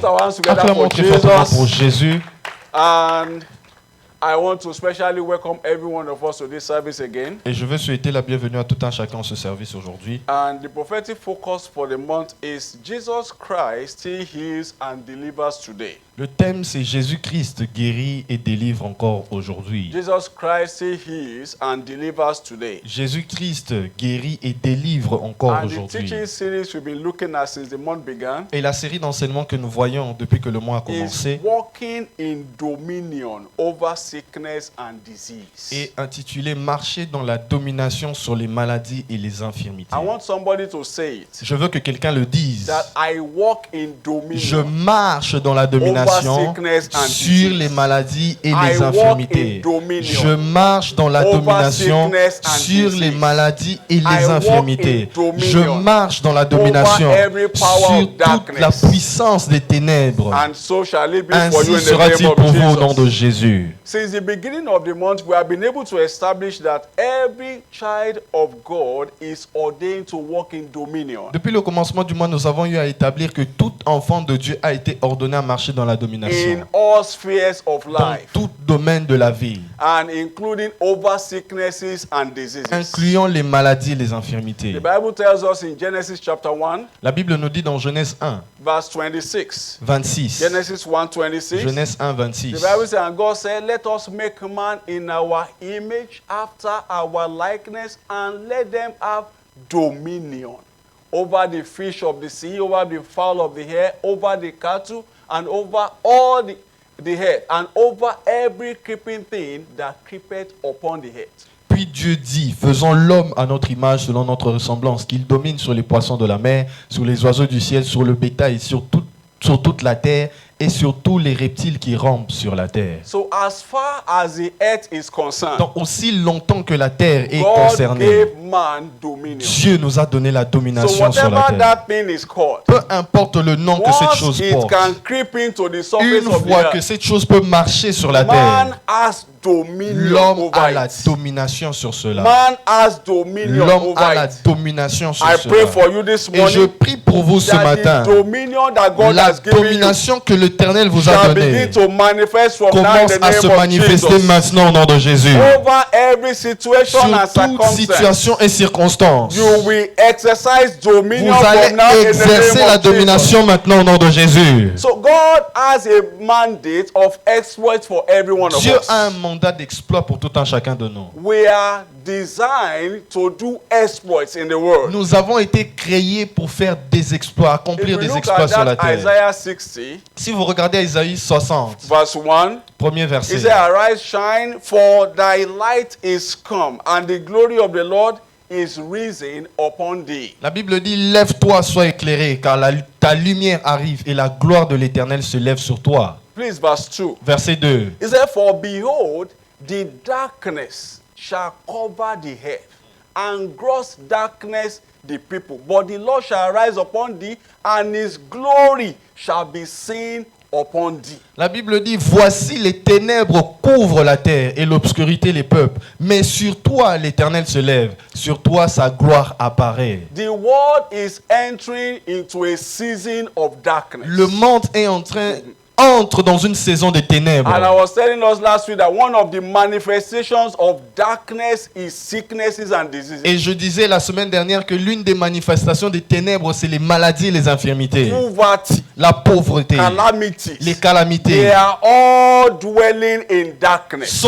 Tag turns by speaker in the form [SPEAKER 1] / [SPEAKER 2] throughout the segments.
[SPEAKER 1] our hands together
[SPEAKER 2] Acclamons
[SPEAKER 1] for
[SPEAKER 2] très fortement pour
[SPEAKER 1] Jesus.
[SPEAKER 2] Jésus.
[SPEAKER 1] And I want to specially welcome every one of us to this service again.
[SPEAKER 2] Et je veux souhaiter la bienvenue à tout un chacun en ce service aujourd'hui.
[SPEAKER 1] And the prophetic focus for the month is Jesus Christ still heals and delivers today.
[SPEAKER 2] Le thème, c'est Jésus-Christ guérit et délivre encore aujourd'hui.
[SPEAKER 1] Jesus Christ still heals and delivers today.
[SPEAKER 2] Jésus-Christ guérit et délivre encore
[SPEAKER 1] And the
[SPEAKER 2] aujourd'hui.
[SPEAKER 1] teaching series we've been looking at since the month began
[SPEAKER 2] Et la série d'enseignements que nous voyons depuis que le mois a
[SPEAKER 1] is
[SPEAKER 2] commencé
[SPEAKER 1] walking in dominion over sickness and disease.
[SPEAKER 2] est intitulée Marcher dans la domination sur les maladies et les infirmités.
[SPEAKER 1] I want somebody to say it.
[SPEAKER 2] Je veux que quelqu'un le dise.
[SPEAKER 1] That I walk in dominion.
[SPEAKER 2] Je marche dans la domination
[SPEAKER 1] sickness and
[SPEAKER 2] sur
[SPEAKER 1] disease.
[SPEAKER 2] les maladies et
[SPEAKER 1] I
[SPEAKER 2] les
[SPEAKER 1] walk
[SPEAKER 2] infirmités.
[SPEAKER 1] in dominion
[SPEAKER 2] Je marche dans la
[SPEAKER 1] over
[SPEAKER 2] domination
[SPEAKER 1] sickness and
[SPEAKER 2] sur
[SPEAKER 1] disease.
[SPEAKER 2] les maladies et
[SPEAKER 1] I
[SPEAKER 2] les
[SPEAKER 1] walk
[SPEAKER 2] infirmités.
[SPEAKER 1] in dominion
[SPEAKER 2] Je marche dans la domination
[SPEAKER 1] over every power
[SPEAKER 2] sur
[SPEAKER 1] of
[SPEAKER 2] toute
[SPEAKER 1] darkness.
[SPEAKER 2] la puissance des ténèbres.
[SPEAKER 1] And so shall it be for you
[SPEAKER 2] Ainsi
[SPEAKER 1] in the
[SPEAKER 2] sera-t-il
[SPEAKER 1] name
[SPEAKER 2] pour
[SPEAKER 1] of
[SPEAKER 2] vous au nom de
[SPEAKER 1] Jesus.
[SPEAKER 2] Jésus.
[SPEAKER 1] Since the beginning of the month, we have been able to establish that every child of God is ordained to walk in dominion.
[SPEAKER 2] Depuis le commencement du mois, nous avons eu à établir que tout enfant de Dieu a été ordonné à marcher dans la
[SPEAKER 1] In
[SPEAKER 2] domination,
[SPEAKER 1] all spheres of
[SPEAKER 2] dans
[SPEAKER 1] life,
[SPEAKER 2] tout domaine de la vie,
[SPEAKER 1] and including over sicknesses and diseases.
[SPEAKER 2] incluant les maladies et les infirmités.
[SPEAKER 1] The Bible tells us in Genesis chapter 1,
[SPEAKER 2] La Bible nous dit dans Genèse 1,
[SPEAKER 1] verse 26.
[SPEAKER 2] 26.
[SPEAKER 1] Genesis 1:26.
[SPEAKER 2] Genèse 1,
[SPEAKER 1] The
[SPEAKER 2] 26.
[SPEAKER 1] Bible says, and God said, let us make man in our image after our likeness, and let them have dominion over the fish of the sea, over the fowl of the air, over the cattle, and over all the earth, and over every creeping thing that creepeth upon the earth.
[SPEAKER 2] Puis Dieu dit, faisons l'homme à notre image selon notre ressemblance, qu'il domine sur les poissons de la mer, sur les oiseaux du ciel, sur le bétail, sur toute la terre et sur tous les reptiles qui rampent sur la terre.
[SPEAKER 1] So as far as the earth is concerned,
[SPEAKER 2] Donc aussi longtemps que la terre est
[SPEAKER 1] God
[SPEAKER 2] concernée,
[SPEAKER 1] gave man dominion.
[SPEAKER 2] Dieu nous a donné la
[SPEAKER 1] So
[SPEAKER 2] domination sur la
[SPEAKER 1] whatever
[SPEAKER 2] terre.
[SPEAKER 1] that thing is called,
[SPEAKER 2] Peu importe le nom que cette
[SPEAKER 1] once
[SPEAKER 2] chose
[SPEAKER 1] it
[SPEAKER 2] porte,
[SPEAKER 1] can creep into the surface
[SPEAKER 2] une
[SPEAKER 1] of the
[SPEAKER 2] fois que
[SPEAKER 1] earth,
[SPEAKER 2] cette chose peut marcher sur la
[SPEAKER 1] man
[SPEAKER 2] terre,
[SPEAKER 1] has dominion
[SPEAKER 2] l'homme a
[SPEAKER 1] over
[SPEAKER 2] la
[SPEAKER 1] it.
[SPEAKER 2] domination sur cela.
[SPEAKER 1] Man has dominion
[SPEAKER 2] L'homme a
[SPEAKER 1] over
[SPEAKER 2] la
[SPEAKER 1] it.
[SPEAKER 2] domination sur
[SPEAKER 1] I pray
[SPEAKER 2] cela.
[SPEAKER 1] for you this
[SPEAKER 2] Et je
[SPEAKER 1] morning
[SPEAKER 2] prie pour vous ce
[SPEAKER 1] that
[SPEAKER 2] matin,
[SPEAKER 1] the dominion that God
[SPEAKER 2] la
[SPEAKER 1] has given you
[SPEAKER 2] domination que l'Éternel vous a
[SPEAKER 1] shall
[SPEAKER 2] donnée
[SPEAKER 1] begin to manifest from now in
[SPEAKER 2] commence
[SPEAKER 1] the
[SPEAKER 2] à se
[SPEAKER 1] name of
[SPEAKER 2] manifester
[SPEAKER 1] Jesus.
[SPEAKER 2] maintenant au nom de Jésus.
[SPEAKER 1] Over every situation
[SPEAKER 2] Sur
[SPEAKER 1] and
[SPEAKER 2] toute
[SPEAKER 1] circumstance,
[SPEAKER 2] situation et circonstance,
[SPEAKER 1] you will exercise dominion
[SPEAKER 2] vous allez
[SPEAKER 1] from now in the
[SPEAKER 2] exercer
[SPEAKER 1] name
[SPEAKER 2] la
[SPEAKER 1] of Jesus.
[SPEAKER 2] domination maintenant au nom de Jésus.
[SPEAKER 1] So God has a mandate of exploit for every one of
[SPEAKER 2] Dieu
[SPEAKER 1] us.
[SPEAKER 2] a un mandat d'exploit pour tout un chacun de nous.
[SPEAKER 1] We are designed to do exploits in the world.
[SPEAKER 2] Nous avons été créés pour faire des exploits,
[SPEAKER 1] If
[SPEAKER 2] accomplir
[SPEAKER 1] we
[SPEAKER 2] des
[SPEAKER 1] look
[SPEAKER 2] exploits
[SPEAKER 1] at
[SPEAKER 2] sur la
[SPEAKER 1] that
[SPEAKER 2] terre.
[SPEAKER 1] Isaiah 60,
[SPEAKER 2] Si vous regardez Isaïe 60,
[SPEAKER 1] verse 1,
[SPEAKER 2] premier
[SPEAKER 1] it
[SPEAKER 2] verset,
[SPEAKER 1] says, Arise, shine, for thy light is come, and the glory of the Lord is risen upon thee.
[SPEAKER 2] la Bible dit, lève-toi, sois éclairé, car ta lumière arrive et la gloire de l'Éternel se lève sur toi.
[SPEAKER 1] Please, verse 2.
[SPEAKER 2] Verset 2.
[SPEAKER 1] It says, For behold, the darkness shall cover the earth, and gross darkness the people. But the Lord shall arise upon thee, and his glory shall be seen upon thee.
[SPEAKER 2] La Bible dit, voici les ténèbres couvrent la terre et l'obscurité les peuples. Mais sur toi, l'Éternel se lève. Sur toi, sa gloire apparaît.
[SPEAKER 1] The world is entering into a season of darkness.
[SPEAKER 2] Le monde est entre dans une saison de ténèbres.
[SPEAKER 1] And I was telling us last week that one of the manifestations of darkness is sicknesses and diseases.
[SPEAKER 2] Et je disais la semaine dernière que l'une des manifestations des ténèbres, c'est les maladies et les infirmités.
[SPEAKER 1] Poverty,
[SPEAKER 2] La pauvreté,
[SPEAKER 1] calamities,
[SPEAKER 2] les
[SPEAKER 1] they
[SPEAKER 2] calamités
[SPEAKER 1] are all dwelling in darkness.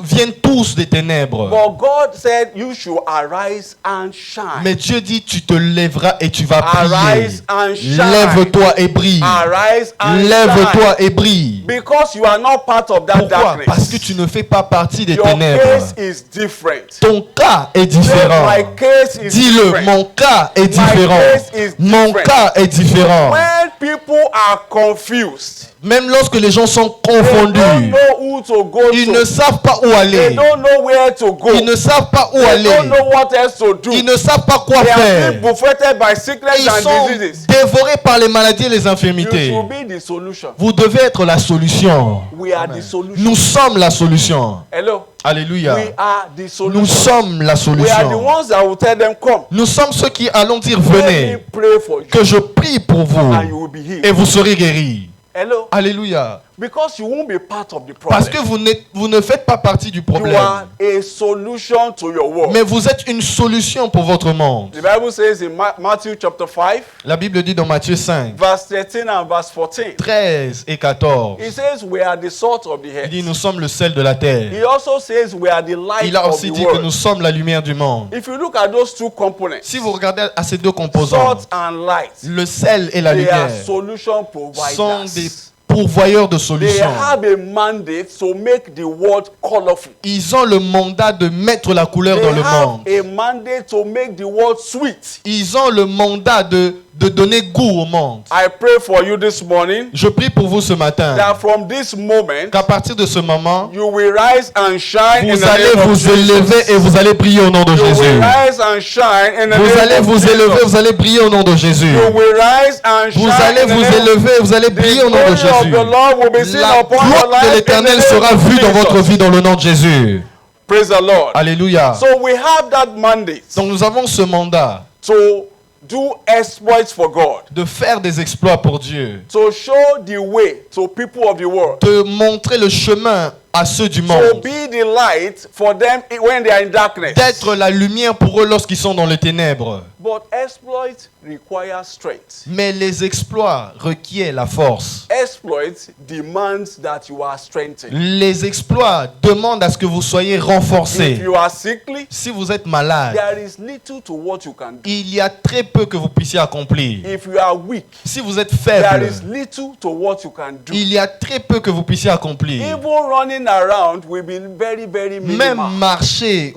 [SPEAKER 2] viennent tous des ténèbres.
[SPEAKER 1] But God said you should arise and shine.
[SPEAKER 2] Mais Dieu dit, tu te lèveras et tu vas briller.
[SPEAKER 1] Arise and shine.
[SPEAKER 2] Lève-toi et brille.
[SPEAKER 1] Arise and
[SPEAKER 2] Lève-toi
[SPEAKER 1] shine.
[SPEAKER 2] et brille.
[SPEAKER 1] Because you are not part of that
[SPEAKER 2] Pourquoi?
[SPEAKER 1] darkness.
[SPEAKER 2] Parce que tu ne fais pas partie des
[SPEAKER 1] Your
[SPEAKER 2] ténèbres.
[SPEAKER 1] case is different.
[SPEAKER 2] Ton cas est
[SPEAKER 1] Say,
[SPEAKER 2] différent.
[SPEAKER 1] my case is
[SPEAKER 2] Dis-le,
[SPEAKER 1] different.
[SPEAKER 2] mon cas est différent.
[SPEAKER 1] case is
[SPEAKER 2] Mon
[SPEAKER 1] different.
[SPEAKER 2] cas est différent.
[SPEAKER 1] When people are confused,
[SPEAKER 2] Même lorsque les gens sont
[SPEAKER 1] they don't
[SPEAKER 2] confondus,
[SPEAKER 1] know who to go
[SPEAKER 2] ils
[SPEAKER 1] to.
[SPEAKER 2] ne savent pas où
[SPEAKER 1] They
[SPEAKER 2] aller.
[SPEAKER 1] don't know where to go.
[SPEAKER 2] Ils ne savent pas où
[SPEAKER 1] They
[SPEAKER 2] aller.
[SPEAKER 1] don't know what else to do.
[SPEAKER 2] Ils ne savent pas quoi
[SPEAKER 1] They are
[SPEAKER 2] faire.
[SPEAKER 1] being buffeted by sickness
[SPEAKER 2] Ils
[SPEAKER 1] and
[SPEAKER 2] sont
[SPEAKER 1] diseases.
[SPEAKER 2] dévorés par les maladies et les
[SPEAKER 1] You
[SPEAKER 2] infirmités.
[SPEAKER 1] should be the solution.
[SPEAKER 2] Vous devez être la solution.
[SPEAKER 1] We are the solution.
[SPEAKER 2] Nous sommes la solution.
[SPEAKER 1] Hello.
[SPEAKER 2] Alléluia.
[SPEAKER 1] We are the
[SPEAKER 2] Nous
[SPEAKER 1] solution.
[SPEAKER 2] sommes la
[SPEAKER 1] We are the
[SPEAKER 2] solution.
[SPEAKER 1] ones that will tell them, come.
[SPEAKER 2] Nous sommes ceux qui allons dire
[SPEAKER 1] Let me
[SPEAKER 2] venez,
[SPEAKER 1] pray for you.
[SPEAKER 2] que je prie pour
[SPEAKER 1] And
[SPEAKER 2] vous
[SPEAKER 1] you will be healed.
[SPEAKER 2] et vous serez guéris.
[SPEAKER 1] Hello.
[SPEAKER 2] Alléluia.
[SPEAKER 1] Because you won't be part of the
[SPEAKER 2] Parce
[SPEAKER 1] problem.
[SPEAKER 2] que vous ne faites pas partie du
[SPEAKER 1] You
[SPEAKER 2] problème.
[SPEAKER 1] are a solution to your world.
[SPEAKER 2] Mais vous êtes une solution pour votre monde.
[SPEAKER 1] The Bible says in Matthew chapter 5,
[SPEAKER 2] La Bible dit dans Matthieu 5,
[SPEAKER 1] verse 13 and verse 14.
[SPEAKER 2] 13 et 14.
[SPEAKER 1] It says we are the salt of the
[SPEAKER 2] Il
[SPEAKER 1] earth.
[SPEAKER 2] dit nous sommes le sel de la terre.
[SPEAKER 1] He also says we are the light
[SPEAKER 2] Il a
[SPEAKER 1] of
[SPEAKER 2] aussi
[SPEAKER 1] the
[SPEAKER 2] dit que
[SPEAKER 1] world.
[SPEAKER 2] nous sommes la lumière du monde.
[SPEAKER 1] If you look at those two components,
[SPEAKER 2] Si vous regardez à ces deux composants,
[SPEAKER 1] salt and light,
[SPEAKER 2] le sel et la
[SPEAKER 1] they are
[SPEAKER 2] lumière
[SPEAKER 1] solution
[SPEAKER 2] sont des
[SPEAKER 1] providers.
[SPEAKER 2] pourvoyeurs de
[SPEAKER 1] They
[SPEAKER 2] solutions.
[SPEAKER 1] have a mandate to make the world colorful.
[SPEAKER 2] Ils ont le mandat de mettre la couleur
[SPEAKER 1] They
[SPEAKER 2] dans le
[SPEAKER 1] have
[SPEAKER 2] monde.
[SPEAKER 1] a mandate to make the world sweet.
[SPEAKER 2] Ils ont le mandat de donner goût au monde.
[SPEAKER 1] I pray for you this morning
[SPEAKER 2] Je prie pour vous ce matin
[SPEAKER 1] that from this moment
[SPEAKER 2] qu'à partir de ce moment,
[SPEAKER 1] you will rise and shine in
[SPEAKER 2] vous
[SPEAKER 1] the
[SPEAKER 2] allez
[SPEAKER 1] name of
[SPEAKER 2] vous
[SPEAKER 1] Jesus.
[SPEAKER 2] élever et vous allez briller au nom de
[SPEAKER 1] You will
[SPEAKER 2] Jésus.
[SPEAKER 1] rise and shine in the
[SPEAKER 2] Vous allez
[SPEAKER 1] name of
[SPEAKER 2] vous élever,
[SPEAKER 1] Jesus.
[SPEAKER 2] vous allez briller au nom de Jésus.
[SPEAKER 1] You will rise and shine
[SPEAKER 2] Vous allez
[SPEAKER 1] in the
[SPEAKER 2] vous
[SPEAKER 1] name of
[SPEAKER 2] élever, vous allez
[SPEAKER 1] The
[SPEAKER 2] briller au nom de
[SPEAKER 1] glory of
[SPEAKER 2] Jésus.
[SPEAKER 1] the Lord will be seen
[SPEAKER 2] La
[SPEAKER 1] upon your
[SPEAKER 2] gloire
[SPEAKER 1] life
[SPEAKER 2] de
[SPEAKER 1] in the
[SPEAKER 2] l'Éternel
[SPEAKER 1] name
[SPEAKER 2] sera
[SPEAKER 1] of
[SPEAKER 2] vue dans votre
[SPEAKER 1] Jesus.
[SPEAKER 2] vie dans le nom de Jésus.
[SPEAKER 1] Praise the Lord.
[SPEAKER 2] Alléluia.
[SPEAKER 1] So we have that mandate
[SPEAKER 2] Donc nous avons ce mandat
[SPEAKER 1] to do exploits for God,
[SPEAKER 2] de faire des exploits pour Dieu,
[SPEAKER 1] to show the way to people of the world,
[SPEAKER 2] de montrer le chemin à ceux du
[SPEAKER 1] to
[SPEAKER 2] monde,
[SPEAKER 1] be the light for them when they are in darkness.
[SPEAKER 2] d'être la lumière pour eux lorsqu'ils sont dans les ténèbres.
[SPEAKER 1] But exploits require strength.
[SPEAKER 2] Mais les exploits requièrent la force.
[SPEAKER 1] Exploits demands that you are strengthened.
[SPEAKER 2] Les exploits demandent à ce que vous soyez renforcés.
[SPEAKER 1] If you are sickly,
[SPEAKER 2] Si vous êtes malade,
[SPEAKER 1] there is little to what you can do.
[SPEAKER 2] il y a très peu que vous puissiez accomplir.
[SPEAKER 1] If you are weak,
[SPEAKER 2] Si vous êtes
[SPEAKER 1] there
[SPEAKER 2] faible,
[SPEAKER 1] is little to what you can do.
[SPEAKER 2] il y a très peu que vous puissiez accomplir.
[SPEAKER 1] Even running around will be very, very
[SPEAKER 2] Même
[SPEAKER 1] minimal.
[SPEAKER 2] marcher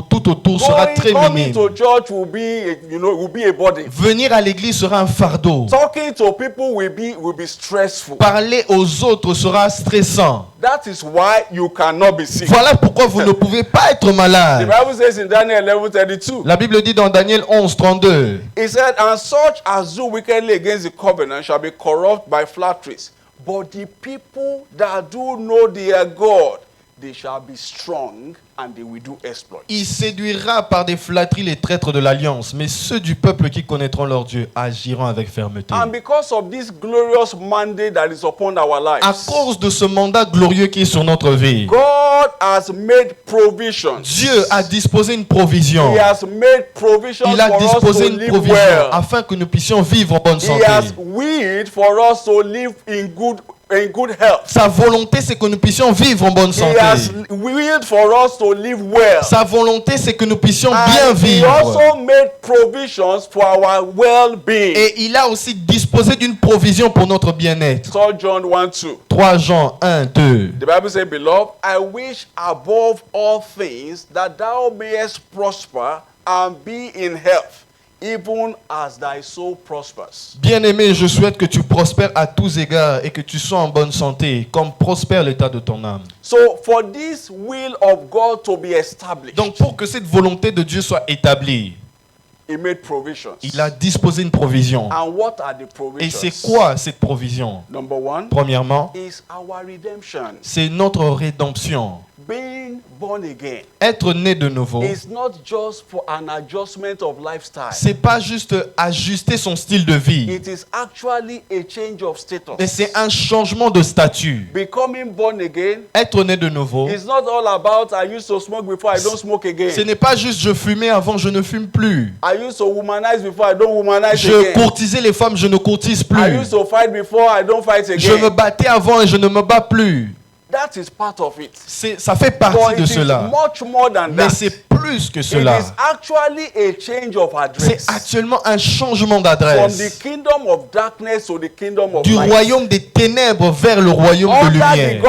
[SPEAKER 2] tout autour sera très
[SPEAKER 1] Coming
[SPEAKER 2] minime.
[SPEAKER 1] to church will be, will be a burden.
[SPEAKER 2] Venir à l'église sera un fardeau.
[SPEAKER 1] Talking to people will be stressful.
[SPEAKER 2] Parler aux autres sera stressant.
[SPEAKER 1] That is why you cannot be sick.
[SPEAKER 2] Voilà pourquoi vous ne pouvez pas être
[SPEAKER 1] The
[SPEAKER 2] malade.
[SPEAKER 1] Bible says in Daniel 11:32,
[SPEAKER 2] La Bible dit dans Daniel 11, 32,
[SPEAKER 1] it said, "And such as do wickedly against the covenant shall be corrupt by flatteries. But the people that do know their God, they shall be strong and they will do exploits."
[SPEAKER 2] il séduira par des flatteries les traîtres de l'alliance, mais ceux du peuple qui connaîtront leur Dieu agiront avec fermeté.
[SPEAKER 1] And because of this glorious mandate that is upon our
[SPEAKER 2] À
[SPEAKER 1] lives,
[SPEAKER 2] cause de ce mandat glorieux qui est sur notre vie,
[SPEAKER 1] God has made provisions.
[SPEAKER 2] Dieu a disposé une provision.
[SPEAKER 1] He has made provisions
[SPEAKER 2] Il a
[SPEAKER 1] for us
[SPEAKER 2] disposé
[SPEAKER 1] to
[SPEAKER 2] une
[SPEAKER 1] live
[SPEAKER 2] provision
[SPEAKER 1] well.
[SPEAKER 2] afin que nous puissions vivre en bonne
[SPEAKER 1] He
[SPEAKER 2] santé.
[SPEAKER 1] has willed for us to live in good health.
[SPEAKER 2] Sa volonté, c'est que nous puissions vivre en bonne
[SPEAKER 1] He has
[SPEAKER 2] santé.
[SPEAKER 1] willed for us to live well.
[SPEAKER 2] Sa volonté, c'est que nous puissions bien
[SPEAKER 1] And he
[SPEAKER 2] vivre.
[SPEAKER 1] also made provisions for our well-being.
[SPEAKER 2] Et il a aussi disposé d'une provision pour notre bien-être.
[SPEAKER 1] 3 John 1:2.
[SPEAKER 2] 3 Jean 1, 2.
[SPEAKER 1] The Bible says, "Beloved, I wish above all things that thou mayest prosper and be in health, even as thy soul prospers."
[SPEAKER 2] Bien-aimé, je souhaite que tu prospères à tous égards et que tu sois en bonne santé, comme prospère l'état de ton âme.
[SPEAKER 1] So for this will of God to be established,
[SPEAKER 2] Donc pour que cette volonté de Dieu soit établie,
[SPEAKER 1] he made provisions.
[SPEAKER 2] il a disposé une provision.
[SPEAKER 1] And what are the
[SPEAKER 2] Et
[SPEAKER 1] provisions?
[SPEAKER 2] c'est quoi cette provision?
[SPEAKER 1] Number one
[SPEAKER 2] Premièrement,
[SPEAKER 1] is our redemption.
[SPEAKER 2] c'est notre rédemption.
[SPEAKER 1] Being born again
[SPEAKER 2] Être né de nouveau,
[SPEAKER 1] is not just for an adjustment of lifestyle.
[SPEAKER 2] c'est pas juste ajuster son style de vie,
[SPEAKER 1] It is actually a change of status.
[SPEAKER 2] mais c'est un changement de statut.
[SPEAKER 1] Becoming born again
[SPEAKER 2] Être né de nouveau,
[SPEAKER 1] is not all about I used to smoke before I don't smoke
[SPEAKER 2] ce
[SPEAKER 1] again.
[SPEAKER 2] n'est pas juste je fumais avant, je ne fume plus.
[SPEAKER 1] I used to womanize before I don't womanize
[SPEAKER 2] Je
[SPEAKER 1] again.
[SPEAKER 2] courtisais les femmes, je ne courtise
[SPEAKER 1] I
[SPEAKER 2] plus.
[SPEAKER 1] used to fight before I don't fight
[SPEAKER 2] Je me
[SPEAKER 1] again.
[SPEAKER 2] battais avant et je ne me bats plus.
[SPEAKER 1] That is part of it.
[SPEAKER 2] Ça fait
[SPEAKER 1] But
[SPEAKER 2] partie
[SPEAKER 1] it
[SPEAKER 2] de
[SPEAKER 1] is
[SPEAKER 2] cela.
[SPEAKER 1] much more than
[SPEAKER 2] Mais
[SPEAKER 1] that.
[SPEAKER 2] c'est plus plus que
[SPEAKER 1] It
[SPEAKER 2] cela.
[SPEAKER 1] is actually a change of
[SPEAKER 2] C'est
[SPEAKER 1] address.
[SPEAKER 2] actuellement un changement
[SPEAKER 1] From
[SPEAKER 2] d'adresse.
[SPEAKER 1] the kingdom of darkness to the kingdom of
[SPEAKER 2] Du
[SPEAKER 1] light.
[SPEAKER 2] royaume des ténèbres vers le royaume de lumière.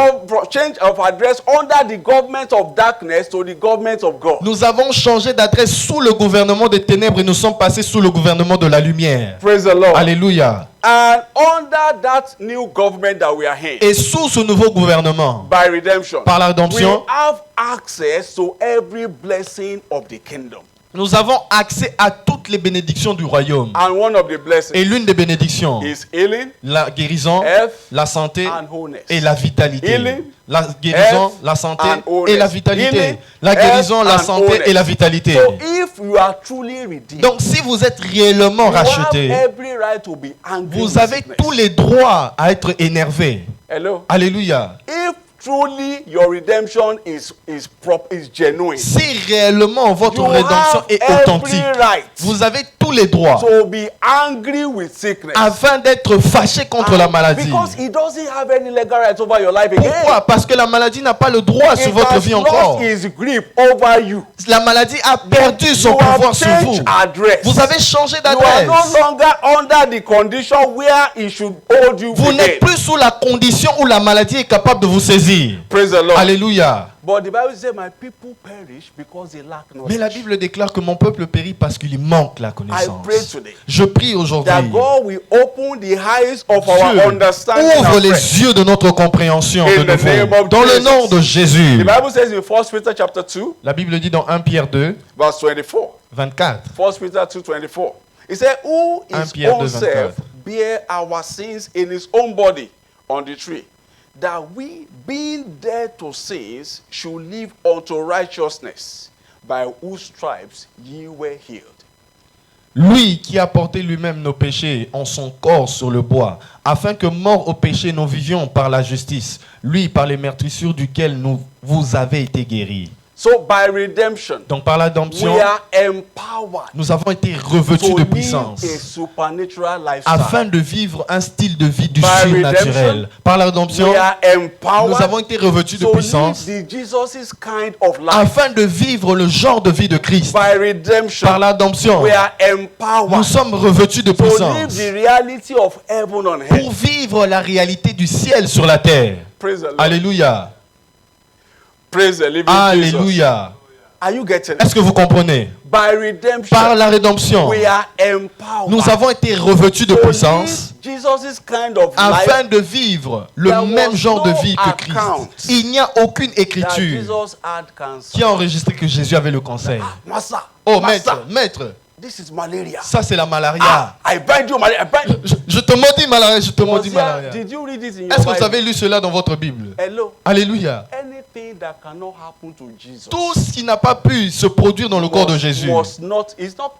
[SPEAKER 1] Change of address under the government of darkness to the government of God.
[SPEAKER 2] Nous avons changé d'adresse sous le gouvernement des ténèbres et nous sommes passés sous le gouvernement de la lumière.
[SPEAKER 1] Praise the Lord.
[SPEAKER 2] Alléluia.
[SPEAKER 1] And under that new government that we are in,
[SPEAKER 2] Et sous ce nouveau gouvernement,
[SPEAKER 1] by redemption,
[SPEAKER 2] par la
[SPEAKER 1] we
[SPEAKER 2] rédemption,
[SPEAKER 1] have access to every blessing of the kingdom.
[SPEAKER 2] nous avons accès à toutes les bénédictions du royaume.
[SPEAKER 1] And one of the
[SPEAKER 2] Et
[SPEAKER 1] blessings
[SPEAKER 2] l'une des bénédictions,
[SPEAKER 1] is healing,
[SPEAKER 2] la guérison,
[SPEAKER 1] health,
[SPEAKER 2] la santé
[SPEAKER 1] and wholeness.
[SPEAKER 2] et la vitalité.
[SPEAKER 1] Healing,
[SPEAKER 2] La guérison,
[SPEAKER 1] health,
[SPEAKER 2] la santé
[SPEAKER 1] and wholeness.
[SPEAKER 2] et la vitalité.
[SPEAKER 1] Healing,
[SPEAKER 2] La guérison,
[SPEAKER 1] health,
[SPEAKER 2] la
[SPEAKER 1] and
[SPEAKER 2] santé
[SPEAKER 1] wholeness.
[SPEAKER 2] et la vitalité.
[SPEAKER 1] So if you are truly redeemed,
[SPEAKER 2] Donc si vous êtes réellement
[SPEAKER 1] you have
[SPEAKER 2] racheté,
[SPEAKER 1] every right to be angry
[SPEAKER 2] vous
[SPEAKER 1] with
[SPEAKER 2] avez
[SPEAKER 1] sickness.
[SPEAKER 2] tous les droits à être énervé.
[SPEAKER 1] Hello.
[SPEAKER 2] Alléluia.
[SPEAKER 1] If truly your redemption is genuine,
[SPEAKER 2] Si réellement votre
[SPEAKER 1] you
[SPEAKER 2] rédemption
[SPEAKER 1] have
[SPEAKER 2] est
[SPEAKER 1] every
[SPEAKER 2] authentique,
[SPEAKER 1] right
[SPEAKER 2] vous avez tous les droits
[SPEAKER 1] to be angry with sickness.
[SPEAKER 2] afin d'être fâché contre la maladie.
[SPEAKER 1] Because he doesn't have any legal right over your life again.
[SPEAKER 2] Pourquoi? Parce que la maladie n'a pas le droit sur
[SPEAKER 1] It
[SPEAKER 2] votre
[SPEAKER 1] has
[SPEAKER 2] vie
[SPEAKER 1] lost
[SPEAKER 2] encore.
[SPEAKER 1] his grip over you.
[SPEAKER 2] La maladie a perdu son
[SPEAKER 1] You
[SPEAKER 2] pouvoir
[SPEAKER 1] have
[SPEAKER 2] sur vous.
[SPEAKER 1] changed address.
[SPEAKER 2] Vous avez changé
[SPEAKER 1] You are no
[SPEAKER 2] d'adresse.
[SPEAKER 1] longer under the condition where he should hold you
[SPEAKER 2] Vous
[SPEAKER 1] again.
[SPEAKER 2] n'êtes plus sous la condition où la maladie est capable de vous saisir.
[SPEAKER 1] Praise the Lord.
[SPEAKER 2] Alléluia.
[SPEAKER 1] But the Bible says, my people perish because they lack
[SPEAKER 2] Mais la
[SPEAKER 1] knowledge.
[SPEAKER 2] Bible déclare que mon peuple périt parce qu'il lui manque la
[SPEAKER 1] I pray
[SPEAKER 2] connaissance.
[SPEAKER 1] today
[SPEAKER 2] Je prie aujourd'hui.
[SPEAKER 1] that God will open the eyes of our
[SPEAKER 2] Dieu
[SPEAKER 1] understanding
[SPEAKER 2] ouvre
[SPEAKER 1] and
[SPEAKER 2] les
[SPEAKER 1] faith.
[SPEAKER 2] yeux de notre compréhension
[SPEAKER 1] In
[SPEAKER 2] de
[SPEAKER 1] the name
[SPEAKER 2] nouveau.
[SPEAKER 1] of
[SPEAKER 2] Dans le
[SPEAKER 1] Jesus.
[SPEAKER 2] nom de Jésus.
[SPEAKER 1] The Bible says in 1 Peter chapter 2,
[SPEAKER 2] La Bible dit dans 1 Pierre 2,
[SPEAKER 1] verse 24.
[SPEAKER 2] 24.
[SPEAKER 1] 1 Peter 2, 24. It said, who
[SPEAKER 2] 1
[SPEAKER 1] his
[SPEAKER 2] Pierre
[SPEAKER 1] own
[SPEAKER 2] 2,
[SPEAKER 1] self bear our sins in his own body on the tree, that we, being dead to sins, should live unto righteousness, by whose stripes ye were healed.
[SPEAKER 2] Lui qui a porté lui-même nos péchés en son corps sur le bois, afin que mort au péché nous vivions par la justice, lui par les meurtrissures duquel vous avez été guéris.
[SPEAKER 1] So by redemption,
[SPEAKER 2] Donc par l'adoption,
[SPEAKER 1] we are empowered
[SPEAKER 2] nous avons été revêtus
[SPEAKER 1] to
[SPEAKER 2] de
[SPEAKER 1] live
[SPEAKER 2] puissance,
[SPEAKER 1] a supernatural lifestyle.
[SPEAKER 2] afin de vivre un style de vie du
[SPEAKER 1] By
[SPEAKER 2] surnaturel.
[SPEAKER 1] redemption,
[SPEAKER 2] Par l'adoption,
[SPEAKER 1] we are empowered
[SPEAKER 2] nous avons été revêtus de
[SPEAKER 1] to
[SPEAKER 2] puissance,
[SPEAKER 1] live the Jesus' kind of life.
[SPEAKER 2] afin de vivre le genre de vie de Christ.
[SPEAKER 1] By redemption,
[SPEAKER 2] Par l'adoption,
[SPEAKER 1] we are
[SPEAKER 2] nous
[SPEAKER 1] empowered
[SPEAKER 2] sommes revêtus de
[SPEAKER 1] to live
[SPEAKER 2] puissance
[SPEAKER 1] the reality of heaven on
[SPEAKER 2] pour
[SPEAKER 1] earth.
[SPEAKER 2] vivre la réalité du ciel sur la terre.
[SPEAKER 1] Praise the Lord.
[SPEAKER 2] Alléluia.
[SPEAKER 1] Praise the living Jesus.
[SPEAKER 2] Alléluia.
[SPEAKER 1] Are you getting it?
[SPEAKER 2] Est-ce que vous comprenez?
[SPEAKER 1] By redemption,
[SPEAKER 2] Par la rédemption,
[SPEAKER 1] we are empowered
[SPEAKER 2] nous avons été revêtus de
[SPEAKER 1] to
[SPEAKER 2] puissance
[SPEAKER 1] live Jesus' kind of
[SPEAKER 2] afin
[SPEAKER 1] life
[SPEAKER 2] de vivre le
[SPEAKER 1] There
[SPEAKER 2] même
[SPEAKER 1] was
[SPEAKER 2] genre de
[SPEAKER 1] no
[SPEAKER 2] vie que Christ.
[SPEAKER 1] account
[SPEAKER 2] Il n'y a aucune
[SPEAKER 1] that
[SPEAKER 2] écriture
[SPEAKER 1] Jesus had cancer.
[SPEAKER 2] qui a enregistré que Jésus avait le cancer.
[SPEAKER 1] Master,
[SPEAKER 2] Oh
[SPEAKER 1] Master,
[SPEAKER 2] maître,
[SPEAKER 1] this is malaria.
[SPEAKER 2] ça c'est la malaria.
[SPEAKER 1] I bind you, malaria. I bind you.
[SPEAKER 2] Je te maudis malaria, je te
[SPEAKER 1] Was
[SPEAKER 2] maudis
[SPEAKER 1] there-
[SPEAKER 2] malaria.
[SPEAKER 1] Did you read it in your
[SPEAKER 2] Est-ce que vous
[SPEAKER 1] Bible?
[SPEAKER 2] avez lu cela dans votre Bible?
[SPEAKER 1] Hello.
[SPEAKER 2] Alléluia.
[SPEAKER 1] Anything that cannot happen to Jesus
[SPEAKER 2] Tout ce qui n'a pas pu se produire dans le corps de Jésus
[SPEAKER 1] must not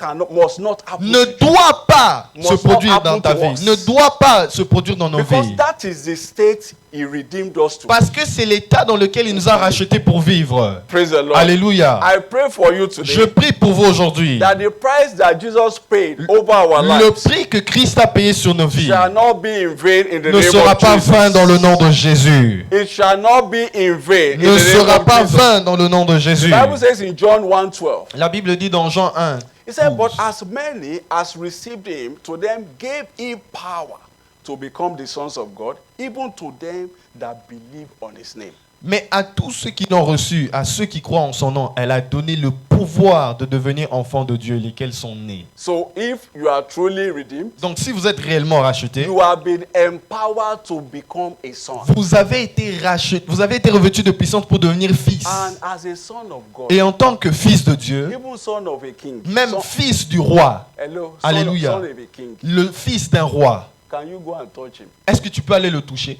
[SPEAKER 1] happen.
[SPEAKER 2] ne
[SPEAKER 1] to you.
[SPEAKER 2] doit pas
[SPEAKER 1] Must
[SPEAKER 2] se
[SPEAKER 1] not
[SPEAKER 2] produire dans
[SPEAKER 1] happen
[SPEAKER 2] ta
[SPEAKER 1] to
[SPEAKER 2] vie,
[SPEAKER 1] us.
[SPEAKER 2] ne doit pas se produire dans nos
[SPEAKER 1] Because
[SPEAKER 2] vies.
[SPEAKER 1] that is the state he redeemed us to.
[SPEAKER 2] Parce que c'est l'état dans lequel il nous a rachetés pour vivre.
[SPEAKER 1] Praise the Lord.
[SPEAKER 2] Alléluia.
[SPEAKER 1] I pray for you
[SPEAKER 2] Je
[SPEAKER 1] today
[SPEAKER 2] prie pour vous aujourd'hui.
[SPEAKER 1] that the price that Jesus paid over our
[SPEAKER 2] Le
[SPEAKER 1] lives
[SPEAKER 2] prix que Christ a payé sur nos vies
[SPEAKER 1] shall not be in vain in the
[SPEAKER 2] ne
[SPEAKER 1] name
[SPEAKER 2] sera
[SPEAKER 1] of
[SPEAKER 2] pas
[SPEAKER 1] Jesus.
[SPEAKER 2] vain dans le nom de Jésus.
[SPEAKER 1] It shall not be in vain in
[SPEAKER 2] Ne
[SPEAKER 1] the
[SPEAKER 2] sera
[SPEAKER 1] name of
[SPEAKER 2] pas
[SPEAKER 1] Jesus.
[SPEAKER 2] vain dans le nom de Jésus.
[SPEAKER 1] The Bible says in John 1:12.
[SPEAKER 2] La Bible dit dans Jean 1,
[SPEAKER 1] He said, but as many as received him, to them gave he power to become the sons of God, even to them that believe on his name.
[SPEAKER 2] mais à tous ceux qui l'ont reçu, à ceux qui croient en son nom, elle a donné le pouvoir de devenir enfants de Dieu, lesquels sont nés.
[SPEAKER 1] So if you are truly redeemed,
[SPEAKER 2] Donc si vous êtes réellement rachetés,
[SPEAKER 1] you have been empowered to become a son.
[SPEAKER 2] vous avez été rachetés, vous avez été revêtus de puissance pour devenir fils.
[SPEAKER 1] And as a son of God,
[SPEAKER 2] Et en tant que fils de Dieu,
[SPEAKER 1] even son of a king,
[SPEAKER 2] même
[SPEAKER 1] son,
[SPEAKER 2] fils du roi,
[SPEAKER 1] hello, son
[SPEAKER 2] Alléluia.
[SPEAKER 1] of a king,
[SPEAKER 2] le fils d'un roi,
[SPEAKER 1] can you go and touch him?
[SPEAKER 2] est-ce que tu peux aller le toucher?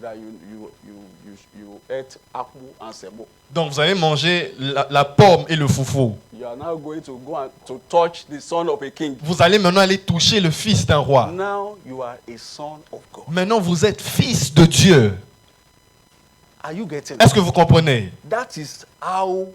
[SPEAKER 1] That you ate akpu and sebo.
[SPEAKER 2] Donc vous allez manger la pomme et le foufou.
[SPEAKER 1] You are now going to go and to touch the son of a king.
[SPEAKER 2] Vous allez maintenant aller toucher le fils d'un roi.
[SPEAKER 1] Now you are a son of God.
[SPEAKER 2] Maintenant vous êtes fils de Dieu.
[SPEAKER 1] Are you getting
[SPEAKER 2] Est-ce
[SPEAKER 1] it?
[SPEAKER 2] que vous comprenez?
[SPEAKER 1] That is how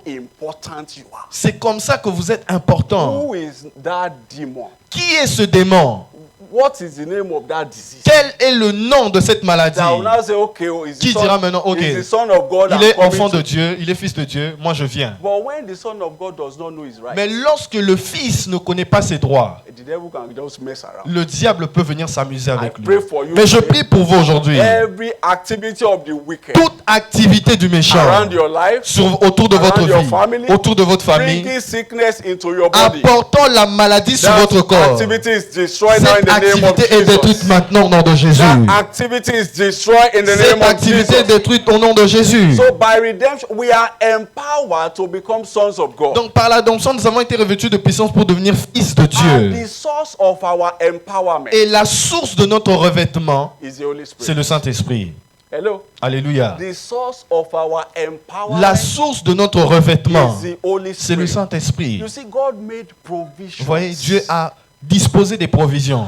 [SPEAKER 1] important you are.
[SPEAKER 2] C'est comme ça que vous êtes important.
[SPEAKER 1] Who is that demon?
[SPEAKER 2] Qui est ce démon?
[SPEAKER 1] what is the name of that disease?
[SPEAKER 2] Quel est le nom de cette maladie?
[SPEAKER 1] That will now say, okay, oh, is
[SPEAKER 2] Qui
[SPEAKER 1] the
[SPEAKER 2] dira
[SPEAKER 1] son,
[SPEAKER 2] maintenant, ok,
[SPEAKER 1] is the son of God
[SPEAKER 2] il
[SPEAKER 1] I'm
[SPEAKER 2] est
[SPEAKER 1] coming
[SPEAKER 2] enfant
[SPEAKER 1] to.
[SPEAKER 2] de Dieu, il est fils de Dieu, moi je viens.
[SPEAKER 1] But when the son of God does not know his right,
[SPEAKER 2] Mais lorsque le fils ne connaît pas ses droits,
[SPEAKER 1] the devil can just mess around.
[SPEAKER 2] le diable peut venir s'amuser avec lui.
[SPEAKER 1] pray for you
[SPEAKER 2] Mais je
[SPEAKER 1] today.
[SPEAKER 2] prie pour vous aujourd'hui.
[SPEAKER 1] Every activity of the wicked
[SPEAKER 2] Toute activité du méchant
[SPEAKER 1] around your life,
[SPEAKER 2] autour de votre
[SPEAKER 1] around your
[SPEAKER 2] vie,
[SPEAKER 1] family,
[SPEAKER 2] autour de votre famille,
[SPEAKER 1] bringing sickness into your body,
[SPEAKER 2] apportant la maladie sur
[SPEAKER 1] that
[SPEAKER 2] votre corps.
[SPEAKER 1] activity is destroyed now in
[SPEAKER 2] Cette
[SPEAKER 1] the name of
[SPEAKER 2] activité est détruite
[SPEAKER 1] Jesus.
[SPEAKER 2] maintenant au nom de Jésus.
[SPEAKER 1] That activity is destroyed in the
[SPEAKER 2] Cette
[SPEAKER 1] name of
[SPEAKER 2] activité est
[SPEAKER 1] Jesus.
[SPEAKER 2] détruite au nom de Jésus.
[SPEAKER 1] So by redemption, we are empowered to become sons of God.
[SPEAKER 2] Donc par l'adoption, nous avons été revêtus de puissance pour devenir fils de
[SPEAKER 1] And
[SPEAKER 2] Dieu.
[SPEAKER 1] the source of our empowerment
[SPEAKER 2] Et la source de notre revêtement,
[SPEAKER 1] is the Holy
[SPEAKER 2] c'est
[SPEAKER 1] Spirit.
[SPEAKER 2] le Saint-Esprit.
[SPEAKER 1] Hello.
[SPEAKER 2] Alléluia.
[SPEAKER 1] The source of our empowerment
[SPEAKER 2] La source de notre revêtement,
[SPEAKER 1] is the Holy
[SPEAKER 2] c'est le
[SPEAKER 1] Spirit.
[SPEAKER 2] Saint-Esprit.
[SPEAKER 1] You see, God made provisions.
[SPEAKER 2] Vous voyez, Dieu a disposé des provisions.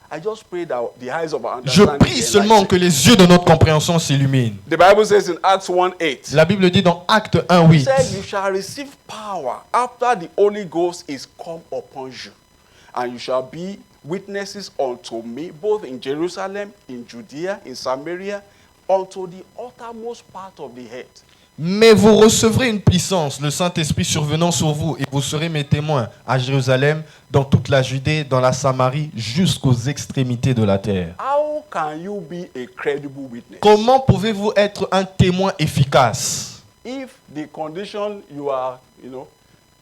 [SPEAKER 1] I just pray that the eyes of our
[SPEAKER 2] Je
[SPEAKER 1] understanding
[SPEAKER 2] prie
[SPEAKER 1] be
[SPEAKER 2] seulement
[SPEAKER 1] enlightened.
[SPEAKER 2] que les yeux de notre compréhension s'illuminent.
[SPEAKER 1] The Bible says in Acts 1:8,
[SPEAKER 2] La Bible dit dans Acte
[SPEAKER 1] it
[SPEAKER 2] 1:8,
[SPEAKER 1] said, "You shall receive power after the Holy Ghost is come upon you, and you shall be witnesses unto me, both in Jerusalem, in Judea, in Samaria, unto the uttermost part of the earth."
[SPEAKER 2] mais vous recevrez une puissance, le Saint-Esprit survenant sur vous, et vous serez mes témoins à Jérusalem, dans toute la Judée, dans la Samarie, jusqu'aux extrémités de la terre.
[SPEAKER 1] How can you be a credible witness
[SPEAKER 2] Comment pouvez-vous être un témoin efficace
[SPEAKER 1] if the condition you are,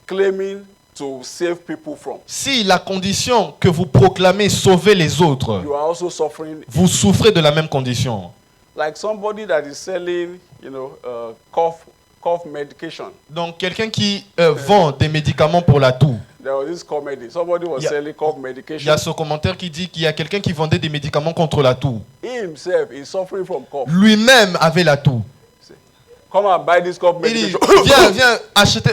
[SPEAKER 1] claiming to save people from,
[SPEAKER 2] si la condition que vous proclamez sauver les autres,
[SPEAKER 1] you are also suffering?
[SPEAKER 2] vous souffrez de la même condition?
[SPEAKER 1] Like somebody that is selling, cough medication.
[SPEAKER 2] Donc quelqu'un qui vend des médicaments pour la toux.
[SPEAKER 1] There was this comedy. Somebody was
[SPEAKER 2] Yeah.
[SPEAKER 1] selling cough
[SPEAKER 2] Il y
[SPEAKER 1] medication.
[SPEAKER 2] a ce commentaire qui dit qu'il y a quelqu'un qui vendait des médicaments contre la toux.
[SPEAKER 1] He himself is suffering from cough.
[SPEAKER 2] Lui-même avait la toux.
[SPEAKER 1] Come and buy this cough
[SPEAKER 2] Il dit,
[SPEAKER 1] medication.
[SPEAKER 2] viens acheter.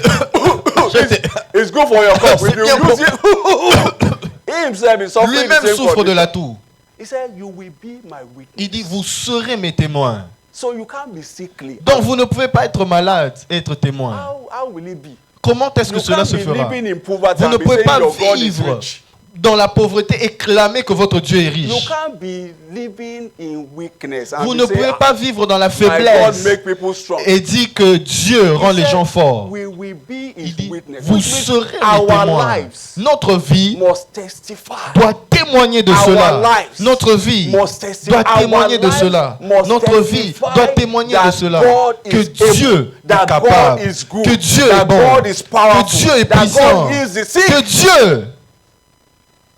[SPEAKER 2] Achetez.
[SPEAKER 1] It's good for your cough.
[SPEAKER 2] C'est
[SPEAKER 1] If you
[SPEAKER 2] bien
[SPEAKER 1] use it, he himself is suffering the
[SPEAKER 2] Lui-même
[SPEAKER 1] same
[SPEAKER 2] souffre de
[SPEAKER 1] condition.
[SPEAKER 2] la toux.
[SPEAKER 1] He said, "You will be my witness."
[SPEAKER 2] Il dit, vous serez mes témoins.
[SPEAKER 1] So you can't be sickly.
[SPEAKER 2] Donc vous ne pouvez pas être malade et être témoin.
[SPEAKER 1] How will it be?
[SPEAKER 2] Comment est-ce que
[SPEAKER 1] You
[SPEAKER 2] cela
[SPEAKER 1] can't
[SPEAKER 2] se
[SPEAKER 1] be
[SPEAKER 2] fera?
[SPEAKER 1] living in poverty
[SPEAKER 2] Vous ne
[SPEAKER 1] and be
[SPEAKER 2] pouvez
[SPEAKER 1] saying
[SPEAKER 2] pas
[SPEAKER 1] your God is
[SPEAKER 2] vivre
[SPEAKER 1] rich.
[SPEAKER 2] dans la pauvreté et clamer que votre Dieu est
[SPEAKER 1] You
[SPEAKER 2] riche.
[SPEAKER 1] can't be living in weakness and
[SPEAKER 2] Vous
[SPEAKER 1] be
[SPEAKER 2] ne
[SPEAKER 1] saying,
[SPEAKER 2] pouvez pas vivre dans la
[SPEAKER 1] "My God
[SPEAKER 2] faiblesse
[SPEAKER 1] make people strong."
[SPEAKER 2] et dire que Dieu rend
[SPEAKER 1] He
[SPEAKER 2] les
[SPEAKER 1] said,
[SPEAKER 2] gens forts.
[SPEAKER 1] We will be
[SPEAKER 2] Il
[SPEAKER 1] his
[SPEAKER 2] dit,
[SPEAKER 1] witness.
[SPEAKER 2] vous
[SPEAKER 1] Which means
[SPEAKER 2] serez mes
[SPEAKER 1] our
[SPEAKER 2] témoins.
[SPEAKER 1] lives
[SPEAKER 2] Notre vie
[SPEAKER 1] must testify.
[SPEAKER 2] doit témoigner de
[SPEAKER 1] Our
[SPEAKER 2] cela.
[SPEAKER 1] lives
[SPEAKER 2] Notre vie
[SPEAKER 1] must testify.
[SPEAKER 2] doit
[SPEAKER 1] Our
[SPEAKER 2] témoigner de
[SPEAKER 1] lives
[SPEAKER 2] cela.
[SPEAKER 1] must
[SPEAKER 2] Notre vie
[SPEAKER 1] testify
[SPEAKER 2] doit témoigner de
[SPEAKER 1] that
[SPEAKER 2] cela.
[SPEAKER 1] God
[SPEAKER 2] Que
[SPEAKER 1] is
[SPEAKER 2] Dieu
[SPEAKER 1] able, that
[SPEAKER 2] est capable.
[SPEAKER 1] God is good,
[SPEAKER 2] Que Dieu
[SPEAKER 1] that
[SPEAKER 2] est bon.
[SPEAKER 1] God is powerful,
[SPEAKER 2] Que Dieu est
[SPEAKER 1] that
[SPEAKER 2] puissant.
[SPEAKER 1] God heals the sick.
[SPEAKER 2] Que Dieu.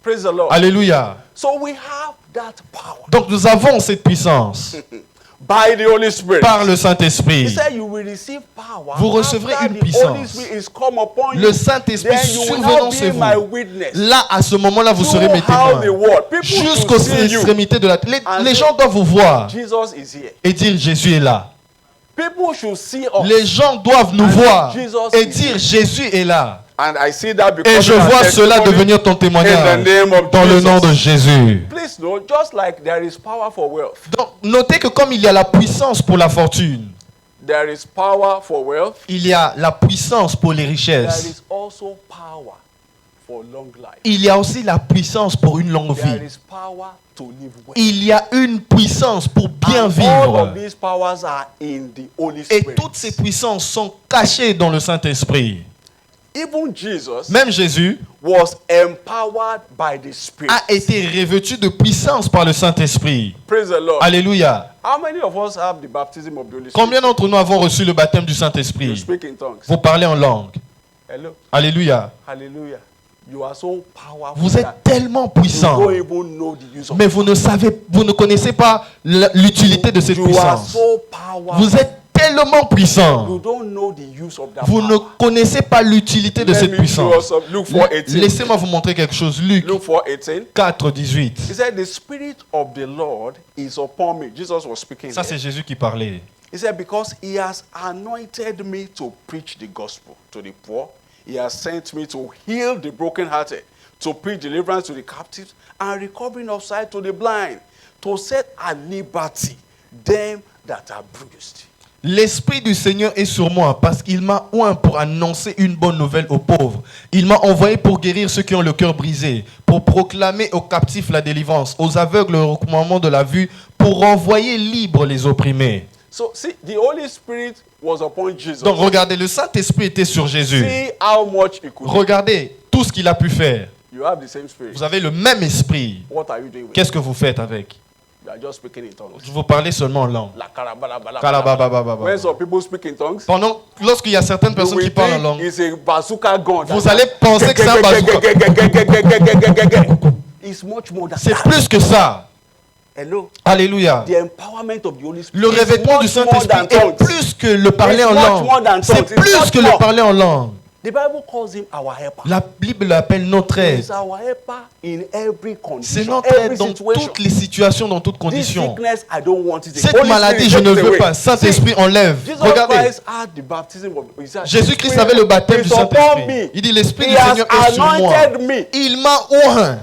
[SPEAKER 1] Praise the Lord.
[SPEAKER 2] Alléluia.
[SPEAKER 1] So we have that power
[SPEAKER 2] Donc nous avons cette puissance
[SPEAKER 1] by the Holy Spirit.
[SPEAKER 2] par le
[SPEAKER 1] He
[SPEAKER 2] Saint-Esprit.
[SPEAKER 1] said you will receive power
[SPEAKER 2] Vous recevrez
[SPEAKER 1] after
[SPEAKER 2] une
[SPEAKER 1] the
[SPEAKER 2] puissance.
[SPEAKER 1] Holy Spirit is come upon you.
[SPEAKER 2] Le Saint-Esprit
[SPEAKER 1] Then you will
[SPEAKER 2] survenant
[SPEAKER 1] now
[SPEAKER 2] sur
[SPEAKER 1] be my
[SPEAKER 2] vous.
[SPEAKER 1] witness.
[SPEAKER 2] Là, à ce moment-là, vous serez mes
[SPEAKER 1] Throughout the
[SPEAKER 2] témoins.
[SPEAKER 1] world, people
[SPEAKER 2] Jusqu'aux
[SPEAKER 1] should see you.
[SPEAKER 2] extrémités de la terre.
[SPEAKER 1] And
[SPEAKER 2] Les
[SPEAKER 1] say,
[SPEAKER 2] gens doivent vous voir
[SPEAKER 1] Jesus is here.
[SPEAKER 2] et dire Jésus est là.
[SPEAKER 1] People should see us.
[SPEAKER 2] Les gens doivent nous
[SPEAKER 1] And
[SPEAKER 2] voir
[SPEAKER 1] Jesus
[SPEAKER 2] et
[SPEAKER 1] is
[SPEAKER 2] dire
[SPEAKER 1] here.
[SPEAKER 2] Jésus est là.
[SPEAKER 1] And I see that
[SPEAKER 2] Et
[SPEAKER 1] because
[SPEAKER 2] je vois cela devenir ton témoignage
[SPEAKER 1] in the name of
[SPEAKER 2] dans le
[SPEAKER 1] Jesus.
[SPEAKER 2] nom de Jésus.
[SPEAKER 1] Please know, just like there is power for wealth,
[SPEAKER 2] Donc, notez que comme il y a la puissance pour la fortune,
[SPEAKER 1] there is power for wealth,
[SPEAKER 2] il y a la puissance pour les
[SPEAKER 1] there
[SPEAKER 2] richesses.
[SPEAKER 1] is also power for long life.
[SPEAKER 2] Il y a aussi la puissance pour une longue
[SPEAKER 1] There
[SPEAKER 2] vie.
[SPEAKER 1] is power to live well.
[SPEAKER 2] Il y a une puissance pour bien
[SPEAKER 1] And all
[SPEAKER 2] vivre.
[SPEAKER 1] of these powers are in the Holy
[SPEAKER 2] Et
[SPEAKER 1] Spirit.
[SPEAKER 2] toutes ces puissances sont cachées dans le Saint-Esprit.
[SPEAKER 1] Even Jesus
[SPEAKER 2] Même Jésus
[SPEAKER 1] was empowered by the Spirit.
[SPEAKER 2] a été revêtu de puissance par le Saint-Esprit.
[SPEAKER 1] Praise the Lord.
[SPEAKER 2] Alléluia.
[SPEAKER 1] How many of us have the baptism of the Holy Spirit?
[SPEAKER 2] Combien d'entre nous avons reçu le baptême du
[SPEAKER 1] You
[SPEAKER 2] Saint-Esprit?
[SPEAKER 1] speak in tongues.
[SPEAKER 2] Vous parlez en langue.
[SPEAKER 1] Hello.
[SPEAKER 2] Alléluia.
[SPEAKER 1] Hallelujah. You are so powerful.
[SPEAKER 2] Vous êtes
[SPEAKER 1] that
[SPEAKER 2] tellement
[SPEAKER 1] you
[SPEAKER 2] puissant,
[SPEAKER 1] don't even know the use of
[SPEAKER 2] mais vous ne connaissez pas l'utilité de cette
[SPEAKER 1] You are
[SPEAKER 2] puissance.
[SPEAKER 1] so powerful.
[SPEAKER 2] Vous êtes tellement
[SPEAKER 1] You
[SPEAKER 2] puissant,
[SPEAKER 1] don't know the use of that
[SPEAKER 2] vous ne
[SPEAKER 1] power.
[SPEAKER 2] connaissez pas l'utilité de
[SPEAKER 1] Let
[SPEAKER 2] cette
[SPEAKER 1] me show us
[SPEAKER 2] puissance.
[SPEAKER 1] some. Luke 4:18.
[SPEAKER 2] Laissez-moi vous montrer quelque chose. Luc
[SPEAKER 1] Luke 4:18.
[SPEAKER 2] 4, 18.
[SPEAKER 1] He said, "The Spirit of the Lord is upon me." Jesus was speaking.
[SPEAKER 2] Ça,
[SPEAKER 1] here.
[SPEAKER 2] c'est Jésus qui parlait.
[SPEAKER 1] He said, "Because he has anointed me to preach the gospel to the poor. He has sent me to heal the brokenhearted, to preach deliverance to the captives, and recovering of sight to the blind, to set at liberty them that are bruised."
[SPEAKER 2] L'Esprit du Seigneur est sur moi parce qu'il m'a oint pour annoncer une bonne nouvelle aux pauvres. Il m'a envoyé pour guérir ceux qui ont le cœur brisé, pour proclamer aux captifs la délivrance, aux aveugles le recouvrement de la vue, pour renvoyer libres les opprimés.
[SPEAKER 1] So see, the Holy Spirit was upon Jesus.
[SPEAKER 2] Donc regardez, le Saint-Esprit était sur Jésus.
[SPEAKER 1] See how much he could do.
[SPEAKER 2] Regardez tout ce qu'il a pu faire.
[SPEAKER 1] You have the same spirit.
[SPEAKER 2] Vous avez le même esprit.
[SPEAKER 1] What are you doing with it?
[SPEAKER 2] Qu'est-ce que vous faites avec?
[SPEAKER 1] You are just speaking in tongues.
[SPEAKER 2] Vous parlez seulement en langue.
[SPEAKER 1] La karabala.
[SPEAKER 2] Kalababababa.
[SPEAKER 1] When some people speak in tongues,
[SPEAKER 2] Lorsqu'il y a certaines
[SPEAKER 1] you
[SPEAKER 2] personnes
[SPEAKER 1] will
[SPEAKER 2] qui parlent en
[SPEAKER 1] think
[SPEAKER 2] langue,
[SPEAKER 1] it's a bazooka gun.
[SPEAKER 2] vous allez penser que c'est un bazooka.
[SPEAKER 1] It's much more than
[SPEAKER 2] C'est
[SPEAKER 1] that.
[SPEAKER 2] plus que ça.
[SPEAKER 1] Hello.
[SPEAKER 2] Alléluia.
[SPEAKER 1] The empowerment of the Holy Spirit.
[SPEAKER 2] Le
[SPEAKER 1] is
[SPEAKER 2] revêtement du
[SPEAKER 1] much more
[SPEAKER 2] Saint-Esprit
[SPEAKER 1] than
[SPEAKER 2] est
[SPEAKER 1] tongues.
[SPEAKER 2] plus que le parler
[SPEAKER 1] It's
[SPEAKER 2] en
[SPEAKER 1] much
[SPEAKER 2] langue.
[SPEAKER 1] more than tongues.
[SPEAKER 2] C'est
[SPEAKER 1] It's
[SPEAKER 2] plus
[SPEAKER 1] much
[SPEAKER 2] que le
[SPEAKER 1] more.
[SPEAKER 2] parler en langue.
[SPEAKER 1] The Bible calls him our helper.
[SPEAKER 2] La Bible l'appelle notre aide.
[SPEAKER 1] He's our helper in every
[SPEAKER 2] C'est
[SPEAKER 1] condition,
[SPEAKER 2] notre
[SPEAKER 1] every
[SPEAKER 2] aide dans
[SPEAKER 1] situation.
[SPEAKER 2] toutes les situations, dans toutes
[SPEAKER 1] This
[SPEAKER 2] conditions.
[SPEAKER 1] sickness, I don't want it. The
[SPEAKER 2] Cette
[SPEAKER 1] Holy
[SPEAKER 2] maladie,
[SPEAKER 1] Spirit
[SPEAKER 2] je ne
[SPEAKER 1] takes it
[SPEAKER 2] veux
[SPEAKER 1] away.
[SPEAKER 2] pas. Saint-Esprit enlève.
[SPEAKER 1] Jesus
[SPEAKER 2] Regardez.
[SPEAKER 1] Christ had the baptism of he said,
[SPEAKER 2] Jésus-Christ
[SPEAKER 1] "The
[SPEAKER 2] avait le
[SPEAKER 1] Spirit
[SPEAKER 2] baptême du
[SPEAKER 1] is upon
[SPEAKER 2] Saint-Esprit.
[SPEAKER 1] me.
[SPEAKER 2] Il dit, l'Esprit
[SPEAKER 1] He
[SPEAKER 2] du
[SPEAKER 1] has
[SPEAKER 2] Seigneur est sur moi.
[SPEAKER 1] anointed me
[SPEAKER 2] Il m'a oint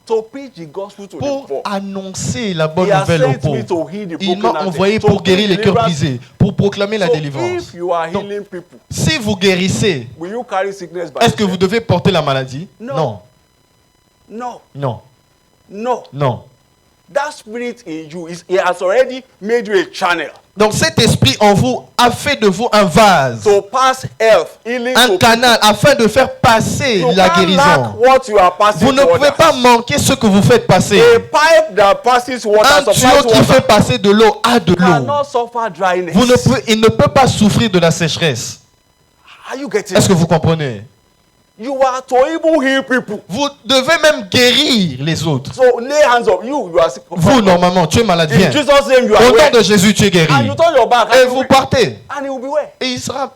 [SPEAKER 1] to preach the gospel to the
[SPEAKER 2] pour
[SPEAKER 1] poor.
[SPEAKER 2] annoncer la bonne
[SPEAKER 1] He has
[SPEAKER 2] nouvelle aux
[SPEAKER 1] sent me to
[SPEAKER 2] pauvres.
[SPEAKER 1] heal the
[SPEAKER 2] Il m'a
[SPEAKER 1] brokenhearted,
[SPEAKER 2] envoyé
[SPEAKER 1] to
[SPEAKER 2] pour guérir
[SPEAKER 1] bring
[SPEAKER 2] les cœurs
[SPEAKER 1] deliverance.
[SPEAKER 2] brisés, pour proclamer la
[SPEAKER 1] So
[SPEAKER 2] délivrance.
[SPEAKER 1] if you are
[SPEAKER 2] Donc,
[SPEAKER 1] healing people,
[SPEAKER 2] si vous guérissez,
[SPEAKER 1] will you carry sickness by
[SPEAKER 2] est-ce que vous
[SPEAKER 1] yourself?
[SPEAKER 2] devez porter la maladie?
[SPEAKER 1] Non.
[SPEAKER 2] Non.
[SPEAKER 1] No,
[SPEAKER 2] Non.
[SPEAKER 1] no.
[SPEAKER 2] Non.
[SPEAKER 1] That spirit in you he has already made you a channel
[SPEAKER 2] Donc cet esprit en vous a fait de vous un vase,
[SPEAKER 1] to pass health, healing
[SPEAKER 2] un
[SPEAKER 1] to
[SPEAKER 2] canal afin de faire passer
[SPEAKER 1] people. You
[SPEAKER 2] la
[SPEAKER 1] can't lack
[SPEAKER 2] guérison.
[SPEAKER 1] what you are passing
[SPEAKER 2] Vous ne
[SPEAKER 1] to
[SPEAKER 2] pouvez
[SPEAKER 1] others.
[SPEAKER 2] pas manquer ce que vous faites passer.
[SPEAKER 1] A pipe that passes water,
[SPEAKER 2] Un
[SPEAKER 1] supplies
[SPEAKER 2] tuyau qui
[SPEAKER 1] water,
[SPEAKER 2] fait passer de l'eau à de l'eau.
[SPEAKER 1] cannot suffer dryness.
[SPEAKER 2] Il ne peut pas souffrir de la sécheresse.
[SPEAKER 1] Are you getting
[SPEAKER 2] Est-ce que
[SPEAKER 1] it?
[SPEAKER 2] vous comprenez?
[SPEAKER 1] You are to even heal people.
[SPEAKER 2] Vous devez même guérir les autres.
[SPEAKER 1] So lay hands on you. You are sick.
[SPEAKER 2] Vous, normalement, tu es malade,
[SPEAKER 1] In
[SPEAKER 2] viens.
[SPEAKER 1] Jesus' name, you are
[SPEAKER 2] Au
[SPEAKER 1] well.
[SPEAKER 2] nom de Jésus, tu es
[SPEAKER 1] And
[SPEAKER 2] guéri.
[SPEAKER 1] you turn your back
[SPEAKER 2] Et
[SPEAKER 1] and,
[SPEAKER 2] vous partez.
[SPEAKER 1] and he will be well.
[SPEAKER 2] Et il sera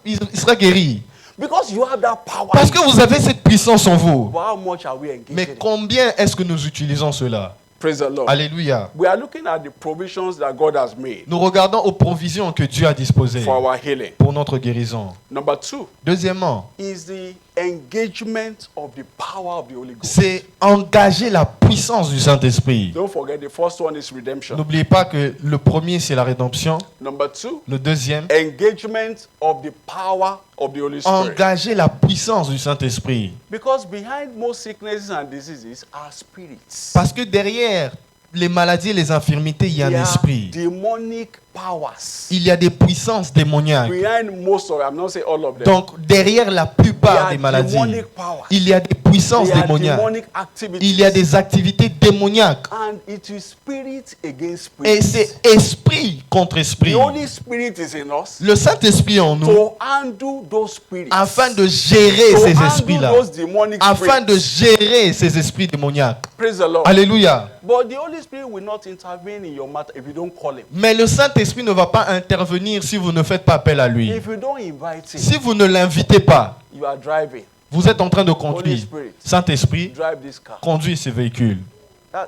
[SPEAKER 2] guéri.
[SPEAKER 1] Because you have that power.
[SPEAKER 2] Parce que vous avez cette puissance en vous.
[SPEAKER 1] But how much are we engaged
[SPEAKER 2] Mais
[SPEAKER 1] in it?
[SPEAKER 2] combien est-ce que nous utilisons cela?
[SPEAKER 1] Praise the Lord.
[SPEAKER 2] Alléluia.
[SPEAKER 1] We are looking at the provisions that God has made
[SPEAKER 2] Nous regardons aux provisions que Dieu a disposées
[SPEAKER 1] for our healing.
[SPEAKER 2] pour notre guérison.
[SPEAKER 1] Number two
[SPEAKER 2] Deuxièmement,
[SPEAKER 1] is the engagement of the power of the Holy Ghost.
[SPEAKER 2] c'est engager la puissance du Saint-Esprit.
[SPEAKER 1] Don't forget, the first one is redemption.
[SPEAKER 2] N'oubliez pas que le premier, c'est la rédemption.
[SPEAKER 1] Number two,
[SPEAKER 2] Le deuxième,
[SPEAKER 1] engagement of the power of the Holy Spirit.
[SPEAKER 2] engager la puissance du Saint-Esprit.
[SPEAKER 1] Because behind most sicknesses and diseases are spirits.
[SPEAKER 2] Parce que derrière les maladies et les infirmités, il y a un
[SPEAKER 1] They are
[SPEAKER 2] esprit.
[SPEAKER 1] demonic powers.
[SPEAKER 2] Il y a des puissances démoniaques.
[SPEAKER 1] Behind most of them, I'm not saying all of them.
[SPEAKER 2] Donc, derrière la
[SPEAKER 1] There
[SPEAKER 2] plupart
[SPEAKER 1] are
[SPEAKER 2] des maladies,
[SPEAKER 1] demonic powers.
[SPEAKER 2] il y a des puissances
[SPEAKER 1] There are
[SPEAKER 2] démoniaques.
[SPEAKER 1] demonic activities.
[SPEAKER 2] Il y a des activités démoniaques.
[SPEAKER 1] And it is spirit against
[SPEAKER 2] Et
[SPEAKER 1] spirit.
[SPEAKER 2] c'est esprit contre esprit.
[SPEAKER 1] The Holy Spirit is in us
[SPEAKER 2] Le Saint-Esprit en nous,
[SPEAKER 1] to handle those spirits.
[SPEAKER 2] afin de gérer
[SPEAKER 1] to
[SPEAKER 2] ces
[SPEAKER 1] handle
[SPEAKER 2] esprits-là.
[SPEAKER 1] those demonic
[SPEAKER 2] Afin de
[SPEAKER 1] spirits.
[SPEAKER 2] gérer ces esprits démoniaques.
[SPEAKER 1] Praise the Lord.
[SPEAKER 2] Alléluia.
[SPEAKER 1] But the Holy Spirit will not intervene in your matter if you don't call him.
[SPEAKER 2] Mais le Saint-Esprit ne va pas intervenir si vous ne faites pas appel à lui.
[SPEAKER 1] If you don't invite him,
[SPEAKER 2] Si vous ne l'invitez pas,
[SPEAKER 1] you are driving.
[SPEAKER 2] vous êtes en train de
[SPEAKER 1] Holy
[SPEAKER 2] conduire.
[SPEAKER 1] Spirit,
[SPEAKER 2] Saint-Esprit,
[SPEAKER 1] drive this car.
[SPEAKER 2] conduis ces véhicules.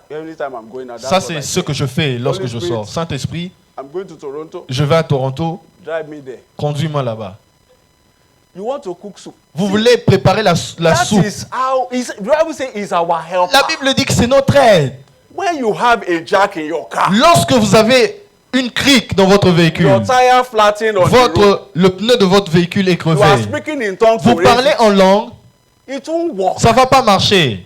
[SPEAKER 1] Every time I'm going out, that's
[SPEAKER 2] Ça,
[SPEAKER 1] what
[SPEAKER 2] c'est
[SPEAKER 1] I
[SPEAKER 2] ce
[SPEAKER 1] say.
[SPEAKER 2] que je fais lorsque
[SPEAKER 1] Holy
[SPEAKER 2] je
[SPEAKER 1] Spirit.
[SPEAKER 2] sors. Saint-Esprit,
[SPEAKER 1] I'm going to Toronto,
[SPEAKER 2] je vais à Toronto,
[SPEAKER 1] drive me there.
[SPEAKER 2] conduis-moi là-bas.
[SPEAKER 1] You want to cook soup.
[SPEAKER 2] Vous voulez préparer la
[SPEAKER 1] That
[SPEAKER 2] soupe.
[SPEAKER 1] is how, the Bible says is our helper.
[SPEAKER 2] La Bible dit que c'est notre aide.
[SPEAKER 1] When you have a jack in your car,
[SPEAKER 2] Lorsque vous avez une crique dans votre véhicule,
[SPEAKER 1] your tire flattened on the road,
[SPEAKER 2] le pneu de votre véhicule est
[SPEAKER 1] you are
[SPEAKER 2] crevé,
[SPEAKER 1] speaking in tongues
[SPEAKER 2] vous
[SPEAKER 1] to
[SPEAKER 2] parlez
[SPEAKER 1] raise
[SPEAKER 2] en langue,
[SPEAKER 1] it. It won't work.
[SPEAKER 2] ça ne va pas marcher.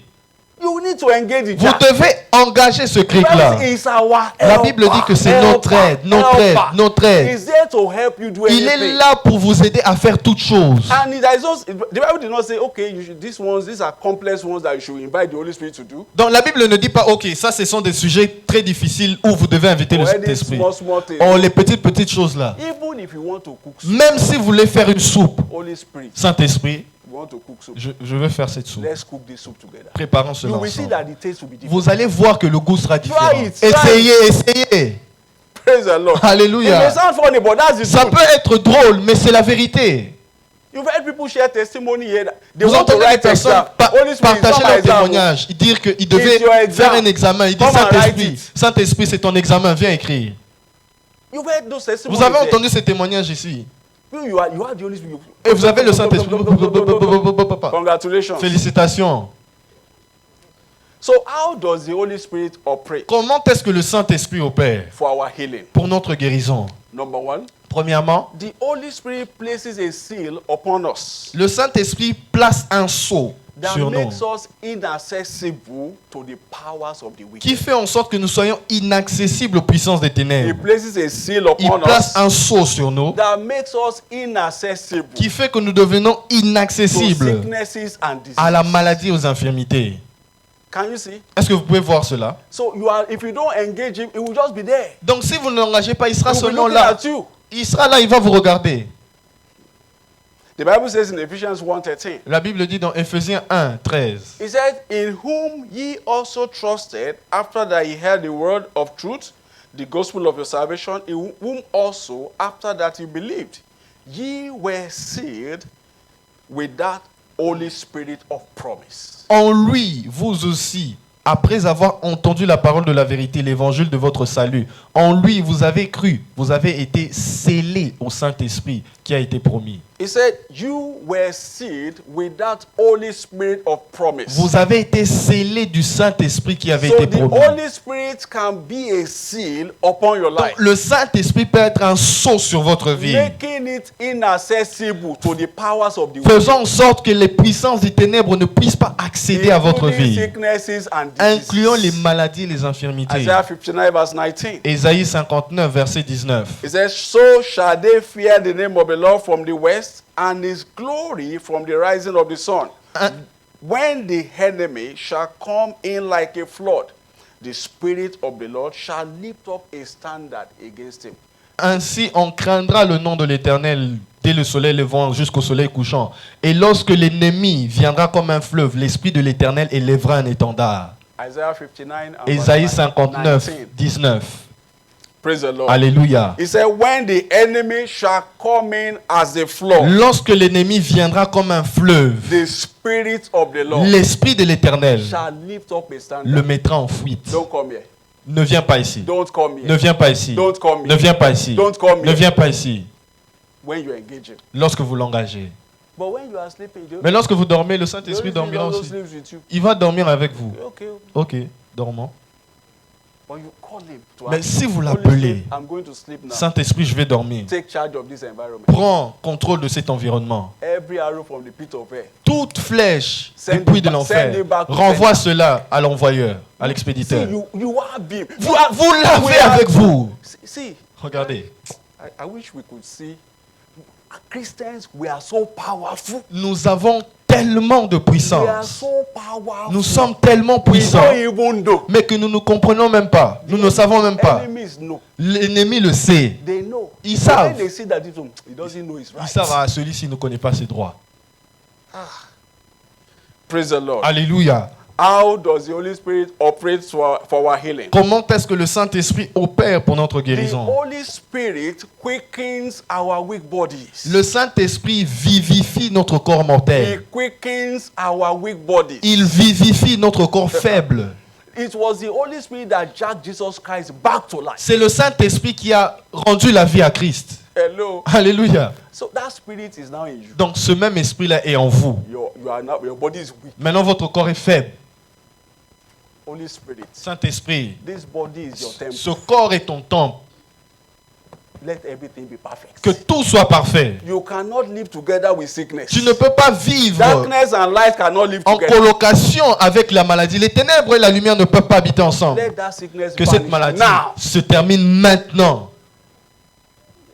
[SPEAKER 1] You need to engage the
[SPEAKER 2] Vous
[SPEAKER 1] jack.
[SPEAKER 2] devez engager ce
[SPEAKER 1] The Bible
[SPEAKER 2] crique-là.
[SPEAKER 1] says is our
[SPEAKER 2] La
[SPEAKER 1] helper.
[SPEAKER 2] Bible dit que c'est
[SPEAKER 1] Helper.
[SPEAKER 2] notre aide, notre aide,
[SPEAKER 1] Helper.
[SPEAKER 2] notre aide.
[SPEAKER 1] He's there to help you do
[SPEAKER 2] Il
[SPEAKER 1] anything.
[SPEAKER 2] est là pour vous aider à faire toutes choses.
[SPEAKER 1] And there is also, the Bible did not say, okay, these are complex ones that you should invite the Holy Spirit to do.
[SPEAKER 2] Donc la Bible ne dit pas, ok, ça ce sont des sujets très difficiles où vous devez inviter le
[SPEAKER 1] Or any
[SPEAKER 2] Saint-Esprit.
[SPEAKER 1] small things.
[SPEAKER 2] Oh, les petites choses là.
[SPEAKER 1] Even if you want to cook soup,
[SPEAKER 2] Même si vous voulez faire une soupe,
[SPEAKER 1] Holy Spirit,
[SPEAKER 2] Saint-Esprit,
[SPEAKER 1] you want to cook soup.
[SPEAKER 2] je veux faire cette soupe.
[SPEAKER 1] Let's cook this soup together.
[SPEAKER 2] Préparons cela
[SPEAKER 1] You will see
[SPEAKER 2] ensemble.
[SPEAKER 1] that the taste will be different.
[SPEAKER 2] Vous allez voir que le goût sera différent.
[SPEAKER 1] Try it, try
[SPEAKER 2] Essayez.
[SPEAKER 1] Praise the Lord. It may
[SPEAKER 2] Alléluia.
[SPEAKER 1] sound funny, but that's the
[SPEAKER 2] Ça
[SPEAKER 1] truth.
[SPEAKER 2] peut être drôle, mais c'est la vérité.
[SPEAKER 1] You've heard people share testimony here. That they
[SPEAKER 2] Vous
[SPEAKER 1] want to
[SPEAKER 2] entendez les
[SPEAKER 1] write
[SPEAKER 2] personnes
[SPEAKER 1] exam. Holy Spirit,
[SPEAKER 2] partager
[SPEAKER 1] it's not my
[SPEAKER 2] leur
[SPEAKER 1] exam.
[SPEAKER 2] témoignage, dire qu'ils devaient
[SPEAKER 1] It's your exam.
[SPEAKER 2] faire un examen. Ils disent
[SPEAKER 1] Come and write
[SPEAKER 2] Saint-Esprit,
[SPEAKER 1] it.
[SPEAKER 2] Saint-Esprit, c'est ton examen, viens écrire.
[SPEAKER 1] You've heard those testimonies.
[SPEAKER 2] Vous avez
[SPEAKER 1] there.
[SPEAKER 2] entendu ces témoignages ici.
[SPEAKER 1] You have the Holy Spirit.
[SPEAKER 2] Et vous avez le Saint-Esprit.
[SPEAKER 1] Congratulations.
[SPEAKER 2] Félicitations.
[SPEAKER 1] So how does the Holy Spirit operate
[SPEAKER 2] Comment est-ce que le Saint-Esprit opère
[SPEAKER 1] for our healing?
[SPEAKER 2] pour notre guérison?
[SPEAKER 1] Number one,
[SPEAKER 2] Premièrement,
[SPEAKER 1] the Holy Spirit places a seal upon us
[SPEAKER 2] le Saint-Esprit place un sceau
[SPEAKER 1] that
[SPEAKER 2] sur nous
[SPEAKER 1] makes us inaccessible to the powers of the
[SPEAKER 2] qui
[SPEAKER 1] wicked.
[SPEAKER 2] fait en sorte que nous soyons inaccessibles aux puissances des
[SPEAKER 1] He
[SPEAKER 2] ténèbres.
[SPEAKER 1] places a seal
[SPEAKER 2] Il
[SPEAKER 1] upon
[SPEAKER 2] place
[SPEAKER 1] us
[SPEAKER 2] un sceau sur nous
[SPEAKER 1] that makes us inaccessible
[SPEAKER 2] qui fait que nous devenons
[SPEAKER 1] to
[SPEAKER 2] inaccessibles
[SPEAKER 1] sicknesses and
[SPEAKER 2] à la
[SPEAKER 1] diseases.
[SPEAKER 2] maladie et aux infirmités.
[SPEAKER 1] Can you see?
[SPEAKER 2] Est-ce que vous pouvez voir cela?
[SPEAKER 1] So if you don't engage him, he will just be there.
[SPEAKER 2] Donc si vous ne l'engagez pas, il sera
[SPEAKER 1] He will be
[SPEAKER 2] seulement
[SPEAKER 1] looking
[SPEAKER 2] là.
[SPEAKER 1] at you.
[SPEAKER 2] Il sera là, il va vous regarder.
[SPEAKER 1] The Bible says in Ephesians 1:13,
[SPEAKER 2] La Bible dit dans Ephésiens 1, 13.
[SPEAKER 1] it said, "In whom ye also trusted, after that ye heard the word of truth, the gospel of your salvation, in whom also, after that ye believed, ye were sealed with that Holy Spirit of promise."
[SPEAKER 2] En lui, vous aussi, après avoir entendu la parole de la vérité, l'évangile de votre salut, en lui, vous avez cru, vous avez été scellés au Saint-Esprit qui a été promis.
[SPEAKER 1] He said, "You were sealed with that Holy Spirit of promise."
[SPEAKER 2] Vous avez été scellés du Saint-Esprit qui avait
[SPEAKER 1] So
[SPEAKER 2] été
[SPEAKER 1] the
[SPEAKER 2] promis.
[SPEAKER 1] Holy Spirit can be a seal upon your
[SPEAKER 2] Donc,
[SPEAKER 1] life,
[SPEAKER 2] le Saint-Esprit peut être un sceau sur votre vie,
[SPEAKER 1] making it inaccessible to the powers of the wicked,
[SPEAKER 2] faisant en sorte que les puissances des ténèbres ne puissent pas accéder à votre
[SPEAKER 1] including
[SPEAKER 2] vie,
[SPEAKER 1] sicknesses and diseases.
[SPEAKER 2] incluant les maladies et les infirmités.
[SPEAKER 1] Isaiah 59 verse 19.
[SPEAKER 2] Ésaïe 59, verset 19.
[SPEAKER 1] It says, "So shall they fear the name of the Lord from the west, and his glory from the rising of the sun. When the enemy shall come in like a flood, the Spirit of the Lord shall lift up a standard against him."
[SPEAKER 2] Ainsi on craindra le nom de l'Éternel dès le soleil levant jusqu'au soleil couchant. Et lorsque l'ennemi viendra comme un fleuve, l'Esprit de l'Éternel élèvera un étendard.
[SPEAKER 1] Isaiah 59 and
[SPEAKER 2] Ésaïe
[SPEAKER 1] verse
[SPEAKER 2] 59,
[SPEAKER 1] 19.
[SPEAKER 2] 19.
[SPEAKER 1] Praise the Lord.
[SPEAKER 2] Alléluia.
[SPEAKER 1] He said, "When the enemy shall come in as a flood,
[SPEAKER 2] Lorsque l'ennemi viendra comme un fleuve,
[SPEAKER 1] the Spirit of the Lord
[SPEAKER 2] l'Esprit de l'Éternel
[SPEAKER 1] shall lift up a
[SPEAKER 2] le
[SPEAKER 1] standard."
[SPEAKER 2] mettra en fuite.
[SPEAKER 1] Don't come here.
[SPEAKER 2] Ne viens pas ici.
[SPEAKER 1] Don't come here.
[SPEAKER 2] Ne viens pas ici.
[SPEAKER 1] Don't come
[SPEAKER 2] Ne
[SPEAKER 1] here.
[SPEAKER 2] viens pas ici.
[SPEAKER 1] Don't come
[SPEAKER 2] Ne
[SPEAKER 1] here.
[SPEAKER 2] viens pas ici.
[SPEAKER 1] When you engage him.
[SPEAKER 2] Lorsque vous l'engagez.
[SPEAKER 1] But when you are sleeping,
[SPEAKER 2] Mais lorsque vous dormez, le
[SPEAKER 1] the
[SPEAKER 2] Saint-Esprit
[SPEAKER 1] Holy Spirit
[SPEAKER 2] dormira
[SPEAKER 1] also
[SPEAKER 2] aussi.
[SPEAKER 1] sleeps with you.
[SPEAKER 2] Il va dormir avec vous.
[SPEAKER 1] Okay.
[SPEAKER 2] Ok, dormons.
[SPEAKER 1] But you call him to
[SPEAKER 2] Mais
[SPEAKER 1] ask,
[SPEAKER 2] si vous
[SPEAKER 1] "Holy
[SPEAKER 2] l'appelez,
[SPEAKER 1] Spirit, I'm going to sleep now.
[SPEAKER 2] Saint-Esprit, je vais dormir.
[SPEAKER 1] Take charge of this environment."
[SPEAKER 2] Prends contrôle de cet environnement.
[SPEAKER 1] Every arrow from the pit of hell.
[SPEAKER 2] Toute flèche
[SPEAKER 1] Send
[SPEAKER 2] du puits
[SPEAKER 1] it
[SPEAKER 2] de
[SPEAKER 1] back-
[SPEAKER 2] l'enfer
[SPEAKER 1] send it back to
[SPEAKER 2] renvoie
[SPEAKER 1] sender.
[SPEAKER 2] cela à l'envoyeur, à
[SPEAKER 1] See,
[SPEAKER 2] l'expéditeur.
[SPEAKER 1] you have him.
[SPEAKER 2] Vous l'avez
[SPEAKER 1] we are-
[SPEAKER 2] avec vous.
[SPEAKER 1] See,
[SPEAKER 2] Regardez,
[SPEAKER 1] I wish we could see Christians. We are so powerful.
[SPEAKER 2] nous avons tellement de
[SPEAKER 1] We are
[SPEAKER 2] puissance.
[SPEAKER 1] so powerful.
[SPEAKER 2] Nous sommes tellement
[SPEAKER 1] We
[SPEAKER 2] puissants,
[SPEAKER 1] don't even know.
[SPEAKER 2] mais que nous ne comprenons même pas. Nous ne savons même pas.
[SPEAKER 1] Enemies know.
[SPEAKER 2] L'ennemi le sait.
[SPEAKER 1] They know.
[SPEAKER 2] Ils
[SPEAKER 1] But
[SPEAKER 2] savent.
[SPEAKER 1] when they see that he doesn't know his
[SPEAKER 2] Ils
[SPEAKER 1] right.
[SPEAKER 2] savent, ah, celui-ci ne connaît pas ses droits.
[SPEAKER 1] Praise the Lord.
[SPEAKER 2] Alléluia.
[SPEAKER 1] How does the Holy Spirit operate for our healing?
[SPEAKER 2] Comment est-ce que le Saint-Esprit opère pour notre
[SPEAKER 1] The
[SPEAKER 2] guérison?
[SPEAKER 1] Holy Spirit quickens our weak bodies.
[SPEAKER 2] Le Saint-Esprit vivifie notre corps
[SPEAKER 1] He
[SPEAKER 2] mortel.
[SPEAKER 1] quickens our weak bodies.
[SPEAKER 2] Il vivifie notre corps faible.
[SPEAKER 1] It was the Holy Spirit that jacked Jesus Christ back to life.
[SPEAKER 2] C'est le Saint-Esprit qui a rendu la vie à Christ.
[SPEAKER 1] Hello.
[SPEAKER 2] Alléluia.
[SPEAKER 1] So that spirit is now in you.
[SPEAKER 2] Donc ce même esprit-là est en vous.
[SPEAKER 1] Your body is weak.
[SPEAKER 2] Maintenant votre corps est faible.
[SPEAKER 1] Holy Spirit.
[SPEAKER 2] Saint-Esprit,
[SPEAKER 1] This body is your temple.
[SPEAKER 2] ce corps est ton temple.
[SPEAKER 1] Let everything be perfect.
[SPEAKER 2] Que tout soit parfait.
[SPEAKER 1] You cannot live together with sickness.
[SPEAKER 2] Tu ne peux pas vivre
[SPEAKER 1] Darkness and light cannot live
[SPEAKER 2] en
[SPEAKER 1] together.
[SPEAKER 2] colocation avec la maladie. Les ténèbres et la lumière ne peuvent pas habiter ensemble.
[SPEAKER 1] Let that sickness
[SPEAKER 2] Que cette
[SPEAKER 1] vanish
[SPEAKER 2] maladie
[SPEAKER 1] now.
[SPEAKER 2] se termine maintenant.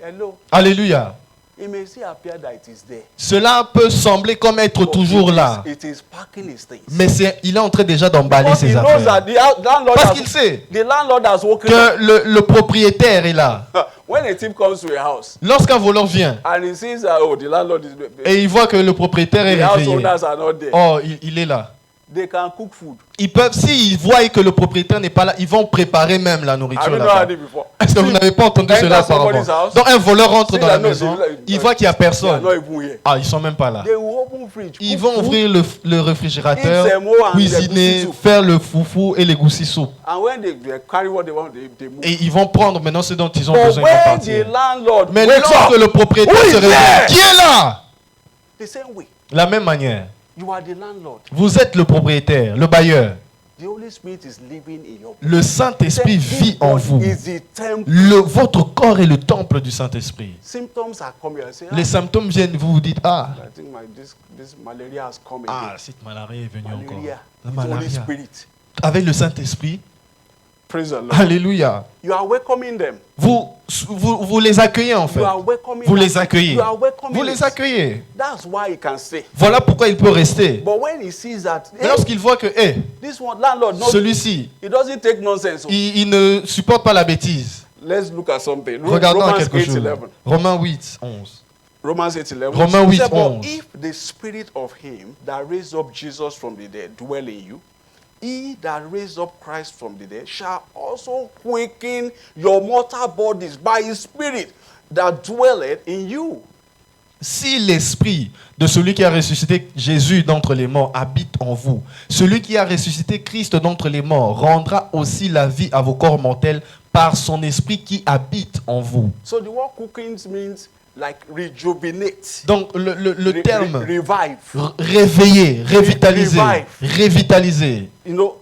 [SPEAKER 1] Hello.
[SPEAKER 2] Alléluia.
[SPEAKER 1] It may still appear that it is there.
[SPEAKER 2] Cela peut sembler comme être
[SPEAKER 1] But
[SPEAKER 2] toujours là.
[SPEAKER 1] It is packing his things.
[SPEAKER 2] Mais il est en train déjà d'emballer
[SPEAKER 1] Because
[SPEAKER 2] ses
[SPEAKER 1] he knows
[SPEAKER 2] affaires.
[SPEAKER 1] that the landlord
[SPEAKER 2] Parce
[SPEAKER 1] has,
[SPEAKER 2] qu'il sait
[SPEAKER 1] the landlord has woken
[SPEAKER 2] que le propriétaire est là.
[SPEAKER 1] up. When a thief comes to a house
[SPEAKER 2] Lorsqu'un voleur vient
[SPEAKER 1] and he sees that, oh, the landlord is
[SPEAKER 2] et il voit que le propriétaire est
[SPEAKER 1] the
[SPEAKER 2] réveillé.
[SPEAKER 1] householders are not there.
[SPEAKER 2] Oh, il est là.
[SPEAKER 1] They can cook food.
[SPEAKER 2] Ils peuvent, s'ils voient que le propriétaire n'est pas là, ils vont préparer même la
[SPEAKER 1] Have
[SPEAKER 2] nourriture
[SPEAKER 1] you not
[SPEAKER 2] là-bas.
[SPEAKER 1] heard it before?
[SPEAKER 2] Est-ce que vous n'avez pas entendu
[SPEAKER 1] Enter
[SPEAKER 2] cela
[SPEAKER 1] somebody's
[SPEAKER 2] auparavant?
[SPEAKER 1] house.
[SPEAKER 2] Donc un voleur rentre
[SPEAKER 1] See
[SPEAKER 2] dans la
[SPEAKER 1] that no,
[SPEAKER 2] maison,
[SPEAKER 1] they-
[SPEAKER 2] il voit qu'il n'y a
[SPEAKER 1] They are
[SPEAKER 2] personne.
[SPEAKER 1] not even here.
[SPEAKER 2] Ah, ils sont même pas là.
[SPEAKER 1] They will open fridge.
[SPEAKER 2] Ils
[SPEAKER 1] cook
[SPEAKER 2] vont
[SPEAKER 1] food,
[SPEAKER 2] ouvrir le réfrigérateur,
[SPEAKER 1] Eat semo and
[SPEAKER 2] cuisiner,
[SPEAKER 1] egusi soup.
[SPEAKER 2] faire le foufou et les goussis soupe.
[SPEAKER 1] And when they carry what they want, they move.
[SPEAKER 2] Et ils vont prendre maintenant ce dont ils ont
[SPEAKER 1] But
[SPEAKER 2] besoin, ils vont
[SPEAKER 1] when
[SPEAKER 2] partir.
[SPEAKER 1] the landlord
[SPEAKER 2] Mais
[SPEAKER 1] wakes
[SPEAKER 2] lorsque
[SPEAKER 1] up,
[SPEAKER 2] le propriétaire
[SPEAKER 1] Who
[SPEAKER 2] se
[SPEAKER 1] is
[SPEAKER 2] réveille,
[SPEAKER 1] there?
[SPEAKER 2] qui est là?
[SPEAKER 1] the same way,
[SPEAKER 2] De la même manière,
[SPEAKER 1] you are the landlord.
[SPEAKER 2] vous êtes le propriétaire, le bailleur.
[SPEAKER 1] The Holy Spirit is living in your body.
[SPEAKER 2] Le Saint-Esprit vit en vous.
[SPEAKER 1] Is the temple.
[SPEAKER 2] Votre corps est le temple du Saint-Esprit.
[SPEAKER 1] Symptoms are coming. I say,
[SPEAKER 2] Les symptômes viennent, vous vous dites, ah,
[SPEAKER 1] I think this malaria has come
[SPEAKER 2] ah,
[SPEAKER 1] again.
[SPEAKER 2] cette malaria est venue encore.
[SPEAKER 1] Malaria.
[SPEAKER 2] La
[SPEAKER 1] It's Holy
[SPEAKER 2] malaria.
[SPEAKER 1] Spirit.
[SPEAKER 2] Avec le Saint-Esprit,
[SPEAKER 1] Praise the Lord.
[SPEAKER 2] alléluia.
[SPEAKER 1] You are welcoming them.
[SPEAKER 2] Vous les accueillez en fait.
[SPEAKER 1] You are welcoming
[SPEAKER 2] Vous
[SPEAKER 1] them.
[SPEAKER 2] les accueillez.
[SPEAKER 1] You are welcoming
[SPEAKER 2] Vous les
[SPEAKER 1] it.
[SPEAKER 2] accueillez.
[SPEAKER 1] That's why he can stay.
[SPEAKER 2] Voilà pourquoi il peut rester.
[SPEAKER 1] But when he sees that,
[SPEAKER 2] Mais lorsqu'il voit que,
[SPEAKER 1] this one landlord,
[SPEAKER 2] celui-ci,
[SPEAKER 1] he doesn't take nonsense.
[SPEAKER 2] il ne supporte pas la bêtise.
[SPEAKER 1] Let's look at something.
[SPEAKER 2] Regardons à
[SPEAKER 1] Romans
[SPEAKER 2] quelque chose.
[SPEAKER 1] 8:11.
[SPEAKER 2] Romains 8, 11.
[SPEAKER 1] Romans 8:11.
[SPEAKER 2] Romains
[SPEAKER 1] He
[SPEAKER 2] 8,
[SPEAKER 1] said, but
[SPEAKER 2] 11.
[SPEAKER 1] if the spirit of him that raised up Jesus from the dead dwell in you, he that raised up Christ from the dead shall also quicken your mortal bodies by his spirit that dwelleth in you.
[SPEAKER 2] Si l'esprit de celui qui a ressuscité Jésus d'entre les morts habite en vous, celui qui a ressuscité Christ d'entre les morts rendra aussi la vie à vos corps mortels par son esprit qui habite en vous.
[SPEAKER 1] So the word cooking means like rejuvenate.
[SPEAKER 2] Donc le terme
[SPEAKER 1] Revive.
[SPEAKER 2] réveiller, revitaliser,
[SPEAKER 1] Revive.
[SPEAKER 2] revitaliser.
[SPEAKER 1] You know,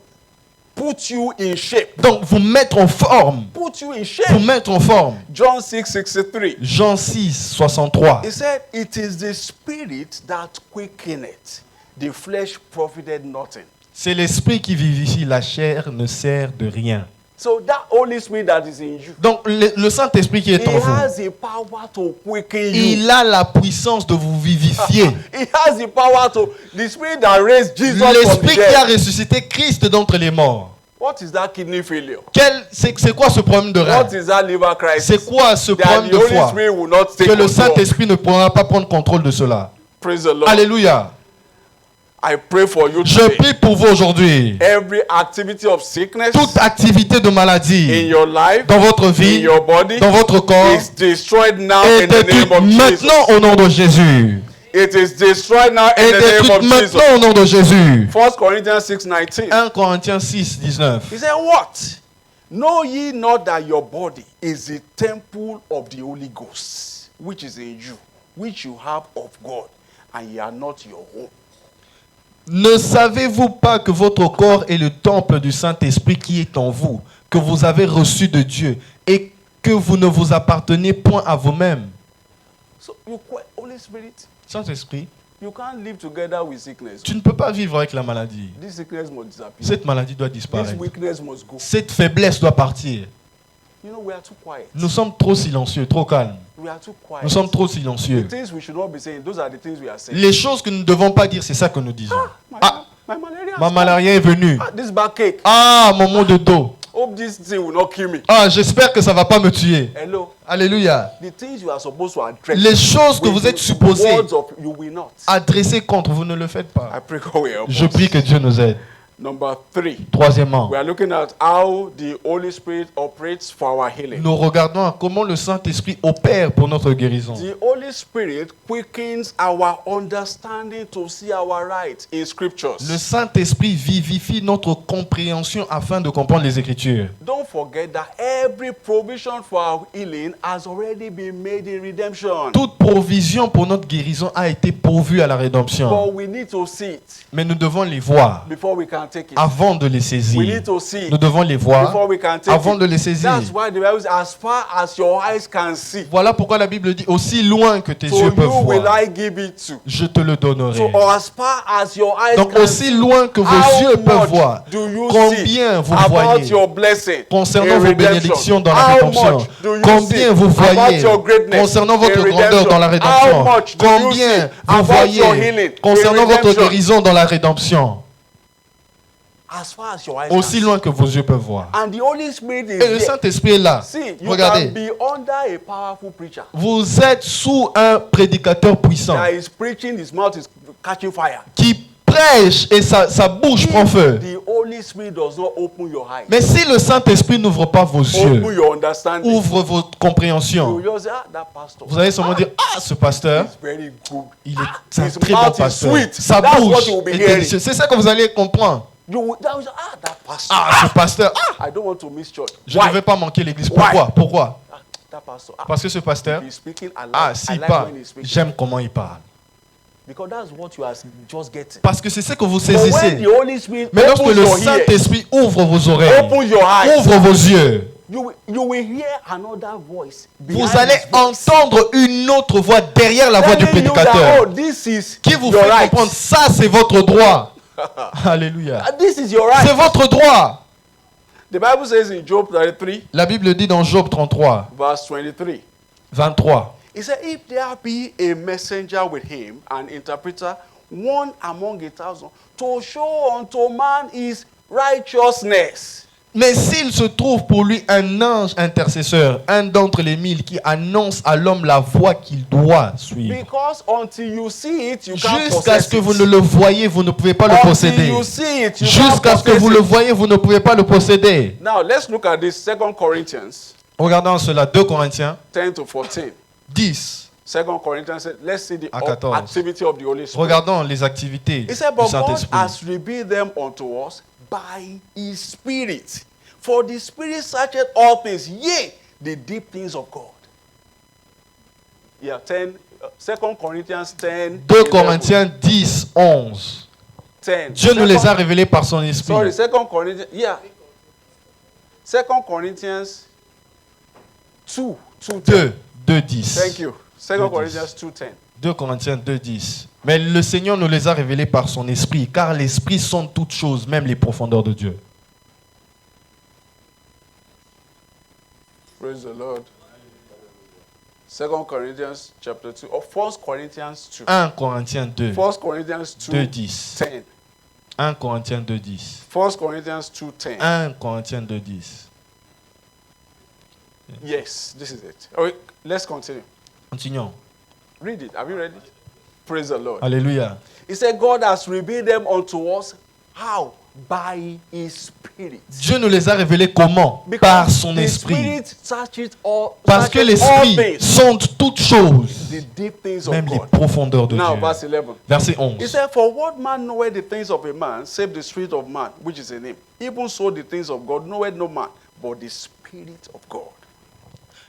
[SPEAKER 1] put you in shape.
[SPEAKER 2] Donc vous mettre en forme,
[SPEAKER 1] Put you in
[SPEAKER 2] vous
[SPEAKER 1] shape.
[SPEAKER 2] mettre en forme.
[SPEAKER 1] John 6:63.
[SPEAKER 2] Jean 6, 63.
[SPEAKER 1] He said, it is the spirit that quickeneth, the flesh profited nothing.
[SPEAKER 2] C'est l'esprit qui vivifie, la chair ne sert de rien.
[SPEAKER 1] So that Holy Spirit that is in you,
[SPEAKER 2] Donc le Saint-Esprit qui est
[SPEAKER 1] he
[SPEAKER 2] en vous,
[SPEAKER 1] has the power to quicken you.
[SPEAKER 2] il a la puissance de vous vivifier.
[SPEAKER 1] He has the power to, the spirit that raised Jesus from the
[SPEAKER 2] L'esprit qui a
[SPEAKER 1] dead.
[SPEAKER 2] ressuscité Christ d'entre les morts.
[SPEAKER 1] What is that kidney failure?
[SPEAKER 2] C'est quoi ce problème de rein?
[SPEAKER 1] What is that liver crisis?
[SPEAKER 2] C'est quoi ce
[SPEAKER 1] That
[SPEAKER 2] problème
[SPEAKER 1] the
[SPEAKER 2] de
[SPEAKER 1] Holy
[SPEAKER 2] foi?
[SPEAKER 1] Spirit will not take
[SPEAKER 2] Que le
[SPEAKER 1] control.
[SPEAKER 2] Saint-Esprit ne pourra pas prendre contrôle de cela.
[SPEAKER 1] Praise the Lord.
[SPEAKER 2] Alléluia.
[SPEAKER 1] I pray for you
[SPEAKER 2] Je
[SPEAKER 1] today.
[SPEAKER 2] prie pour vous aujourd'hui.
[SPEAKER 1] Every activity of sickness
[SPEAKER 2] Toute activité de
[SPEAKER 1] in
[SPEAKER 2] maladie
[SPEAKER 1] your life,
[SPEAKER 2] dans votre
[SPEAKER 1] in
[SPEAKER 2] vie,
[SPEAKER 1] your body,
[SPEAKER 2] dans votre corps,
[SPEAKER 1] is destroyed now
[SPEAKER 2] est
[SPEAKER 1] in the name
[SPEAKER 2] détruite
[SPEAKER 1] of
[SPEAKER 2] maintenant
[SPEAKER 1] Jesus.
[SPEAKER 2] au nom de Jésus.
[SPEAKER 1] It is destroyed now in
[SPEAKER 2] Est
[SPEAKER 1] the name
[SPEAKER 2] détruite
[SPEAKER 1] of Jesus.
[SPEAKER 2] maintenant au nom de Jésus.
[SPEAKER 1] 1 Corinthians 6:19.
[SPEAKER 2] 1 Corinthiens 6, 19.
[SPEAKER 1] He said, what? Know ye not that your body is the temple of the Holy Ghost, which is in you, which you have of God, and ye are not your own.
[SPEAKER 2] Ne savez-vous pas que votre corps est le temple du Saint-Esprit qui est en vous, que vous avez reçu de Dieu, et que vous ne vous appartenez point à vous-même?
[SPEAKER 1] So Holy Spirit,
[SPEAKER 2] Saint-Esprit,
[SPEAKER 1] you can't live together with sickness.
[SPEAKER 2] tu ne peux pas vivre avec la maladie.
[SPEAKER 1] This sickness must disappear.
[SPEAKER 2] Cette maladie doit
[SPEAKER 1] This
[SPEAKER 2] disparaître.
[SPEAKER 1] weakness must go.
[SPEAKER 2] Cette faiblesse doit partir.
[SPEAKER 1] You know, we are too quiet.
[SPEAKER 2] Nous sommes trop silencieux, trop calmes.
[SPEAKER 1] We are too quiet.
[SPEAKER 2] Nous sommes trop
[SPEAKER 1] The
[SPEAKER 2] silencieux.
[SPEAKER 1] things we should not be saying, those are the things we are saying.
[SPEAKER 2] Les choses que nous ne devons pas dire, c'est ça que nous disons. Ah,
[SPEAKER 1] My malaria has
[SPEAKER 2] ma
[SPEAKER 1] come.
[SPEAKER 2] malaria est venue.
[SPEAKER 1] Ah, this backache.
[SPEAKER 2] Ah, mon mot de dos.
[SPEAKER 1] Hope this thing will not kill me.
[SPEAKER 2] Ah, j'espère que ça ne va pas me tuer.
[SPEAKER 1] Hello.
[SPEAKER 2] Alléluia.
[SPEAKER 1] The things you are supposed to address.
[SPEAKER 2] Les choses que
[SPEAKER 1] with
[SPEAKER 2] vous êtes
[SPEAKER 1] the
[SPEAKER 2] supposés
[SPEAKER 1] words of, you will not.
[SPEAKER 2] adresser contre, vous ne le faites
[SPEAKER 1] I
[SPEAKER 2] pas.
[SPEAKER 1] pray God will help
[SPEAKER 2] Je
[SPEAKER 1] us.
[SPEAKER 2] prie que Dieu nous aide.
[SPEAKER 1] Number 3.
[SPEAKER 2] Troisièmement,
[SPEAKER 1] We are looking at how the Holy Spirit operates for our healing.
[SPEAKER 2] nous regardons à comment le Saint-Esprit opère pour notre guérison.
[SPEAKER 1] The Holy Spirit quickens our understanding to see our right in scriptures.
[SPEAKER 2] Le Saint-Esprit vivifie notre compréhension afin de comprendre les Écritures.
[SPEAKER 1] Don't forget that every provision for our healing has already been made in redemption.
[SPEAKER 2] Toute provision pour notre guérison a été pourvue à la rédemption.
[SPEAKER 1] But we need to see it
[SPEAKER 2] Mais nous devons les voir
[SPEAKER 1] before we can take it.
[SPEAKER 2] avant de les
[SPEAKER 1] We
[SPEAKER 2] saisir.
[SPEAKER 1] need to see
[SPEAKER 2] Nous
[SPEAKER 1] it
[SPEAKER 2] devons les
[SPEAKER 1] before
[SPEAKER 2] voir
[SPEAKER 1] we can take
[SPEAKER 2] avant
[SPEAKER 1] it.
[SPEAKER 2] de les saisir.
[SPEAKER 1] That's why the Bible says, as far as your eyes can see,
[SPEAKER 2] Voilà pourquoi la Bible dit aussi loin que tes
[SPEAKER 1] to
[SPEAKER 2] yeux peuvent
[SPEAKER 1] you will
[SPEAKER 2] voir,
[SPEAKER 1] I give it to.
[SPEAKER 2] je te le donnerai.
[SPEAKER 1] So as far as your eyes
[SPEAKER 2] Donc
[SPEAKER 1] can
[SPEAKER 2] aussi
[SPEAKER 1] see,
[SPEAKER 2] loin que vos
[SPEAKER 1] how
[SPEAKER 2] yeux peuvent
[SPEAKER 1] much
[SPEAKER 2] voir,
[SPEAKER 1] do you
[SPEAKER 2] combien
[SPEAKER 1] see
[SPEAKER 2] vous
[SPEAKER 1] about
[SPEAKER 2] voyez
[SPEAKER 1] your blessing
[SPEAKER 2] concernant
[SPEAKER 1] in
[SPEAKER 2] vos
[SPEAKER 1] redemption?
[SPEAKER 2] bénédictions dans la
[SPEAKER 1] How
[SPEAKER 2] rédemption,
[SPEAKER 1] much do you
[SPEAKER 2] combien
[SPEAKER 1] see
[SPEAKER 2] vous voyez
[SPEAKER 1] about your greatness
[SPEAKER 2] concernant votre
[SPEAKER 1] in
[SPEAKER 2] grandeur
[SPEAKER 1] redemption?
[SPEAKER 2] dans la
[SPEAKER 1] How
[SPEAKER 2] rédemption,
[SPEAKER 1] much do you
[SPEAKER 2] combien
[SPEAKER 1] see
[SPEAKER 2] vous
[SPEAKER 1] about your
[SPEAKER 2] voyez
[SPEAKER 1] healing
[SPEAKER 2] concernant
[SPEAKER 1] in
[SPEAKER 2] votre
[SPEAKER 1] redemption?
[SPEAKER 2] guérison dans la rédemption,
[SPEAKER 1] As far as your eyes can
[SPEAKER 2] aussi
[SPEAKER 1] see.
[SPEAKER 2] loin que vos yeux peuvent voir.
[SPEAKER 1] And the Holy Spirit is
[SPEAKER 2] Et le
[SPEAKER 1] there.
[SPEAKER 2] Saint-Esprit est là.
[SPEAKER 1] See, you
[SPEAKER 2] Regardez,
[SPEAKER 1] can be under a powerful preacher
[SPEAKER 2] vous êtes sous un prédicateur puissant
[SPEAKER 1] that is preaching, his mouth is catching fire.
[SPEAKER 2] qui prêche et sa bouche prend feu.
[SPEAKER 1] The Holy Spirit does not open your eyes,
[SPEAKER 2] Mais si le Saint-Esprit n'ouvre pas vos yeux,
[SPEAKER 1] open your understanding,
[SPEAKER 2] ouvre votre compréhension,
[SPEAKER 1] you just say, ah, that pastor,
[SPEAKER 2] vous allez seulement dire, ah, ce pasteur,
[SPEAKER 1] is very good.
[SPEAKER 2] il est c'est un
[SPEAKER 1] His
[SPEAKER 2] très bon
[SPEAKER 1] mouth is
[SPEAKER 2] pasteur.
[SPEAKER 1] sweet.
[SPEAKER 2] Sa
[SPEAKER 1] That's
[SPEAKER 2] bouche
[SPEAKER 1] what you will be
[SPEAKER 2] est
[SPEAKER 1] hearing.
[SPEAKER 2] délicieuse. C'est ça que vous allez comprendre.
[SPEAKER 1] You will, that was, ah, that pastor.
[SPEAKER 2] Ah, ce pasteur, ah,
[SPEAKER 1] I don't want to miss church.
[SPEAKER 2] je
[SPEAKER 1] Why?
[SPEAKER 2] ne vais pas manquer l'église.
[SPEAKER 1] Why?
[SPEAKER 2] Pourquoi? Pourquoi?
[SPEAKER 1] Ah, that pastor. Ah,
[SPEAKER 2] Parce que ce pasteur,
[SPEAKER 1] he's speaking. I like,
[SPEAKER 2] ah,
[SPEAKER 1] I
[SPEAKER 2] s'il
[SPEAKER 1] like
[SPEAKER 2] parle,
[SPEAKER 1] when he's speaking.
[SPEAKER 2] j'aime comment il parle.
[SPEAKER 1] Because that's what you are just getting.
[SPEAKER 2] Parce que c'est ce que vous
[SPEAKER 1] But when
[SPEAKER 2] saisissez.
[SPEAKER 1] the Holy Spirit
[SPEAKER 2] Mais lorsque
[SPEAKER 1] opens
[SPEAKER 2] le
[SPEAKER 1] your ears,
[SPEAKER 2] Saint-Esprit ouvre vos oreilles,
[SPEAKER 1] opens your eyes,
[SPEAKER 2] ouvre vos yeux,
[SPEAKER 1] you will hear another voice.
[SPEAKER 2] vous
[SPEAKER 1] behind
[SPEAKER 2] allez
[SPEAKER 1] his voice.
[SPEAKER 2] entendre une autre voix derrière la voix du
[SPEAKER 1] Telling you that,
[SPEAKER 2] prédicateur
[SPEAKER 1] oh, this is
[SPEAKER 2] qui vous
[SPEAKER 1] your
[SPEAKER 2] fait
[SPEAKER 1] right.
[SPEAKER 2] comprendre ça c'est votre droit. Alléluia.
[SPEAKER 1] This is your
[SPEAKER 2] C'est
[SPEAKER 1] right.
[SPEAKER 2] votre droit.
[SPEAKER 1] The Bible says in Job 33,
[SPEAKER 2] La Bible dit dans Job 33,
[SPEAKER 1] verse 23.
[SPEAKER 2] 23.
[SPEAKER 1] He said, if there be a messenger with him, an interpreter, one among 1,000, to show unto man his righteousness.
[SPEAKER 2] Mais s'il se trouve pour lui un ange intercesseur, un d'entre les 1000 qui annonce à l'homme la voie qu'il doit suivre,
[SPEAKER 1] Because until you see it, you can't
[SPEAKER 2] jusqu'à ce
[SPEAKER 1] possess
[SPEAKER 2] que
[SPEAKER 1] it.
[SPEAKER 2] vous ne le voyez, vous ne pouvez pas le
[SPEAKER 1] Until
[SPEAKER 2] posséder.
[SPEAKER 1] you see it, you can't
[SPEAKER 2] Jusqu'à ce que
[SPEAKER 1] possess
[SPEAKER 2] vous le
[SPEAKER 1] it.
[SPEAKER 2] voyez, vous ne pouvez pas le posséder.
[SPEAKER 1] Now, let's look at this 2 Corinthians
[SPEAKER 2] Regardons cela, 2 Corinthiens
[SPEAKER 1] 10 to 14.
[SPEAKER 2] 10
[SPEAKER 1] 2 Corinthians, let's see the
[SPEAKER 2] à 14.
[SPEAKER 1] activity of the Holy Spirit.
[SPEAKER 2] Regardons les activités
[SPEAKER 1] He said,
[SPEAKER 2] du
[SPEAKER 1] but God
[SPEAKER 2] Saint-Esprit.
[SPEAKER 1] has revealed them unto us by his Spirit. For the Spirit searcheth all things, yea, the deep things of God. Yeah, 2 Corinthians 10.
[SPEAKER 2] 2
[SPEAKER 1] 11.
[SPEAKER 2] Corinthiens 10, 11.
[SPEAKER 1] 10.
[SPEAKER 2] Dieu nous les a
[SPEAKER 1] Second-
[SPEAKER 2] révélés par son esprit.
[SPEAKER 1] Sorry, 2 Corinthians, yeah. 2 Corinthians 2, 2,
[SPEAKER 2] 2, 2, 10.
[SPEAKER 1] Thank you. 2
[SPEAKER 2] 2:10.
[SPEAKER 1] Corinthians 2:10.
[SPEAKER 2] 2 Corinthiens 2, 10. Mais le Seigneur nous les a révélés par son esprit, car l'esprit sonde toutes choses, même les profondeurs de Dieu.
[SPEAKER 1] Praise the Lord. 2 Corinthians chapter 2, or 1 Corinthians 2.
[SPEAKER 2] 1 Corinthiens 2,
[SPEAKER 1] 1 Corinthians 2,
[SPEAKER 2] 2, 10.
[SPEAKER 1] 10.
[SPEAKER 2] 1 Corinthiens 2, 10.
[SPEAKER 1] 1 Corinthians 2, 10.
[SPEAKER 2] 1 Corinthiens 2, 10.
[SPEAKER 1] Yes, this is it. Okay, let's continue.
[SPEAKER 2] Continuons.
[SPEAKER 1] Read it. Have you read it? Praise the Lord.
[SPEAKER 2] Alléluia.
[SPEAKER 1] He said, God has revealed them unto us. How? By his Spirit.
[SPEAKER 2] Dieu nous les a révélés comment? Par son
[SPEAKER 1] the
[SPEAKER 2] esprit.
[SPEAKER 1] Spirit searches all,
[SPEAKER 2] Parce que
[SPEAKER 1] searches all
[SPEAKER 2] l'esprit
[SPEAKER 1] things,
[SPEAKER 2] sonde toutes choses,
[SPEAKER 1] the deep things of
[SPEAKER 2] même les
[SPEAKER 1] God.
[SPEAKER 2] profondeurs de
[SPEAKER 1] Now,
[SPEAKER 2] Dieu.
[SPEAKER 1] verse 11.
[SPEAKER 2] Verset
[SPEAKER 1] He
[SPEAKER 2] 11.
[SPEAKER 1] said, for what man knoweth the things of a man, save the spirit of man, which is in him? Even so the things of God knoweth no man, but the Spirit of God.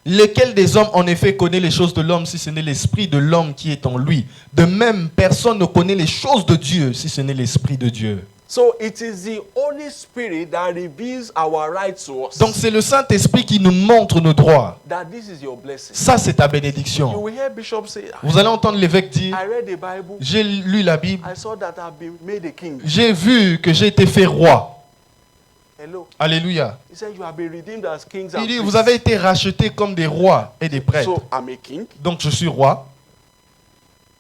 [SPEAKER 2] Lequel des hommes en effet connaît les choses de l'homme si ce n'est l'esprit de l'homme qui est en lui? De même, personne ne connaît les choses de Dieu si ce n'est l'esprit de Dieu.
[SPEAKER 1] So it is the Holy Spirit that reveals our rights to us.
[SPEAKER 2] Donc c'est le Saint-Esprit qui nous montre nos droits.
[SPEAKER 1] That this is your blessing.
[SPEAKER 2] Ça, c'est ta
[SPEAKER 1] You
[SPEAKER 2] bénédiction.
[SPEAKER 1] will hear Bishop say,
[SPEAKER 2] Vous allez entendre l'évêque dire,
[SPEAKER 1] I read the Bible.
[SPEAKER 2] j'ai lu la Bible,
[SPEAKER 1] I saw that I've been made a king.
[SPEAKER 2] j'ai vu que j'ai été fait roi.
[SPEAKER 1] Hello.
[SPEAKER 2] Alléluia.
[SPEAKER 1] He said you have been redeemed as kings
[SPEAKER 2] Il
[SPEAKER 1] and
[SPEAKER 2] dit,
[SPEAKER 1] priests.
[SPEAKER 2] vous avez été rachetés comme des rois et des prêtres.
[SPEAKER 1] So I'm a king.
[SPEAKER 2] Donc je suis roi.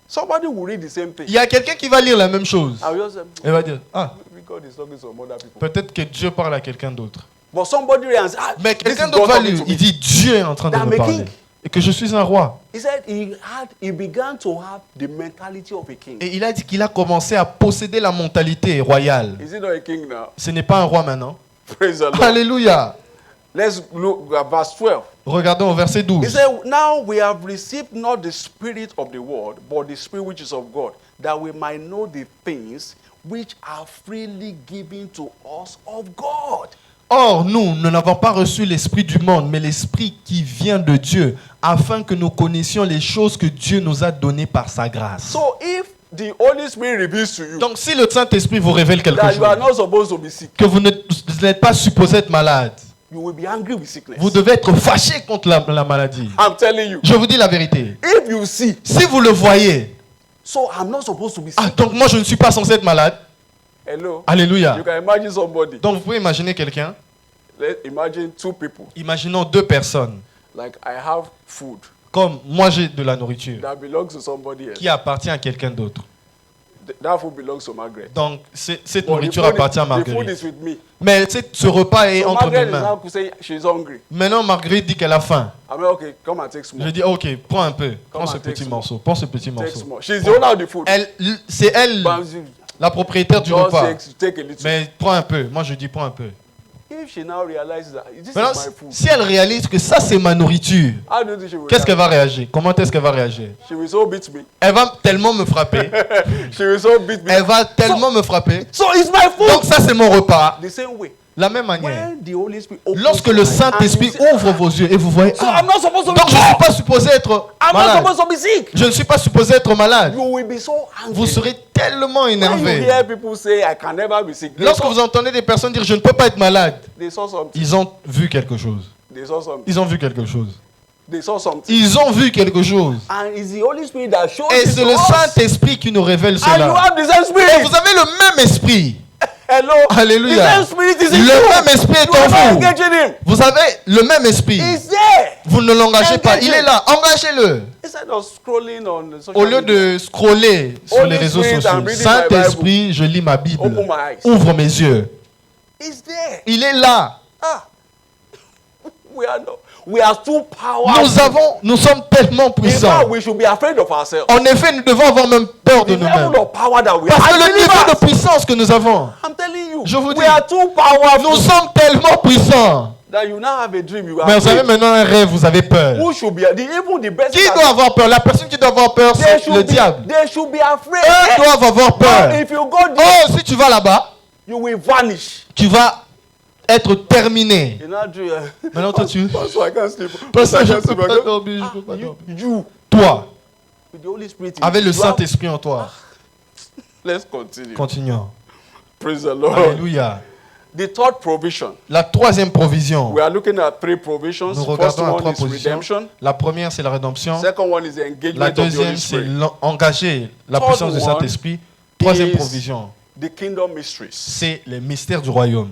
[SPEAKER 1] Somebody will read the same thing.
[SPEAKER 2] Il y a quelqu'un qui va lire la même chose.
[SPEAKER 1] I will just say,
[SPEAKER 2] Il va dire, ah,
[SPEAKER 1] maybe God is talking to some other people.
[SPEAKER 2] peut-être que Dieu parle à quelqu'un d'autre.
[SPEAKER 1] But somebody read and said,
[SPEAKER 2] Mais
[SPEAKER 1] this
[SPEAKER 2] quelqu'un
[SPEAKER 1] is
[SPEAKER 2] d'autre
[SPEAKER 1] God
[SPEAKER 2] va
[SPEAKER 1] talking
[SPEAKER 2] lire.
[SPEAKER 1] to me.
[SPEAKER 2] Il dit, Dieu est en train de
[SPEAKER 1] That I'm
[SPEAKER 2] me
[SPEAKER 1] a
[SPEAKER 2] parler.
[SPEAKER 1] king.
[SPEAKER 2] Et que je suis un roi.
[SPEAKER 1] He said he began to have the mentality of a king.
[SPEAKER 2] Et il a dit qu'il a commencé à posséder la mentalité royale.
[SPEAKER 1] Is he not a king now?
[SPEAKER 2] Ce n'est pas un roi maintenant.
[SPEAKER 1] Praise the Lord.
[SPEAKER 2] Alléluia.
[SPEAKER 1] Let's look at verse 12.
[SPEAKER 2] Regardons au verset
[SPEAKER 1] He
[SPEAKER 2] 12.
[SPEAKER 1] said, now we have received not the spirit of the world, but the spirit which is of God, that we might know the things which are freely given to us of God.
[SPEAKER 2] Or, nous n'avons pas reçu l'esprit du monde, mais l'esprit qui vient de Dieu, afin que nous connaissions les choses que Dieu nous a données par sa grâce.
[SPEAKER 1] So if the Holy Spirit reveals to you
[SPEAKER 2] Donc, si le Saint-Esprit vous révèle quelque
[SPEAKER 1] that you are
[SPEAKER 2] chose,
[SPEAKER 1] not supposed to be sick,
[SPEAKER 2] que vous n'êtes pas supposé être malade,
[SPEAKER 1] you will be angry with sickness.
[SPEAKER 2] vous devez être fâché contre la maladie.
[SPEAKER 1] I'm telling you.
[SPEAKER 2] Je vous dis la vérité.
[SPEAKER 1] If you see,
[SPEAKER 2] Si vous le voyez,
[SPEAKER 1] so I'm not supposed to be sick.
[SPEAKER 2] ah, donc moi je ne suis pas censé être malade.
[SPEAKER 1] Hello.
[SPEAKER 2] Alléluia.
[SPEAKER 1] You can imagine somebody.
[SPEAKER 2] Donc vous pouvez imaginer quelqu'un.
[SPEAKER 1] Let's imagine two people.
[SPEAKER 2] Imaginons deux personnes.
[SPEAKER 1] Like I have food
[SPEAKER 2] Comme moi j'ai de la nourriture
[SPEAKER 1] that belongs to somebody else.
[SPEAKER 2] qui appartient à quelqu'un d'autre.
[SPEAKER 1] That food belongs to Margaret.
[SPEAKER 2] Donc cette
[SPEAKER 1] But
[SPEAKER 2] nourriture
[SPEAKER 1] the food
[SPEAKER 2] appartient à
[SPEAKER 1] the food
[SPEAKER 2] Marguerite.
[SPEAKER 1] is with me.
[SPEAKER 2] Mais ce repas est
[SPEAKER 1] So
[SPEAKER 2] entre mes
[SPEAKER 1] Margaret is
[SPEAKER 2] mains.
[SPEAKER 1] now saying she's hungry.
[SPEAKER 2] Maintenant Marguerite dit qu'elle a faim.
[SPEAKER 1] I mean, okay, come and take
[SPEAKER 2] Je
[SPEAKER 1] small.
[SPEAKER 2] dis ok, prends un peu. Prends
[SPEAKER 1] Come
[SPEAKER 2] ce
[SPEAKER 1] and take
[SPEAKER 2] petit
[SPEAKER 1] small.
[SPEAKER 2] morceau. Prends ce petit
[SPEAKER 1] Take
[SPEAKER 2] morceau.
[SPEAKER 1] small. She's the owner of the food.
[SPEAKER 2] C'est elle
[SPEAKER 1] But you
[SPEAKER 2] la propriétaire du
[SPEAKER 1] just
[SPEAKER 2] repas.
[SPEAKER 1] take a little.
[SPEAKER 2] Mais prends un peu. Moi je dis prends un peu.
[SPEAKER 1] If she now realizes that this
[SPEAKER 2] Maintenant,
[SPEAKER 1] is my food,
[SPEAKER 2] si elle réalise que ça c'est ma nourriture,
[SPEAKER 1] how do you think she will
[SPEAKER 2] qu'est-ce qu'elle
[SPEAKER 1] react?
[SPEAKER 2] va réagir? Comment est-ce qu'elle va réagir?
[SPEAKER 1] She will so beat me.
[SPEAKER 2] Elle va tellement me frapper.
[SPEAKER 1] She will so beat me.
[SPEAKER 2] Elle va tellement me frapper.
[SPEAKER 1] So it's my food.
[SPEAKER 2] Donc ça c'est mon repas.
[SPEAKER 1] The same way,
[SPEAKER 2] La même manière,
[SPEAKER 1] when the Holy Spirit opens
[SPEAKER 2] lorsque
[SPEAKER 1] your
[SPEAKER 2] le
[SPEAKER 1] eyes
[SPEAKER 2] Saint-Esprit
[SPEAKER 1] and you say,
[SPEAKER 2] ouvre vos yeux et vous voyez,
[SPEAKER 1] so
[SPEAKER 2] ah,
[SPEAKER 1] I'm not supposed to be
[SPEAKER 2] donc je ne suis
[SPEAKER 1] poor.
[SPEAKER 2] pas supposé être
[SPEAKER 1] I'm not
[SPEAKER 2] malade.
[SPEAKER 1] supposed to be sick.
[SPEAKER 2] Je ne suis pas supposé être malade.
[SPEAKER 1] You will be so angry.
[SPEAKER 2] Vous serez tellement
[SPEAKER 1] When you
[SPEAKER 2] énervé.
[SPEAKER 1] hear people say, I can never be sick.
[SPEAKER 2] Lorsque vous entendez des personnes dire, je ne peux pas être malade,
[SPEAKER 1] They saw something.
[SPEAKER 2] ils ont vu quelque chose.
[SPEAKER 1] They saw something.
[SPEAKER 2] Ils ont vu quelque chose.
[SPEAKER 1] They saw something.
[SPEAKER 2] Ils ont vu quelque chose.
[SPEAKER 1] And it's the Holy Spirit that shows
[SPEAKER 2] Et
[SPEAKER 1] it
[SPEAKER 2] c'est
[SPEAKER 1] to
[SPEAKER 2] le
[SPEAKER 1] us.
[SPEAKER 2] Saint-Esprit qui nous révèle
[SPEAKER 1] And you
[SPEAKER 2] cela.
[SPEAKER 1] have the same
[SPEAKER 2] Et
[SPEAKER 1] spirit.
[SPEAKER 2] vous avez le même esprit.
[SPEAKER 1] Hello.
[SPEAKER 2] Alléluia.
[SPEAKER 1] The same spirit is in
[SPEAKER 2] Le
[SPEAKER 1] you.
[SPEAKER 2] même esprit est
[SPEAKER 1] You are
[SPEAKER 2] en
[SPEAKER 1] not
[SPEAKER 2] vous.
[SPEAKER 1] engaging him.
[SPEAKER 2] Vous avez le même esprit.
[SPEAKER 1] He's there.
[SPEAKER 2] Vous ne l'engagez pas. Il est là. Engagez-le.
[SPEAKER 1] Instead of scrolling on the social
[SPEAKER 2] Au lieu
[SPEAKER 1] media,
[SPEAKER 2] de scroller sur
[SPEAKER 1] Holy
[SPEAKER 2] les réseaux
[SPEAKER 1] Spirit, I'm
[SPEAKER 2] sociaux,
[SPEAKER 1] reading my
[SPEAKER 2] Saint-Esprit, je lis ma Bible.
[SPEAKER 1] open my eyes.
[SPEAKER 2] Ouvre mes yeux.
[SPEAKER 1] He's there.
[SPEAKER 2] Il est là.
[SPEAKER 1] Ah. We are too powerful.
[SPEAKER 2] Nous sommes tellement
[SPEAKER 1] In
[SPEAKER 2] puissants.
[SPEAKER 1] fact, we should be afraid of ourselves.
[SPEAKER 2] En effet, nous devons avoir même peur de
[SPEAKER 1] The
[SPEAKER 2] nous-mêmes.
[SPEAKER 1] level of power that we have.
[SPEAKER 2] Parce que
[SPEAKER 1] As
[SPEAKER 2] le niveau
[SPEAKER 1] believers,
[SPEAKER 2] de puissance que nous avons,
[SPEAKER 1] I'm telling you,
[SPEAKER 2] Je vous dis,
[SPEAKER 1] we are too powerful.
[SPEAKER 2] nous sommes tellement puissants.
[SPEAKER 1] That you now have a dream. You
[SPEAKER 2] Mais
[SPEAKER 1] are
[SPEAKER 2] vous avez maintenant un rêve, vous avez peur.
[SPEAKER 1] Who should be even the best?
[SPEAKER 2] Qui doit avoir peur? La personne qui doit avoir peur, c'est le diable.
[SPEAKER 1] They should be afraid.
[SPEAKER 2] Eux doivent avoir peur.
[SPEAKER 1] If you go there,
[SPEAKER 2] Oh, si tu vas là-bas,
[SPEAKER 1] you will vanish.
[SPEAKER 2] tu vas être terminé.
[SPEAKER 1] You know,
[SPEAKER 2] Maintenant, toi, tu...
[SPEAKER 1] Pastor, I can't sleep.
[SPEAKER 2] Pasteur, je
[SPEAKER 1] I
[SPEAKER 2] ne
[SPEAKER 1] can't
[SPEAKER 2] peux
[SPEAKER 1] sleep.
[SPEAKER 2] pas dormir, je peux pas dormir.
[SPEAKER 1] You,
[SPEAKER 2] Toi,
[SPEAKER 1] with the Holy Spirit,
[SPEAKER 2] avec le
[SPEAKER 1] you have-
[SPEAKER 2] Saint-Esprit en toi.
[SPEAKER 1] Let's continue.
[SPEAKER 2] Continuons.
[SPEAKER 1] Praise the Lord.
[SPEAKER 2] Alléluia.
[SPEAKER 1] The third provision.
[SPEAKER 2] La troisième provision.
[SPEAKER 1] We are looking at three provisions.
[SPEAKER 2] Nous
[SPEAKER 1] First
[SPEAKER 2] regardons à
[SPEAKER 1] one
[SPEAKER 2] trois
[SPEAKER 1] is
[SPEAKER 2] positions.
[SPEAKER 1] redemption.
[SPEAKER 2] La première, c'est la rédemption.
[SPEAKER 1] Second one is the engagement
[SPEAKER 2] La
[SPEAKER 1] of the Holy
[SPEAKER 2] deuxième, c'est
[SPEAKER 1] Spirit.
[SPEAKER 2] engager la
[SPEAKER 1] Third
[SPEAKER 2] puissance du
[SPEAKER 1] one
[SPEAKER 2] Saint-Esprit. Troisième
[SPEAKER 1] is
[SPEAKER 2] provision,
[SPEAKER 1] The kingdom mysteries.
[SPEAKER 2] c'est les mystères du royaume.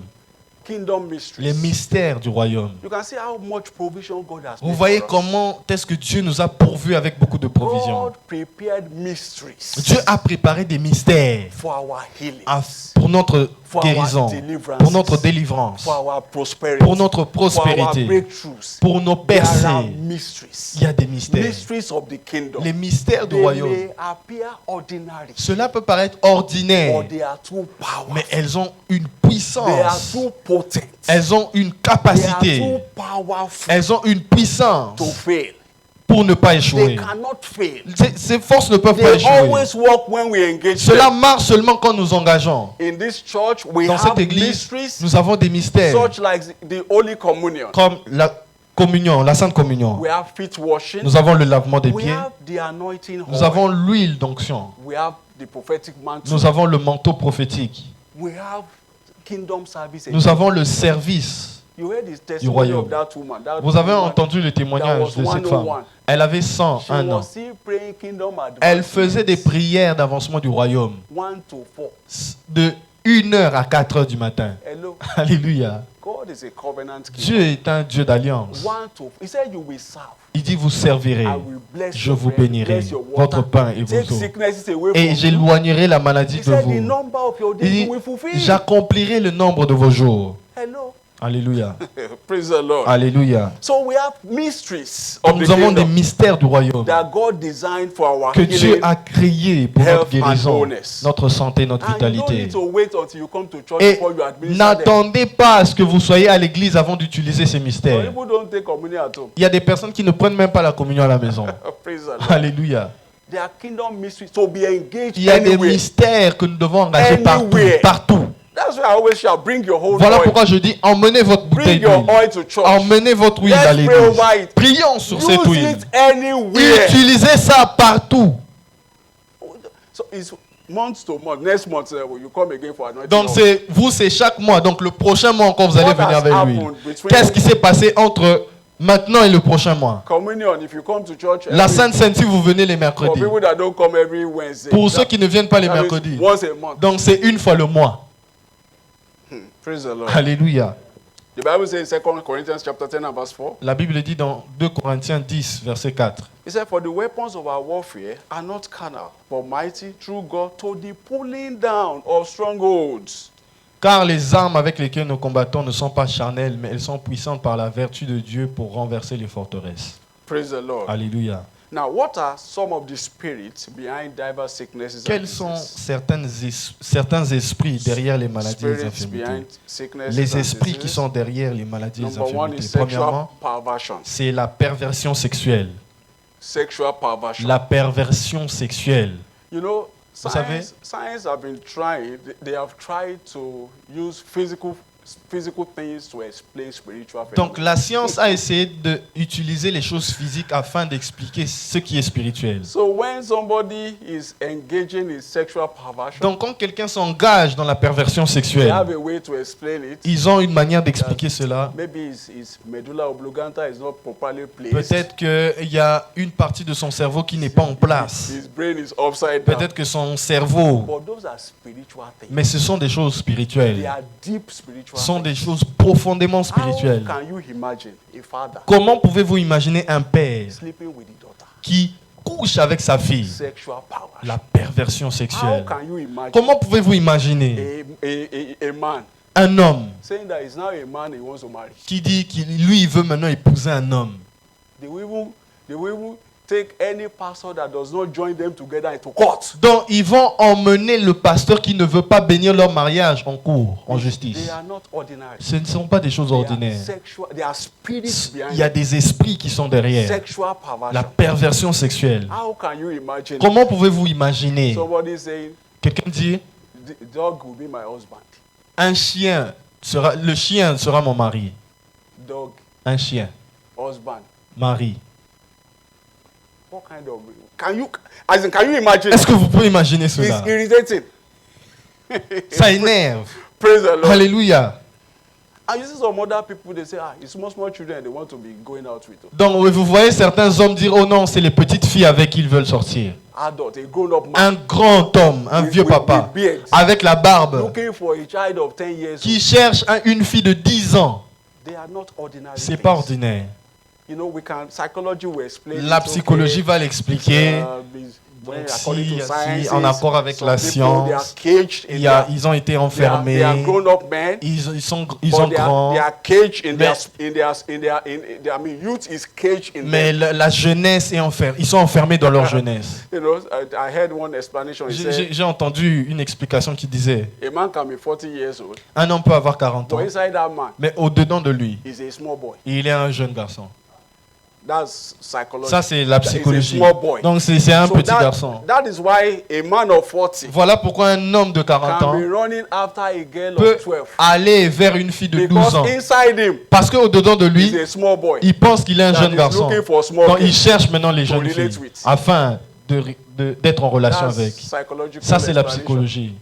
[SPEAKER 1] Kingdom mysteries.
[SPEAKER 2] Les mystères du royaume.
[SPEAKER 1] You can see how much provision God has
[SPEAKER 2] Vous
[SPEAKER 1] made
[SPEAKER 2] voyez
[SPEAKER 1] for us.
[SPEAKER 2] comment est-ce que Dieu nous a pourvus avec beaucoup de provisions.
[SPEAKER 1] God prepared mysteries
[SPEAKER 2] Dieu a préparé des mystères
[SPEAKER 1] for our healing,
[SPEAKER 2] pour notre
[SPEAKER 1] For our
[SPEAKER 2] guérison,
[SPEAKER 1] deliverances.
[SPEAKER 2] pour notre délivrance,
[SPEAKER 1] for our prosperity,
[SPEAKER 2] pour notre
[SPEAKER 1] for our
[SPEAKER 2] prospérité,
[SPEAKER 1] breakthroughs.
[SPEAKER 2] pour nos
[SPEAKER 1] There are
[SPEAKER 2] percées.
[SPEAKER 1] mysteries.
[SPEAKER 2] Il y a des mystères.
[SPEAKER 1] Mysteries of the kingdom.
[SPEAKER 2] Les mystères du
[SPEAKER 1] They
[SPEAKER 2] royaume.
[SPEAKER 1] may appear ordinary,
[SPEAKER 2] Cela peut paraître ordinaire,
[SPEAKER 1] but they are too powerful.
[SPEAKER 2] mais elles ont une
[SPEAKER 1] They are
[SPEAKER 2] puissance.
[SPEAKER 1] too potent.
[SPEAKER 2] Elles ont une
[SPEAKER 1] They are
[SPEAKER 2] capacité.
[SPEAKER 1] too powerful
[SPEAKER 2] Elles ont une
[SPEAKER 1] to
[SPEAKER 2] puissance
[SPEAKER 1] fail.
[SPEAKER 2] pour ne pas
[SPEAKER 1] They
[SPEAKER 2] échouer.
[SPEAKER 1] cannot fail.
[SPEAKER 2] Ces forces ne peuvent pas
[SPEAKER 1] They
[SPEAKER 2] échouer.
[SPEAKER 1] always work when we engage
[SPEAKER 2] Cela
[SPEAKER 1] them.
[SPEAKER 2] marche seulement quand nous engageons.
[SPEAKER 1] In this church, we
[SPEAKER 2] Dans
[SPEAKER 1] have
[SPEAKER 2] cette église,
[SPEAKER 1] mysteries
[SPEAKER 2] nous avons des mystères
[SPEAKER 1] such like the Holy Communion.
[SPEAKER 2] comme la communion, la Sainte Communion.
[SPEAKER 1] We have feet washing.
[SPEAKER 2] Nous avons le lavement des
[SPEAKER 1] We
[SPEAKER 2] pieds.
[SPEAKER 1] have the anointing
[SPEAKER 2] Nous
[SPEAKER 1] oil.
[SPEAKER 2] avons l'huile d'onction.
[SPEAKER 1] We have the prophetic mantle.
[SPEAKER 2] Nous avons le manteau prophétique.
[SPEAKER 1] We have kingdom service.
[SPEAKER 2] Nous avons le service.
[SPEAKER 1] You heard the
[SPEAKER 2] du
[SPEAKER 1] testimony
[SPEAKER 2] royaume.
[SPEAKER 1] of that woman. That
[SPEAKER 2] Vous avez
[SPEAKER 1] woman,
[SPEAKER 2] entendu le
[SPEAKER 1] that
[SPEAKER 2] témoignage
[SPEAKER 1] was
[SPEAKER 2] de cette
[SPEAKER 1] 101.
[SPEAKER 2] femme. Elle avait
[SPEAKER 1] She
[SPEAKER 2] 101 ans.
[SPEAKER 1] was still praying kingdom
[SPEAKER 2] Elle
[SPEAKER 1] advance
[SPEAKER 2] faisait des prières d'avancement du royaume
[SPEAKER 1] 1 to 4.
[SPEAKER 2] de 1h à 4h du matin.
[SPEAKER 1] Hello.
[SPEAKER 2] Alléluia.
[SPEAKER 1] God is a covenant king.
[SPEAKER 2] Dieu est un Dieu d'alliance.
[SPEAKER 1] 1 to 4. He said you will serve.
[SPEAKER 2] Il dit vous servirez.
[SPEAKER 1] I will bless
[SPEAKER 2] Je
[SPEAKER 1] your
[SPEAKER 2] vous
[SPEAKER 1] bread,
[SPEAKER 2] bénirai
[SPEAKER 1] bless your
[SPEAKER 2] votre
[SPEAKER 1] water,
[SPEAKER 2] pain et vos
[SPEAKER 1] take
[SPEAKER 2] eaux.
[SPEAKER 1] sicknesses away
[SPEAKER 2] Et
[SPEAKER 1] from you.
[SPEAKER 2] j'éloignerai la maladie
[SPEAKER 1] He
[SPEAKER 2] de
[SPEAKER 1] said the
[SPEAKER 2] vous.
[SPEAKER 1] number of your
[SPEAKER 2] Il
[SPEAKER 1] days
[SPEAKER 2] dit
[SPEAKER 1] you will fulfill.
[SPEAKER 2] j'accomplirai le nombre de vos jours.
[SPEAKER 1] Hello.
[SPEAKER 2] Alléluia.
[SPEAKER 1] Praise the Lord.
[SPEAKER 2] Alléluia.
[SPEAKER 1] So we have mysteries
[SPEAKER 2] Donc
[SPEAKER 1] of
[SPEAKER 2] nous
[SPEAKER 1] the
[SPEAKER 2] avons des
[SPEAKER 1] kingdom
[SPEAKER 2] mystères du royaume
[SPEAKER 1] that God designed for our
[SPEAKER 2] que Dieu
[SPEAKER 1] healing.
[SPEAKER 2] a créés pour
[SPEAKER 1] health
[SPEAKER 2] notre guérison,
[SPEAKER 1] and wholeness.
[SPEAKER 2] notre santé, notre
[SPEAKER 1] And you don't
[SPEAKER 2] vitalité.
[SPEAKER 1] need to wait until you come to church
[SPEAKER 2] Et
[SPEAKER 1] before you administer them.
[SPEAKER 2] n'attendez pas à ce que vous soyez à l'église avant d'utiliser ces
[SPEAKER 1] Some
[SPEAKER 2] mystères.
[SPEAKER 1] people don't take communion at home.
[SPEAKER 2] Il y a des personnes qui ne prennent même pas la communion à la maison.
[SPEAKER 1] Praise the Lord.
[SPEAKER 2] Alléluia.
[SPEAKER 1] There are kingdom mysteries to be engaged
[SPEAKER 2] Il y a des
[SPEAKER 1] anywhere.
[SPEAKER 2] mystères que nous devons engager partout.
[SPEAKER 1] Anywhere.
[SPEAKER 2] Partout.
[SPEAKER 1] That's why I always shout, bring your whole
[SPEAKER 2] Voilà
[SPEAKER 1] oil.
[SPEAKER 2] pourquoi je dis emmenez votre bouteille
[SPEAKER 1] Bring your
[SPEAKER 2] d'huile.
[SPEAKER 1] oil to church.
[SPEAKER 2] Emmenez votre huile à
[SPEAKER 1] Let's pray
[SPEAKER 2] l'église.
[SPEAKER 1] over it.
[SPEAKER 2] Prions sur cette
[SPEAKER 1] Use
[SPEAKER 2] huile.
[SPEAKER 1] it anywhere.
[SPEAKER 2] Utilisez ça partout.
[SPEAKER 1] So it's month to month. Next month, you come again for anointing.
[SPEAKER 2] Donc c'est chaque mois. Donc le prochain mois encore vous allez
[SPEAKER 1] What
[SPEAKER 2] venir
[SPEAKER 1] has
[SPEAKER 2] avec l'huile.
[SPEAKER 1] happened between-
[SPEAKER 2] Qu'est-ce qui s'est passé entre maintenant et le prochain mois?
[SPEAKER 1] Communion, if you come to church,
[SPEAKER 2] La
[SPEAKER 1] every-
[SPEAKER 2] Sainte Seine si vous venez les
[SPEAKER 1] for
[SPEAKER 2] mercredis.
[SPEAKER 1] people that don't come every Wednesday.
[SPEAKER 2] Pour ceux qui ne viennent pas les
[SPEAKER 1] that means
[SPEAKER 2] mercredis.
[SPEAKER 1] once a month.
[SPEAKER 2] Donc c'est une fois le mois.
[SPEAKER 1] Praise the Lord.
[SPEAKER 2] Alléluia.
[SPEAKER 1] The Bible says in 2 Corinthians chapter 10 and verse 4.
[SPEAKER 2] La Bible dit dans 2 Corinthiens 10, verset 4.
[SPEAKER 1] It said, for the weapons of our warfare are not carnal, but mighty through God to the pulling down of strongholds.
[SPEAKER 2] Car les armes avec lesquelles nous combattons ne sont pas charnelles, mais elles sont puissantes par la vertu de Dieu pour renverser les forteresses.
[SPEAKER 1] Praise the Lord.
[SPEAKER 2] Alléluia.
[SPEAKER 1] Now, what are some of the spirits behind diverse sicknesses and
[SPEAKER 2] Quels sont
[SPEAKER 1] diseases?
[SPEAKER 2] certains esprits derrière les maladies et les
[SPEAKER 1] Spirits
[SPEAKER 2] infirmités?
[SPEAKER 1] behind sicknesses
[SPEAKER 2] Les
[SPEAKER 1] and
[SPEAKER 2] esprits qui
[SPEAKER 1] diseases.
[SPEAKER 2] sont derrière les maladies et les
[SPEAKER 1] Number one is
[SPEAKER 2] infirmités. Premièrement,
[SPEAKER 1] sexual perversion.
[SPEAKER 2] c'est la perversion sexuelle.
[SPEAKER 1] Sexual perversion.
[SPEAKER 2] La perversion sexuelle.
[SPEAKER 1] You know,
[SPEAKER 2] Vous savez,
[SPEAKER 1] science have been trying, they have tried to use physical physical things to explain spiritual
[SPEAKER 2] Donc
[SPEAKER 1] phenomena.
[SPEAKER 2] la science a essayé d'utiliser les choses physiques afin d'expliquer ce qui est spirituel.
[SPEAKER 1] So when somebody is engaging in sexual perversion,
[SPEAKER 2] Donc quand quelqu'un s'engage dans la perversion
[SPEAKER 1] they
[SPEAKER 2] sexuelle,
[SPEAKER 1] have a way to explain it.
[SPEAKER 2] ils ont une manière d'expliquer cela.
[SPEAKER 1] Maybe his medulla oblongata is not properly placed.
[SPEAKER 2] Peut-être qu'il y a une partie de son cerveau qui n'est pas en place.
[SPEAKER 1] His brain is upside down.
[SPEAKER 2] Peut-être que son cerveau...
[SPEAKER 1] But those are spiritual things.
[SPEAKER 2] Mais ce sont des choses
[SPEAKER 1] They
[SPEAKER 2] spirituelles.
[SPEAKER 1] are deep spiritual
[SPEAKER 2] Ce sont
[SPEAKER 1] things.
[SPEAKER 2] des choses profondément
[SPEAKER 1] How
[SPEAKER 2] spirituelles.
[SPEAKER 1] can you imagine a father
[SPEAKER 2] Comment pouvez-vous imaginer un père
[SPEAKER 1] sleeping with the daughter?
[SPEAKER 2] qui couche avec sa fille?
[SPEAKER 1] Sexual power.
[SPEAKER 2] La perversion
[SPEAKER 1] How
[SPEAKER 2] sexuelle.
[SPEAKER 1] can you imagine
[SPEAKER 2] Comment pouvez-vous imaginer
[SPEAKER 1] a man
[SPEAKER 2] un homme
[SPEAKER 1] saying that he's now a man he wants to marry?
[SPEAKER 2] qui dit qu'il lui il veut maintenant épouser un homme?
[SPEAKER 1] They will even take any pastor that does not join them together into court.
[SPEAKER 2] Donc ils vont emmener le pasteur qui ne veut pas bénir leur mariage en cours, en
[SPEAKER 1] They
[SPEAKER 2] justice.
[SPEAKER 1] are not ordinary.
[SPEAKER 2] Ce ne sont pas des choses
[SPEAKER 1] They are
[SPEAKER 2] ordinaires.
[SPEAKER 1] sexual. There are spirits behind
[SPEAKER 2] Il y a des esprits qui sont derrière.
[SPEAKER 1] sexual
[SPEAKER 2] La
[SPEAKER 1] perversion.
[SPEAKER 2] perversion sexuelle.
[SPEAKER 1] How can you imagine
[SPEAKER 2] Comment pouvez-vous imaginer?
[SPEAKER 1] somebody saying,
[SPEAKER 2] Quelqu'un dit,
[SPEAKER 1] the dog will be my husband?
[SPEAKER 2] le chien sera mon mari.
[SPEAKER 1] Dog,
[SPEAKER 2] Un chien,
[SPEAKER 1] husband.
[SPEAKER 2] mari.
[SPEAKER 1] What kind of... Can you imagine?
[SPEAKER 2] Est-ce que vous pouvez imaginer cela?
[SPEAKER 1] It's irritating.
[SPEAKER 2] Ça énerve.
[SPEAKER 1] Praise the Lord.
[SPEAKER 2] Alléluia.
[SPEAKER 1] And you see some other people, they say, it's small children they want to be going out with.
[SPEAKER 2] Donc vous voyez certains hommes dire, oh non, c'est les petites filles avec qui ils veulent sortir.
[SPEAKER 1] Adult, a grown-up
[SPEAKER 2] Un
[SPEAKER 1] man,
[SPEAKER 2] grand homme, un vieux papa,
[SPEAKER 1] with beards,
[SPEAKER 2] avec la barbe,
[SPEAKER 1] looking for a child of 10 years
[SPEAKER 2] qui
[SPEAKER 1] old.
[SPEAKER 2] cherche une fille de 10 ans.
[SPEAKER 1] They are not ordinary
[SPEAKER 2] C'est
[SPEAKER 1] things.
[SPEAKER 2] pas ordinaire.
[SPEAKER 1] You know, psychology will explain
[SPEAKER 2] La
[SPEAKER 1] it,
[SPEAKER 2] psychologie va l'expliquer.
[SPEAKER 1] When
[SPEAKER 2] Donc,
[SPEAKER 1] according to
[SPEAKER 2] si,
[SPEAKER 1] sciences,
[SPEAKER 2] en accord avec
[SPEAKER 1] some
[SPEAKER 2] la
[SPEAKER 1] people,
[SPEAKER 2] science,
[SPEAKER 1] they are caged in
[SPEAKER 2] Ils ont été enfermés.
[SPEAKER 1] they are grown-up men.
[SPEAKER 2] Ils sont
[SPEAKER 1] But
[SPEAKER 2] grands.
[SPEAKER 1] they are caged in
[SPEAKER 2] Mais-
[SPEAKER 1] youth is caged in
[SPEAKER 2] Mais
[SPEAKER 1] them.
[SPEAKER 2] la jeunesse est enfermée. Ils sont enfermés dans leur jeunesse.
[SPEAKER 1] You know, I heard one explanation. He said,
[SPEAKER 2] J'ai entendu une explication qui disait,
[SPEAKER 1] a man can be 40 years old,
[SPEAKER 2] un homme peut avoir 40 ans,
[SPEAKER 1] but inside that man
[SPEAKER 2] mais au-dedans de lui,
[SPEAKER 1] is a small boy.
[SPEAKER 2] il est un jeune garçon.
[SPEAKER 1] That's psychology.
[SPEAKER 2] Ça, c'est la
[SPEAKER 1] That is a
[SPEAKER 2] psychologie.
[SPEAKER 1] small boy.
[SPEAKER 2] Donc, c'est un
[SPEAKER 1] So
[SPEAKER 2] petit garçon.
[SPEAKER 1] that is why a man of 40
[SPEAKER 2] Voilà pourquoi un homme de 40
[SPEAKER 1] can
[SPEAKER 2] ans
[SPEAKER 1] be running after a girl
[SPEAKER 2] peut
[SPEAKER 1] of 12.
[SPEAKER 2] aller vers une fille de 12
[SPEAKER 1] Because
[SPEAKER 2] ans.
[SPEAKER 1] inside him
[SPEAKER 2] Parce qu'au-dedans de
[SPEAKER 1] is
[SPEAKER 2] lui,
[SPEAKER 1] a small boy.
[SPEAKER 2] il pense qu'il est un
[SPEAKER 1] that
[SPEAKER 2] jeune
[SPEAKER 1] is
[SPEAKER 2] garçon.
[SPEAKER 1] looking for small
[SPEAKER 2] Donc, il
[SPEAKER 1] girls.
[SPEAKER 2] cherche maintenant les jeunes
[SPEAKER 1] relate
[SPEAKER 2] filles
[SPEAKER 1] with.
[SPEAKER 2] afin d'être en relation
[SPEAKER 1] That's
[SPEAKER 2] avec.
[SPEAKER 1] psychological
[SPEAKER 2] Ça, c'est la
[SPEAKER 1] explanation.
[SPEAKER 2] psychologie.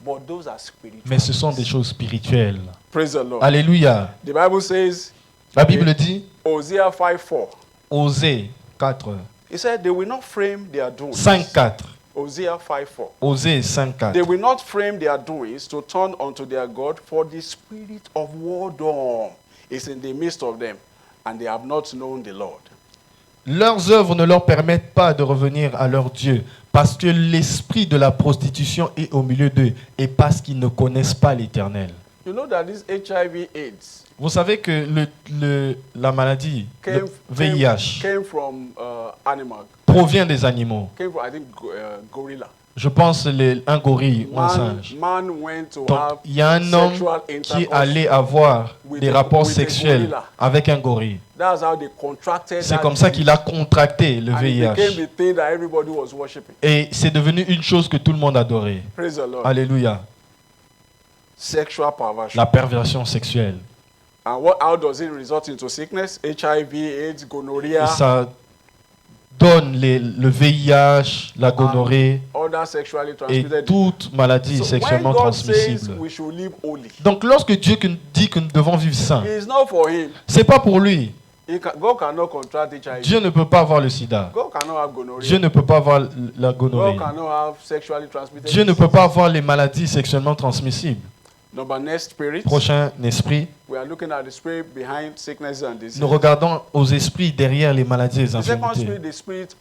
[SPEAKER 1] But those are spiritual.
[SPEAKER 2] Mais ce sont des choses spirituelles.
[SPEAKER 1] Praise the Lord.
[SPEAKER 2] Alléluia.
[SPEAKER 1] The Bible says,
[SPEAKER 2] La Bible dit,
[SPEAKER 1] Hosea 5:4.
[SPEAKER 2] Osée 4,
[SPEAKER 1] He said, they will not frame their doings.
[SPEAKER 2] 5-4.
[SPEAKER 1] Hosea 5:4.
[SPEAKER 2] Osée
[SPEAKER 1] They
[SPEAKER 2] 5-4.
[SPEAKER 1] will not frame their doings to turn unto their God, for the spirit of whoredom is in the midst of them, and they have not known the Lord.
[SPEAKER 2] Leurs œuvres ne leur permettent pas de revenir à leur Dieu, parce que l'esprit de la prostitution est au milieu d'eux, et parce qu'ils ne connaissent pas l'Éternel.
[SPEAKER 1] You know that this HIV/AIDS
[SPEAKER 2] Vous savez que la maladie, le VIH,
[SPEAKER 1] came from animal.
[SPEAKER 2] provient des animaux.
[SPEAKER 1] Came from, I think, gorilla.
[SPEAKER 2] Je pense un gorille ou un singe.
[SPEAKER 1] Man went to
[SPEAKER 2] Donc,
[SPEAKER 1] have
[SPEAKER 2] il y a un homme
[SPEAKER 1] sexual
[SPEAKER 2] qui est
[SPEAKER 1] intercourse.
[SPEAKER 2] allé avoir
[SPEAKER 1] with
[SPEAKER 2] des
[SPEAKER 1] a-
[SPEAKER 2] rapports
[SPEAKER 1] with a
[SPEAKER 2] sexuels
[SPEAKER 1] gorilla.
[SPEAKER 2] avec un gorille.
[SPEAKER 1] That's how they contracted.
[SPEAKER 2] C'est
[SPEAKER 1] that
[SPEAKER 2] comme ça
[SPEAKER 1] disease.
[SPEAKER 2] qu'il a contracté le
[SPEAKER 1] And it became
[SPEAKER 2] VIH.
[SPEAKER 1] the thing that everybody was worshiping.
[SPEAKER 2] Et c'est devenu une chose que tout le monde adorait.
[SPEAKER 1] Praise the Lord.
[SPEAKER 2] Alléluia.
[SPEAKER 1] Sexual perversion.
[SPEAKER 2] La perversion sexuelle.
[SPEAKER 1] And how does it result into sickness? HIV, AIDS, gonorrhea,
[SPEAKER 2] Et ça donne le VIH, la gonorrhée
[SPEAKER 1] other sexually
[SPEAKER 2] et
[SPEAKER 1] transmitted.
[SPEAKER 2] toute maladie
[SPEAKER 1] So when
[SPEAKER 2] sexuellement
[SPEAKER 1] God says
[SPEAKER 2] transmissible.
[SPEAKER 1] we should live holy,
[SPEAKER 2] Donc lorsque Dieu dit que nous devons vivre saint,
[SPEAKER 1] it's not for him.
[SPEAKER 2] c'est pas pour lui.
[SPEAKER 1] God cannot contract HIV.
[SPEAKER 2] Dieu ne peut pas avoir le sida.
[SPEAKER 1] God cannot have gonorrhea.
[SPEAKER 2] Dieu ne peut pas avoir la
[SPEAKER 1] God
[SPEAKER 2] gonorrhée.
[SPEAKER 1] cannot have sexually transmitted.
[SPEAKER 2] Dieu ne peut pas avoir les maladies sexuellement transmissibles.
[SPEAKER 1] Next spirit.
[SPEAKER 2] Prochain esprit,
[SPEAKER 1] We are looking at the spirit behind sickness and disease.
[SPEAKER 2] nous regardons aux esprits derrière les maladies et les
[SPEAKER 1] The second
[SPEAKER 2] infirmités.
[SPEAKER 1] spirit, the spirit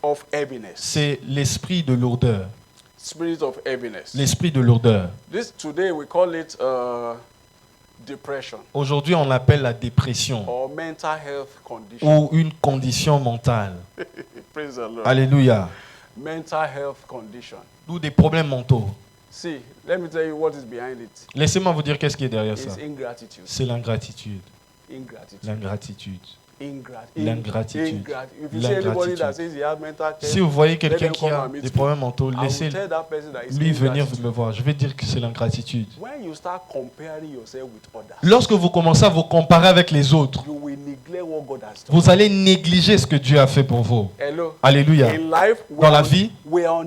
[SPEAKER 1] of heaviness.
[SPEAKER 2] C'est l'esprit de lourdeur.
[SPEAKER 1] Spirit of heaviness.
[SPEAKER 2] L'esprit de lourdeur.
[SPEAKER 1] Today we call it depression
[SPEAKER 2] Aujourd'hui, on l'appelle la dépression
[SPEAKER 1] or mental health condition.
[SPEAKER 2] ou une condition mentale.
[SPEAKER 1] Praise the Lord.
[SPEAKER 2] Alléluia.
[SPEAKER 1] Mental health condition.
[SPEAKER 2] Ou des problèmes mentaux.
[SPEAKER 1] See, let me tell you what is behind it.
[SPEAKER 2] Laissez-moi vous dire qu'est-ce qui est derrière ça.
[SPEAKER 1] It's ingratitude.
[SPEAKER 2] C'est l'ingratitude.
[SPEAKER 1] Ingratitude.
[SPEAKER 2] L'ingratitude. L'ingratitude.
[SPEAKER 1] If you see anybody that
[SPEAKER 2] L'ingratitude.
[SPEAKER 1] says he has mental
[SPEAKER 2] Si vous voyez quelqu'un
[SPEAKER 1] them
[SPEAKER 2] qui
[SPEAKER 1] come
[SPEAKER 2] a
[SPEAKER 1] and meet
[SPEAKER 2] des
[SPEAKER 1] me.
[SPEAKER 2] problèmes mentaux,
[SPEAKER 1] I will
[SPEAKER 2] laissez
[SPEAKER 1] tell that person that it's
[SPEAKER 2] lui venir
[SPEAKER 1] ingratitude.
[SPEAKER 2] me voir. Je vais dire que c'est l'ingratitude.
[SPEAKER 1] When you start comparing yourself with others,
[SPEAKER 2] Lorsque vous commencez à vous comparer avec les autres,
[SPEAKER 1] you will neglect what God has done.
[SPEAKER 2] vous allez négliger ce que Dieu a fait pour vous.
[SPEAKER 1] Hello.
[SPEAKER 2] Alléluia.
[SPEAKER 1] In life,
[SPEAKER 2] Dans la vie,
[SPEAKER 1] we are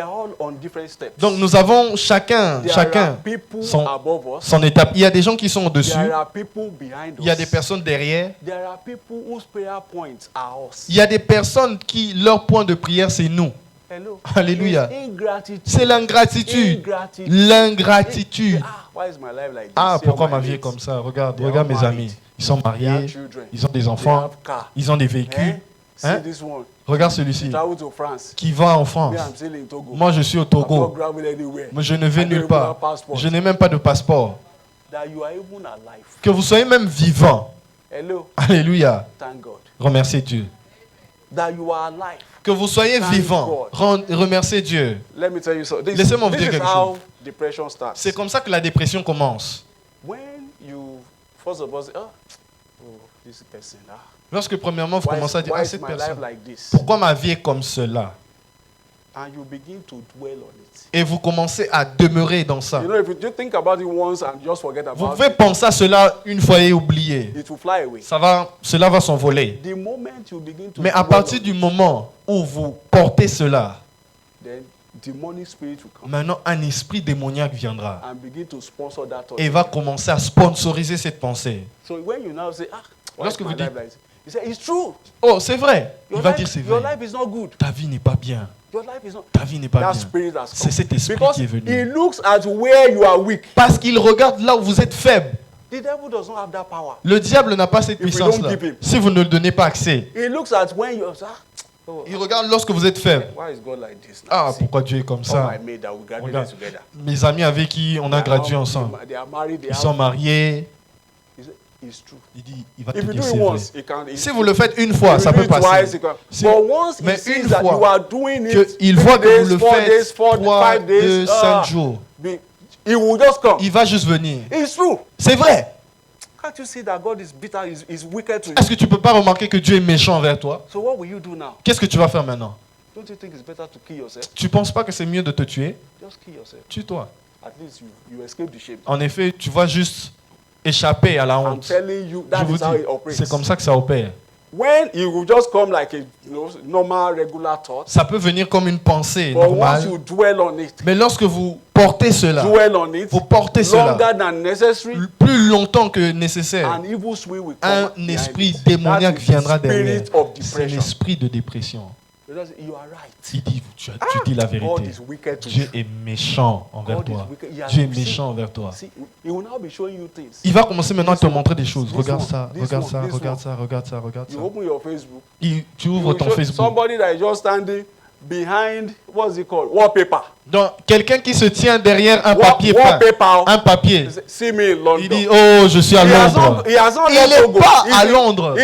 [SPEAKER 1] all on different steps.
[SPEAKER 2] donc nous avons chacun
[SPEAKER 1] There are people
[SPEAKER 2] son,
[SPEAKER 1] above us.
[SPEAKER 2] son étape. Il y a des gens qui sont au-dessus,
[SPEAKER 1] There are people behind us.
[SPEAKER 2] il y a des personnes derrière,
[SPEAKER 1] There are people whose prayer points are us.
[SPEAKER 2] il y a des personnes qui, leur point de prière, c'est nous.
[SPEAKER 1] Hello.
[SPEAKER 2] Alléluia.
[SPEAKER 1] It's ingratitude.
[SPEAKER 2] C'est l'ingratitude.
[SPEAKER 1] Ingratitude.
[SPEAKER 2] L'ingratitude.
[SPEAKER 1] Ah, why is my life like this?
[SPEAKER 2] Ah,
[SPEAKER 1] See
[SPEAKER 2] pourquoi
[SPEAKER 1] all
[SPEAKER 2] ma
[SPEAKER 1] my
[SPEAKER 2] vie est
[SPEAKER 1] mates.
[SPEAKER 2] comme ça? Regarde,
[SPEAKER 1] They
[SPEAKER 2] regarde
[SPEAKER 1] are
[SPEAKER 2] mes
[SPEAKER 1] married.
[SPEAKER 2] amis. Ils sont
[SPEAKER 1] They have
[SPEAKER 2] mariés,
[SPEAKER 1] children.
[SPEAKER 2] ils ont des
[SPEAKER 1] They
[SPEAKER 2] enfants,
[SPEAKER 1] have car.
[SPEAKER 2] ils ont des véhicules.
[SPEAKER 1] Eh? See
[SPEAKER 2] Hein?
[SPEAKER 1] this one.
[SPEAKER 2] Regarde celui-ci
[SPEAKER 1] Travel to France.
[SPEAKER 2] qui va en
[SPEAKER 1] Me,
[SPEAKER 2] France.
[SPEAKER 1] I'm still in Togo.
[SPEAKER 2] Moi, je suis au
[SPEAKER 1] I'm not
[SPEAKER 2] Togo.
[SPEAKER 1] traveling anywhere.
[SPEAKER 2] Mais je ne vais
[SPEAKER 1] I don't
[SPEAKER 2] nulle
[SPEAKER 1] even
[SPEAKER 2] part.
[SPEAKER 1] have passport.
[SPEAKER 2] Je n'ai même pas de passeport.
[SPEAKER 1] That you are even alive.
[SPEAKER 2] Que vous soyez même vivant.
[SPEAKER 1] Hello.
[SPEAKER 2] Alléluia.
[SPEAKER 1] Thank God.
[SPEAKER 2] Remerciez Dieu.
[SPEAKER 1] That you are alive.
[SPEAKER 2] Que vous soyez
[SPEAKER 1] Thank
[SPEAKER 2] vivant. Remerciez Dieu.
[SPEAKER 1] Let me tell you something.
[SPEAKER 2] Laissez-moi vous
[SPEAKER 1] This
[SPEAKER 2] dire
[SPEAKER 1] is
[SPEAKER 2] quelque
[SPEAKER 1] how depression starts.
[SPEAKER 2] C'est comme ça que la dépression commence.
[SPEAKER 1] When you first of all say, oh, this person,
[SPEAKER 2] Lorsque premièrement vous commencez à dire,
[SPEAKER 1] why
[SPEAKER 2] ah,
[SPEAKER 1] is
[SPEAKER 2] cette
[SPEAKER 1] my
[SPEAKER 2] personne,
[SPEAKER 1] life like this?
[SPEAKER 2] pourquoi ma vie est comme cela?
[SPEAKER 1] And you begin to dwell on it.
[SPEAKER 2] Et vous commencez à demeurer dans ça.
[SPEAKER 1] You know, if you just think about it once and just forget
[SPEAKER 2] Vous
[SPEAKER 1] about
[SPEAKER 2] pouvez
[SPEAKER 1] it,
[SPEAKER 2] penser à cela une fois et oublier.
[SPEAKER 1] it will fly away.
[SPEAKER 2] Cela va s'envoler.
[SPEAKER 1] The moment you begin to
[SPEAKER 2] Mais à
[SPEAKER 1] dwell
[SPEAKER 2] partir
[SPEAKER 1] on
[SPEAKER 2] du
[SPEAKER 1] it,
[SPEAKER 2] moment où vous portez cela,
[SPEAKER 1] then demonic spirit will come
[SPEAKER 2] maintenant un esprit démoniaque viendra
[SPEAKER 1] and begin to sponsor that thought.
[SPEAKER 2] et va commencer à sponsoriser cette pensée.
[SPEAKER 1] So when you now say, why
[SPEAKER 2] Lorsque
[SPEAKER 1] is my
[SPEAKER 2] vous
[SPEAKER 1] life
[SPEAKER 2] dites-
[SPEAKER 1] like this? You say, it's true.
[SPEAKER 2] Oh, c'est vrai. Il
[SPEAKER 1] Your
[SPEAKER 2] va
[SPEAKER 1] life,
[SPEAKER 2] dire c'est
[SPEAKER 1] your
[SPEAKER 2] vrai.
[SPEAKER 1] life is not good.
[SPEAKER 2] Ta vie n'est pas bien.
[SPEAKER 1] Your life is not.
[SPEAKER 2] Ta vie n'est pas
[SPEAKER 1] That
[SPEAKER 2] bien.
[SPEAKER 1] spirit has
[SPEAKER 2] C'est
[SPEAKER 1] come.
[SPEAKER 2] cet esprit
[SPEAKER 1] Because
[SPEAKER 2] qui est
[SPEAKER 1] he
[SPEAKER 2] venu.
[SPEAKER 1] looks at where you are weak.
[SPEAKER 2] Parce qu'il regarde là où vous êtes faible.
[SPEAKER 1] The devil does not have that power.
[SPEAKER 2] Le diable n'a pas cette
[SPEAKER 1] If we
[SPEAKER 2] puissance-là.
[SPEAKER 1] don't give him.
[SPEAKER 2] Si vous ne le donnez pas accès.
[SPEAKER 1] He looks at when you oh,
[SPEAKER 2] Il regarde lorsque vous êtes faible.
[SPEAKER 1] why is God like this now?
[SPEAKER 2] Ah,
[SPEAKER 1] See,
[SPEAKER 2] pourquoi Dieu est comme
[SPEAKER 1] all
[SPEAKER 2] ça?
[SPEAKER 1] my mates that we graduated
[SPEAKER 2] Regarde.
[SPEAKER 1] together.
[SPEAKER 2] Mes amis avec qui on a gradué ensemble.
[SPEAKER 1] They are married. They
[SPEAKER 2] Ils sont
[SPEAKER 1] have.
[SPEAKER 2] mariés.
[SPEAKER 1] He said, it's true.
[SPEAKER 2] Il dit, il va te
[SPEAKER 1] If you
[SPEAKER 2] dire
[SPEAKER 1] do
[SPEAKER 2] c'est
[SPEAKER 1] it
[SPEAKER 2] vrai.
[SPEAKER 1] once, it can.
[SPEAKER 2] Si vous le faites une fois,
[SPEAKER 1] If
[SPEAKER 2] ça
[SPEAKER 1] you do
[SPEAKER 2] peut
[SPEAKER 1] it twice,
[SPEAKER 2] passer.
[SPEAKER 1] it can.
[SPEAKER 2] Si-
[SPEAKER 1] But once he
[SPEAKER 2] mais
[SPEAKER 1] sees
[SPEAKER 2] une
[SPEAKER 1] that
[SPEAKER 2] fois
[SPEAKER 1] you are doing it,
[SPEAKER 2] qu'il
[SPEAKER 1] 3
[SPEAKER 2] voit que
[SPEAKER 1] days,
[SPEAKER 2] vous le
[SPEAKER 1] 4 days,
[SPEAKER 2] faites
[SPEAKER 1] 4,
[SPEAKER 2] 3,
[SPEAKER 1] 5 days,
[SPEAKER 2] 2, 5 jours,
[SPEAKER 1] he will just come.
[SPEAKER 2] il va juste venir.
[SPEAKER 1] It's true.
[SPEAKER 2] C'est vrai.
[SPEAKER 1] Can't you see that God is bitter, is wicked to you?
[SPEAKER 2] Est-ce que tu peux pas remarquer que Dieu est méchant envers toi?
[SPEAKER 1] So what will you do now?
[SPEAKER 2] Qu'est-ce que tu vas faire maintenant?
[SPEAKER 1] Don't you think it's better to kill yourself?
[SPEAKER 2] Tu penses pas que c'est mieux de te tuer?
[SPEAKER 1] Just kill yourself.
[SPEAKER 2] Tue-toi.
[SPEAKER 1] At least you escape the shame.
[SPEAKER 2] En effet, tu vas juste échapper à la
[SPEAKER 1] I'm
[SPEAKER 2] honte.
[SPEAKER 1] telling you,
[SPEAKER 2] Je
[SPEAKER 1] that
[SPEAKER 2] vous
[SPEAKER 1] is how it
[SPEAKER 2] dis,
[SPEAKER 1] operates.
[SPEAKER 2] c'est comme ça que ça opère.
[SPEAKER 1] When it will just come like a normal, regular thought,
[SPEAKER 2] Ça peut venir comme une pensée
[SPEAKER 1] but once
[SPEAKER 2] normale.
[SPEAKER 1] you dwell on it,
[SPEAKER 2] Mais lorsque vous portez cela,
[SPEAKER 1] dwell on it,
[SPEAKER 2] vous portez cela
[SPEAKER 1] longer than necessary,
[SPEAKER 2] plus longtemps que nécessaire,
[SPEAKER 1] an evil spirit will come
[SPEAKER 2] un
[SPEAKER 1] behind
[SPEAKER 2] esprit
[SPEAKER 1] it.
[SPEAKER 2] démoniaque
[SPEAKER 1] That is the
[SPEAKER 2] viendra derrière.
[SPEAKER 1] spirit of
[SPEAKER 2] C'est
[SPEAKER 1] depression.
[SPEAKER 2] l'esprit de dépression.
[SPEAKER 1] Because you are right.
[SPEAKER 2] Il dit, tu dis la
[SPEAKER 1] God
[SPEAKER 2] vérité.
[SPEAKER 1] is wicked to
[SPEAKER 2] Dieu
[SPEAKER 1] you.
[SPEAKER 2] est méchant envers
[SPEAKER 1] God is
[SPEAKER 2] toi.
[SPEAKER 1] wicked. He has-
[SPEAKER 2] Dieu est
[SPEAKER 1] see,
[SPEAKER 2] méchant envers toi.
[SPEAKER 1] See, he will now be showing you things.
[SPEAKER 2] Il va commencer maintenant à te
[SPEAKER 1] This one,
[SPEAKER 2] montrer des choses.
[SPEAKER 1] this
[SPEAKER 2] Regarde
[SPEAKER 1] one,
[SPEAKER 2] ça,
[SPEAKER 1] this
[SPEAKER 2] regarde
[SPEAKER 1] one,
[SPEAKER 2] ça,
[SPEAKER 1] this
[SPEAKER 2] regarde
[SPEAKER 1] one.
[SPEAKER 2] ça, regarde ça, regarde ça.
[SPEAKER 1] You open your Facebook.
[SPEAKER 2] Tu
[SPEAKER 1] you
[SPEAKER 2] ouvres
[SPEAKER 1] will
[SPEAKER 2] ton
[SPEAKER 1] show
[SPEAKER 2] Facebook.
[SPEAKER 1] somebody that is just standing behind, what's it called? Wallpaper.
[SPEAKER 2] Donc, quelqu'un qui se tient derrière un
[SPEAKER 1] Wa-
[SPEAKER 2] papier peint.
[SPEAKER 1] wallpaper.
[SPEAKER 2] Un papier.
[SPEAKER 1] See me in London.
[SPEAKER 2] Il dit, oh, je suis à
[SPEAKER 1] He has
[SPEAKER 2] Londres.
[SPEAKER 1] not- he has not
[SPEAKER 2] Il
[SPEAKER 1] left
[SPEAKER 2] n'est
[SPEAKER 1] Togo.
[SPEAKER 2] pas
[SPEAKER 1] He's
[SPEAKER 2] à
[SPEAKER 1] in-
[SPEAKER 2] Londres.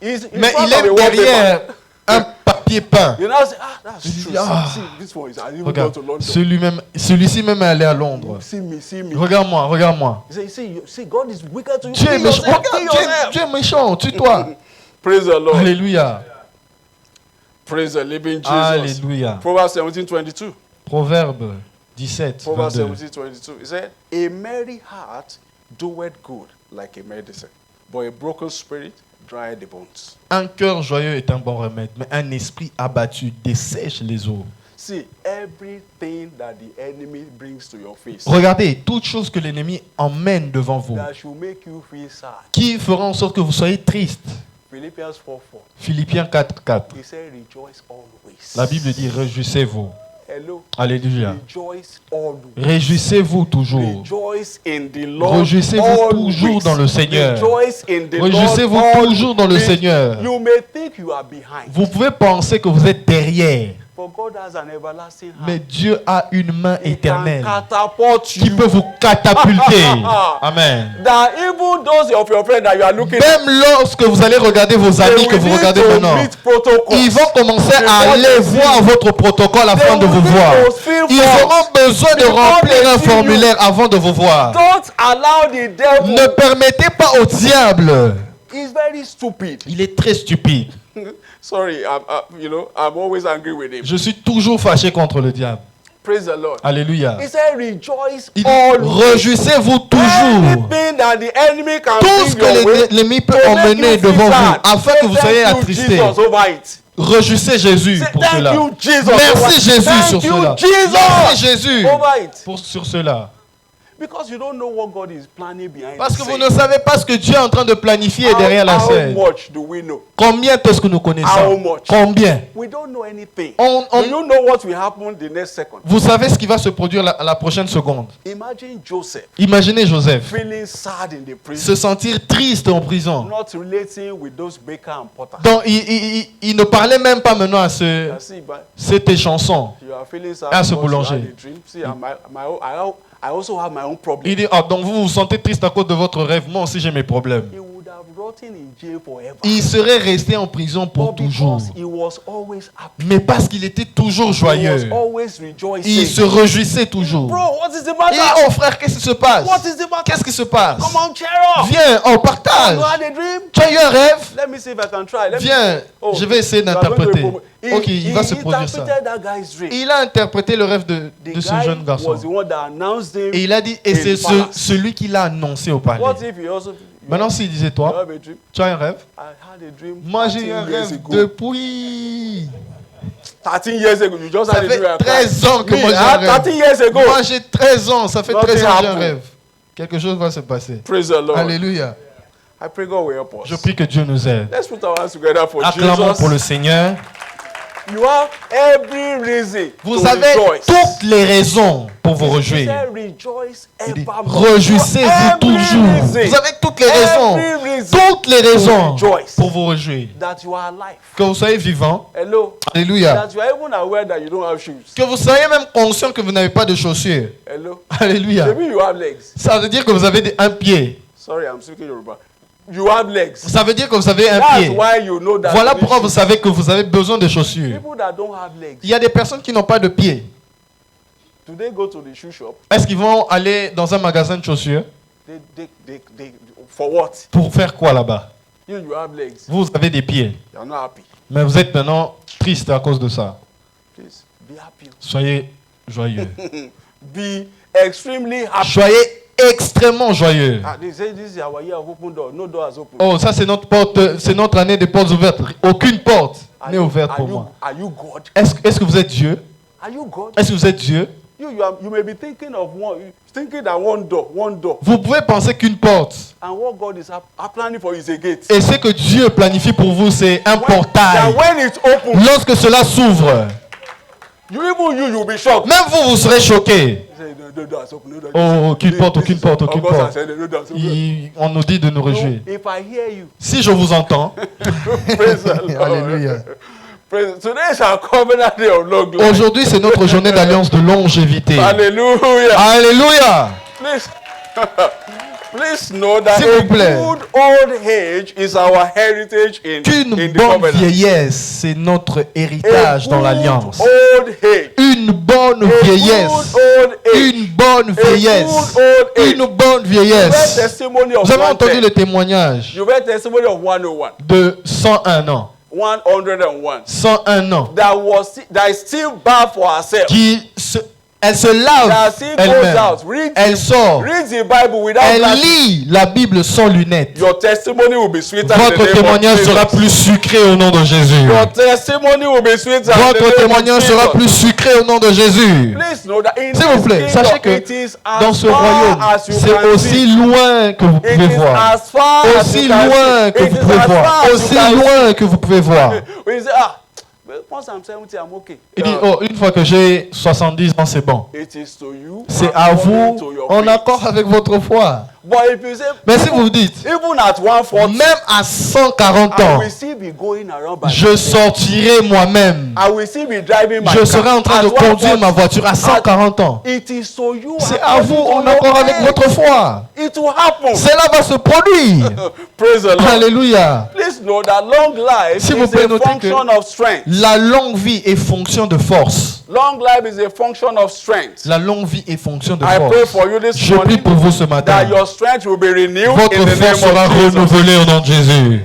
[SPEAKER 1] he's in
[SPEAKER 2] Mais
[SPEAKER 1] front
[SPEAKER 2] il
[SPEAKER 1] of a
[SPEAKER 2] est
[SPEAKER 1] wallpaper.
[SPEAKER 2] derrière un papier peint.
[SPEAKER 1] You know, say, that's
[SPEAKER 2] Il dit,
[SPEAKER 1] true.
[SPEAKER 2] ah.
[SPEAKER 1] See, this one is, I even go
[SPEAKER 2] Regarde,
[SPEAKER 1] to London.
[SPEAKER 2] celui-ci même est allé à Londres.
[SPEAKER 1] See me.
[SPEAKER 2] Regarde-moi, regarde-moi.
[SPEAKER 1] He say, see, God is wicked to you.
[SPEAKER 2] Dieu est
[SPEAKER 1] Kill
[SPEAKER 2] méchant.
[SPEAKER 1] yourself,
[SPEAKER 2] Regarde,
[SPEAKER 1] kill yourself.
[SPEAKER 2] Dieu est méchant. Tue-toi.
[SPEAKER 1] Praise the Lord.
[SPEAKER 2] Alléluia.
[SPEAKER 1] Praise the living Jesus.
[SPEAKER 2] Alléluia.
[SPEAKER 1] Proverbs 17:22.
[SPEAKER 2] Proverbe 17,
[SPEAKER 1] Proverbs
[SPEAKER 2] 22.
[SPEAKER 1] 17:22. It said, a merry heart doeth good like a medicine, but a broken spirit drieth the bones.
[SPEAKER 2] Un cœur joyeux est un bon remède, mais un esprit abattu dessèche les os.
[SPEAKER 1] See, everything that the enemy brings to your face
[SPEAKER 2] Regardez, toute chose que l'ennemi emmène devant vous,
[SPEAKER 1] that should make you feel sad.
[SPEAKER 2] qui fera en sorte que vous soyez triste.
[SPEAKER 1] Philippians 4:4.
[SPEAKER 2] Philippiens 4,
[SPEAKER 1] He said, rejoice always.
[SPEAKER 2] La Bible dit, réjouissez-vous.
[SPEAKER 1] Hello.
[SPEAKER 2] Alléluia.
[SPEAKER 1] Rejoice always.
[SPEAKER 2] Réjouissez-vous toujours.
[SPEAKER 1] Rejoice in the Lord.
[SPEAKER 2] Réjouissez-vous
[SPEAKER 1] always.
[SPEAKER 2] toujours dans le Seigneur.
[SPEAKER 1] Rejoice in the
[SPEAKER 2] Réjouissez-vous
[SPEAKER 1] Lord
[SPEAKER 2] toujours dans le
[SPEAKER 1] always.
[SPEAKER 2] Seigneur.
[SPEAKER 1] You may think you are behind,
[SPEAKER 2] Vous pouvez penser que vous êtes derrière,
[SPEAKER 1] but God has an everlasting hand.
[SPEAKER 2] mais Dieu a une main
[SPEAKER 1] He can
[SPEAKER 2] éternelle
[SPEAKER 1] catapult
[SPEAKER 2] qui
[SPEAKER 1] you.
[SPEAKER 2] peut vous catapulter. Amen.
[SPEAKER 1] That even those of your friends that you are looking
[SPEAKER 2] Même lorsque vous allez regarder vos
[SPEAKER 1] they
[SPEAKER 2] amis que
[SPEAKER 1] will
[SPEAKER 2] vous
[SPEAKER 1] need
[SPEAKER 2] regardez
[SPEAKER 1] to
[SPEAKER 2] maintenant,
[SPEAKER 1] meet protocols.
[SPEAKER 2] ils vont commencer à
[SPEAKER 1] Before
[SPEAKER 2] aller
[SPEAKER 1] they see
[SPEAKER 2] voir
[SPEAKER 1] you.
[SPEAKER 2] votre protocole afin de
[SPEAKER 1] will
[SPEAKER 2] vous
[SPEAKER 1] need
[SPEAKER 2] voir.
[SPEAKER 1] to fill
[SPEAKER 2] Ils
[SPEAKER 1] forms.
[SPEAKER 2] auront besoin de
[SPEAKER 1] Before
[SPEAKER 2] remplir
[SPEAKER 1] they
[SPEAKER 2] un
[SPEAKER 1] see you.
[SPEAKER 2] formulaire avant de vous voir.
[SPEAKER 1] Don't allow the devil.
[SPEAKER 2] Ne permettez pas au diable
[SPEAKER 1] He's very stupid.
[SPEAKER 2] Il est très stupide.
[SPEAKER 1] Sorry, I'm always angry with him.
[SPEAKER 2] Je suis toujours fâché contre le diable.
[SPEAKER 1] Praise the Lord.
[SPEAKER 2] Alléluia.
[SPEAKER 1] He said, rejoice
[SPEAKER 2] Il dit,
[SPEAKER 1] always.
[SPEAKER 2] réjouissez-vous toujours.
[SPEAKER 1] Anything that the enemy can
[SPEAKER 2] Tout ce
[SPEAKER 1] bring your way,
[SPEAKER 2] que l'ennemi peut
[SPEAKER 1] to make
[SPEAKER 2] emmener
[SPEAKER 1] you feel
[SPEAKER 2] devant vous,
[SPEAKER 1] sad.
[SPEAKER 2] afin que vous
[SPEAKER 1] Say,
[SPEAKER 2] soyez
[SPEAKER 1] thank you,
[SPEAKER 2] attristés.
[SPEAKER 1] Jesus, over it.
[SPEAKER 2] Réjouissez Jésus
[SPEAKER 1] Say,
[SPEAKER 2] pour
[SPEAKER 1] thank
[SPEAKER 2] cela.
[SPEAKER 1] you, Jesus, over
[SPEAKER 2] Merci
[SPEAKER 1] it.
[SPEAKER 2] Jésus
[SPEAKER 1] Thank
[SPEAKER 2] sur
[SPEAKER 1] you,
[SPEAKER 2] cela.
[SPEAKER 1] Jesus,
[SPEAKER 2] Merci Jésus
[SPEAKER 1] over it.
[SPEAKER 2] sur cela.
[SPEAKER 1] Because you don't know what God is planning behind
[SPEAKER 2] Parce
[SPEAKER 1] the
[SPEAKER 2] que vous
[SPEAKER 1] scene.
[SPEAKER 2] ne savez pas ce que Dieu est en train de planifier derrière la
[SPEAKER 1] How
[SPEAKER 2] scène.
[SPEAKER 1] much do we know?
[SPEAKER 2] Combien est-ce que nous connaissons?
[SPEAKER 1] How much?
[SPEAKER 2] Combien?
[SPEAKER 1] We don't know anything.
[SPEAKER 2] On-
[SPEAKER 1] Do you know what will happen the next second?
[SPEAKER 2] Vous savez ce qui va se produire la prochaine seconde.
[SPEAKER 1] Imagine Joseph
[SPEAKER 2] Imaginez Joseph
[SPEAKER 1] feeling sad in the prison,
[SPEAKER 2] se sentir triste en prison.
[SPEAKER 1] not relating with those baker and potter.
[SPEAKER 2] Donc, il ne parlait même pas maintenant à
[SPEAKER 1] You see, but
[SPEAKER 2] cet échanson.
[SPEAKER 1] you are feeling sad
[SPEAKER 2] Ah, ce
[SPEAKER 1] because you
[SPEAKER 2] boulanger.
[SPEAKER 1] had a dream. See, I also have my own problem.
[SPEAKER 2] Il dit, ah, donc vous vous sentez triste à cause de votre rêve. Moi aussi j'ai mes problèmes.
[SPEAKER 1] He would have rotten in jail forever.
[SPEAKER 2] Il serait resté en prison pour
[SPEAKER 1] But
[SPEAKER 2] toujours.
[SPEAKER 1] because he was always happy,
[SPEAKER 2] Mais parce qu'il était toujours
[SPEAKER 1] he
[SPEAKER 2] joyeux,
[SPEAKER 1] was always rejoicing.
[SPEAKER 2] il se réjouissait toujours.
[SPEAKER 1] Bro, what is the
[SPEAKER 2] Et
[SPEAKER 1] matter?
[SPEAKER 2] oh frère, qu'est-ce qui se passe?
[SPEAKER 1] What is the matter?
[SPEAKER 2] Qu'est-ce qui se passe?
[SPEAKER 1] Come on, cheer up.
[SPEAKER 2] Viens, on partage.
[SPEAKER 1] You had a dream?
[SPEAKER 2] Tu as eu un rêve?
[SPEAKER 1] Let me see if I can try. Let me
[SPEAKER 2] Viens,
[SPEAKER 1] see. Oh,
[SPEAKER 2] je vais essayer
[SPEAKER 1] you are going to
[SPEAKER 2] d'interpréter.
[SPEAKER 1] promote.
[SPEAKER 2] Ok, il va se produire ça.
[SPEAKER 1] interpreted that guy's dream.
[SPEAKER 2] Il a interprété le rêve de
[SPEAKER 1] The
[SPEAKER 2] ce
[SPEAKER 1] guy
[SPEAKER 2] jeune garçon.
[SPEAKER 1] was the one that announced him.
[SPEAKER 2] Et il a dit, et
[SPEAKER 1] in
[SPEAKER 2] c'est
[SPEAKER 1] palace.
[SPEAKER 2] celui qui l'a annoncé au palais.
[SPEAKER 1] What if he also
[SPEAKER 2] Maintenant, s'il disait,
[SPEAKER 1] you
[SPEAKER 2] toi,
[SPEAKER 1] have a dream?
[SPEAKER 2] tu as un rêve?
[SPEAKER 1] I had a dream.
[SPEAKER 2] Moi, j'ai eu
[SPEAKER 1] 13
[SPEAKER 2] un
[SPEAKER 1] years
[SPEAKER 2] rêve
[SPEAKER 1] ago.
[SPEAKER 2] depuis...
[SPEAKER 1] 13 years ago, you just
[SPEAKER 2] Ça
[SPEAKER 1] had a
[SPEAKER 2] fait
[SPEAKER 1] dream.
[SPEAKER 2] 13 ans que
[SPEAKER 1] Me,
[SPEAKER 2] moi
[SPEAKER 1] I
[SPEAKER 2] j'ai un
[SPEAKER 1] had
[SPEAKER 2] rêve.
[SPEAKER 1] 13 years ago.
[SPEAKER 2] Moi j'ai 13 ans, ça fait
[SPEAKER 1] Nothing
[SPEAKER 2] 13 ans que j'ai un
[SPEAKER 1] happened.
[SPEAKER 2] rêve. Quelque chose va se passer.
[SPEAKER 1] Praise the Lord.
[SPEAKER 2] Alléluia.
[SPEAKER 1] I pray God will help us.
[SPEAKER 2] Je prie que Dieu nous aide.
[SPEAKER 1] Let's put our hands together for
[SPEAKER 2] Acclamons
[SPEAKER 1] Jesus.
[SPEAKER 2] pour le Seigneur.
[SPEAKER 1] You have every reason
[SPEAKER 2] Vous
[SPEAKER 1] to
[SPEAKER 2] avez
[SPEAKER 1] rejoice.
[SPEAKER 2] toutes les raisons pour vous
[SPEAKER 1] He
[SPEAKER 2] réjouir.
[SPEAKER 1] said, rejoice
[SPEAKER 2] Il dit,
[SPEAKER 1] evermore.
[SPEAKER 2] réjouissez-vous
[SPEAKER 1] Every
[SPEAKER 2] toujours.
[SPEAKER 1] reason.
[SPEAKER 2] Vous avez toutes les raisons.
[SPEAKER 1] Every reason
[SPEAKER 2] Toutes les raisons
[SPEAKER 1] rejoice.
[SPEAKER 2] pour vous réjouir.
[SPEAKER 1] that you are alive.
[SPEAKER 2] Que vous soyez vivant.
[SPEAKER 1] Hello.
[SPEAKER 2] Alléluia.
[SPEAKER 1] That you are even aware that you don't have shoes.
[SPEAKER 2] Que vous soyez même conscient que vous n'avez pas de chaussures.
[SPEAKER 1] Hello.
[SPEAKER 2] Alléluia.
[SPEAKER 1] Maybe you have legs.
[SPEAKER 2] Ça veut dire que vous avez un pied.
[SPEAKER 1] Sorry, I'm speaking Yoruba. You have legs.
[SPEAKER 2] Ça veut dire que vous avez un
[SPEAKER 1] That's
[SPEAKER 2] pied.
[SPEAKER 1] why you know that.
[SPEAKER 2] Voilà
[SPEAKER 1] you need
[SPEAKER 2] pourquoi vous
[SPEAKER 1] shoes.
[SPEAKER 2] savez que vous avez besoin de chaussures.
[SPEAKER 1] People that don't have legs,
[SPEAKER 2] Il y a des personnes qui n'ont pas de pieds.
[SPEAKER 1] do they go to the shoe shop?
[SPEAKER 2] Est-ce qu'ils vont aller dans un magasin de chaussures?
[SPEAKER 1] For what?
[SPEAKER 2] Pour faire quoi là-bas?
[SPEAKER 1] You have legs.
[SPEAKER 2] Vous avez des pieds.
[SPEAKER 1] You're not happy.
[SPEAKER 2] Mais vous êtes maintenant triste à cause de ça.
[SPEAKER 1] Please be happy.
[SPEAKER 2] Soyez joyeux.
[SPEAKER 1] Be extremely happy.
[SPEAKER 2] Soyez extrêmement joyeux.
[SPEAKER 1] Ah, they say this is our year of open door. No door has opened.
[SPEAKER 2] Oh, ça c'est notre porte, c'est notre année des portes ouvertes. Aucune porte n'est ouverte pour moi.
[SPEAKER 1] Are you God?
[SPEAKER 2] Est-ce que vous êtes Dieu?
[SPEAKER 1] Are you God?
[SPEAKER 2] Est-ce que vous êtes Dieu?
[SPEAKER 1] You may be thinking of thinking that one door,
[SPEAKER 2] Vous pouvez penser qu'une porte.
[SPEAKER 1] and what God is planning for you is a gate.
[SPEAKER 2] Et ce que Dieu planifie pour vous, c'est un
[SPEAKER 1] That
[SPEAKER 2] portail.
[SPEAKER 1] when it opens,
[SPEAKER 2] Lorsque cela s'ouvre,
[SPEAKER 1] you'll be shocked.
[SPEAKER 2] même vous serez choqué.
[SPEAKER 1] You say, no door has opened, no door.
[SPEAKER 2] Oh, aucune
[SPEAKER 1] This-
[SPEAKER 2] porte,
[SPEAKER 1] this
[SPEAKER 2] aucune
[SPEAKER 1] is-
[SPEAKER 2] porte, aucune
[SPEAKER 1] August has
[SPEAKER 2] porte.
[SPEAKER 1] said, no door has opened.
[SPEAKER 2] On nous dit de nous réjouir.
[SPEAKER 1] If I hear you,
[SPEAKER 2] Si je vous entends,
[SPEAKER 1] praise the Lord.
[SPEAKER 2] Alléluia.
[SPEAKER 1] Today is our covenant day of long life.
[SPEAKER 2] Aujourd'hui c'est notre journée d'alliance de longévité.
[SPEAKER 1] Hallelujah.
[SPEAKER 2] Alléluia.
[SPEAKER 1] Please, please know that
[SPEAKER 2] S'il
[SPEAKER 1] a
[SPEAKER 2] vous plaît.
[SPEAKER 1] good old age is our heritage in
[SPEAKER 2] Qu'une
[SPEAKER 1] the
[SPEAKER 2] bonne
[SPEAKER 1] covenant.
[SPEAKER 2] vieillesse, c'est notre
[SPEAKER 1] A
[SPEAKER 2] héritage dans
[SPEAKER 1] good
[SPEAKER 2] l'alliance.
[SPEAKER 1] old age.
[SPEAKER 2] Une bonne
[SPEAKER 1] A
[SPEAKER 2] vieillesse.
[SPEAKER 1] good old age.
[SPEAKER 2] Une bonne vieillesse.
[SPEAKER 1] good old age.
[SPEAKER 2] Une bonne
[SPEAKER 1] You read
[SPEAKER 2] vieillesse.
[SPEAKER 1] testimony of
[SPEAKER 2] Vous avez entendu
[SPEAKER 1] 110.
[SPEAKER 2] le témoignage
[SPEAKER 1] You read testimony of 101.
[SPEAKER 2] de 101 ans.
[SPEAKER 1] 101.
[SPEAKER 2] 101 ans.
[SPEAKER 1] That is still bad for herself.
[SPEAKER 2] Elle se
[SPEAKER 1] That
[SPEAKER 2] lave
[SPEAKER 1] still goes
[SPEAKER 2] elle-même.
[SPEAKER 1] out. Read
[SPEAKER 2] Elle sort.
[SPEAKER 1] the Bible without
[SPEAKER 2] Elle
[SPEAKER 1] glasses.
[SPEAKER 2] lit la Bible sans lunettes.
[SPEAKER 1] Your testimony will be sweeter in the
[SPEAKER 2] Votre
[SPEAKER 1] name of
[SPEAKER 2] témoignage
[SPEAKER 1] Jesus.
[SPEAKER 2] sera plus sucré au nom de Jésus.
[SPEAKER 1] Your testimony will be sweeter in the
[SPEAKER 2] Votre
[SPEAKER 1] name of
[SPEAKER 2] témoignage sera
[SPEAKER 1] Jesus.
[SPEAKER 2] plus sucré au nom de Jésus.
[SPEAKER 1] Please know that in
[SPEAKER 2] S'il vous
[SPEAKER 1] this
[SPEAKER 2] plaît, sachez
[SPEAKER 1] kingdom, it
[SPEAKER 2] que
[SPEAKER 1] is as
[SPEAKER 2] dans ce
[SPEAKER 1] far
[SPEAKER 2] royaume,
[SPEAKER 1] as you
[SPEAKER 2] c'est
[SPEAKER 1] can
[SPEAKER 2] aussi
[SPEAKER 1] see.
[SPEAKER 2] loin que vous
[SPEAKER 1] It
[SPEAKER 2] pouvez
[SPEAKER 1] is
[SPEAKER 2] voir.
[SPEAKER 1] as far as
[SPEAKER 2] Aussi
[SPEAKER 1] you can
[SPEAKER 2] loin
[SPEAKER 1] see.
[SPEAKER 2] que
[SPEAKER 1] It
[SPEAKER 2] vous
[SPEAKER 1] is
[SPEAKER 2] pouvez
[SPEAKER 1] as
[SPEAKER 2] voir.
[SPEAKER 1] far as you
[SPEAKER 2] Aussi
[SPEAKER 1] can see.
[SPEAKER 2] loin que vous pouvez voir.
[SPEAKER 1] We say, once I'm 70, I'm okay.
[SPEAKER 2] Il dit, oh, une fois que j'ai 70 ans, c'est bon.
[SPEAKER 1] It is to you.
[SPEAKER 2] C'est à
[SPEAKER 1] according
[SPEAKER 2] vous,
[SPEAKER 1] to your
[SPEAKER 2] en
[SPEAKER 1] faith.
[SPEAKER 2] accord avec votre foi.
[SPEAKER 1] But if you say,
[SPEAKER 2] Mais si vous dites,
[SPEAKER 1] even at 140,
[SPEAKER 2] même à 140
[SPEAKER 1] I
[SPEAKER 2] ans,
[SPEAKER 1] will still be going around by
[SPEAKER 2] je sortirai moi-même.
[SPEAKER 1] I will still be driving my
[SPEAKER 2] Je
[SPEAKER 1] car.
[SPEAKER 2] serai en train
[SPEAKER 1] At
[SPEAKER 2] de conduire
[SPEAKER 1] 140,
[SPEAKER 2] ma voiture à 140 ans.
[SPEAKER 1] It is to you.
[SPEAKER 2] C'est à vous,
[SPEAKER 1] according to
[SPEAKER 2] en
[SPEAKER 1] your
[SPEAKER 2] accord avec
[SPEAKER 1] faith.
[SPEAKER 2] votre foi.
[SPEAKER 1] It will happen.
[SPEAKER 2] Cela va se produire.
[SPEAKER 1] Praise the Lord.
[SPEAKER 2] Alléluia.
[SPEAKER 1] Please know that long life
[SPEAKER 2] S'il vous
[SPEAKER 1] is
[SPEAKER 2] plaît,
[SPEAKER 1] a
[SPEAKER 2] notez
[SPEAKER 1] function of strength.
[SPEAKER 2] La longue vie est fonction de force.
[SPEAKER 1] Long life is a function of strength.
[SPEAKER 2] La longue vie est fonction de
[SPEAKER 1] I pray
[SPEAKER 2] force.
[SPEAKER 1] for you this
[SPEAKER 2] Je prie
[SPEAKER 1] morning
[SPEAKER 2] pour vous ce matin
[SPEAKER 1] that your strength will be renewed in
[SPEAKER 2] Votre
[SPEAKER 1] the
[SPEAKER 2] force
[SPEAKER 1] name
[SPEAKER 2] sera
[SPEAKER 1] of Jesus.
[SPEAKER 2] renouvelée au nom de Jésus.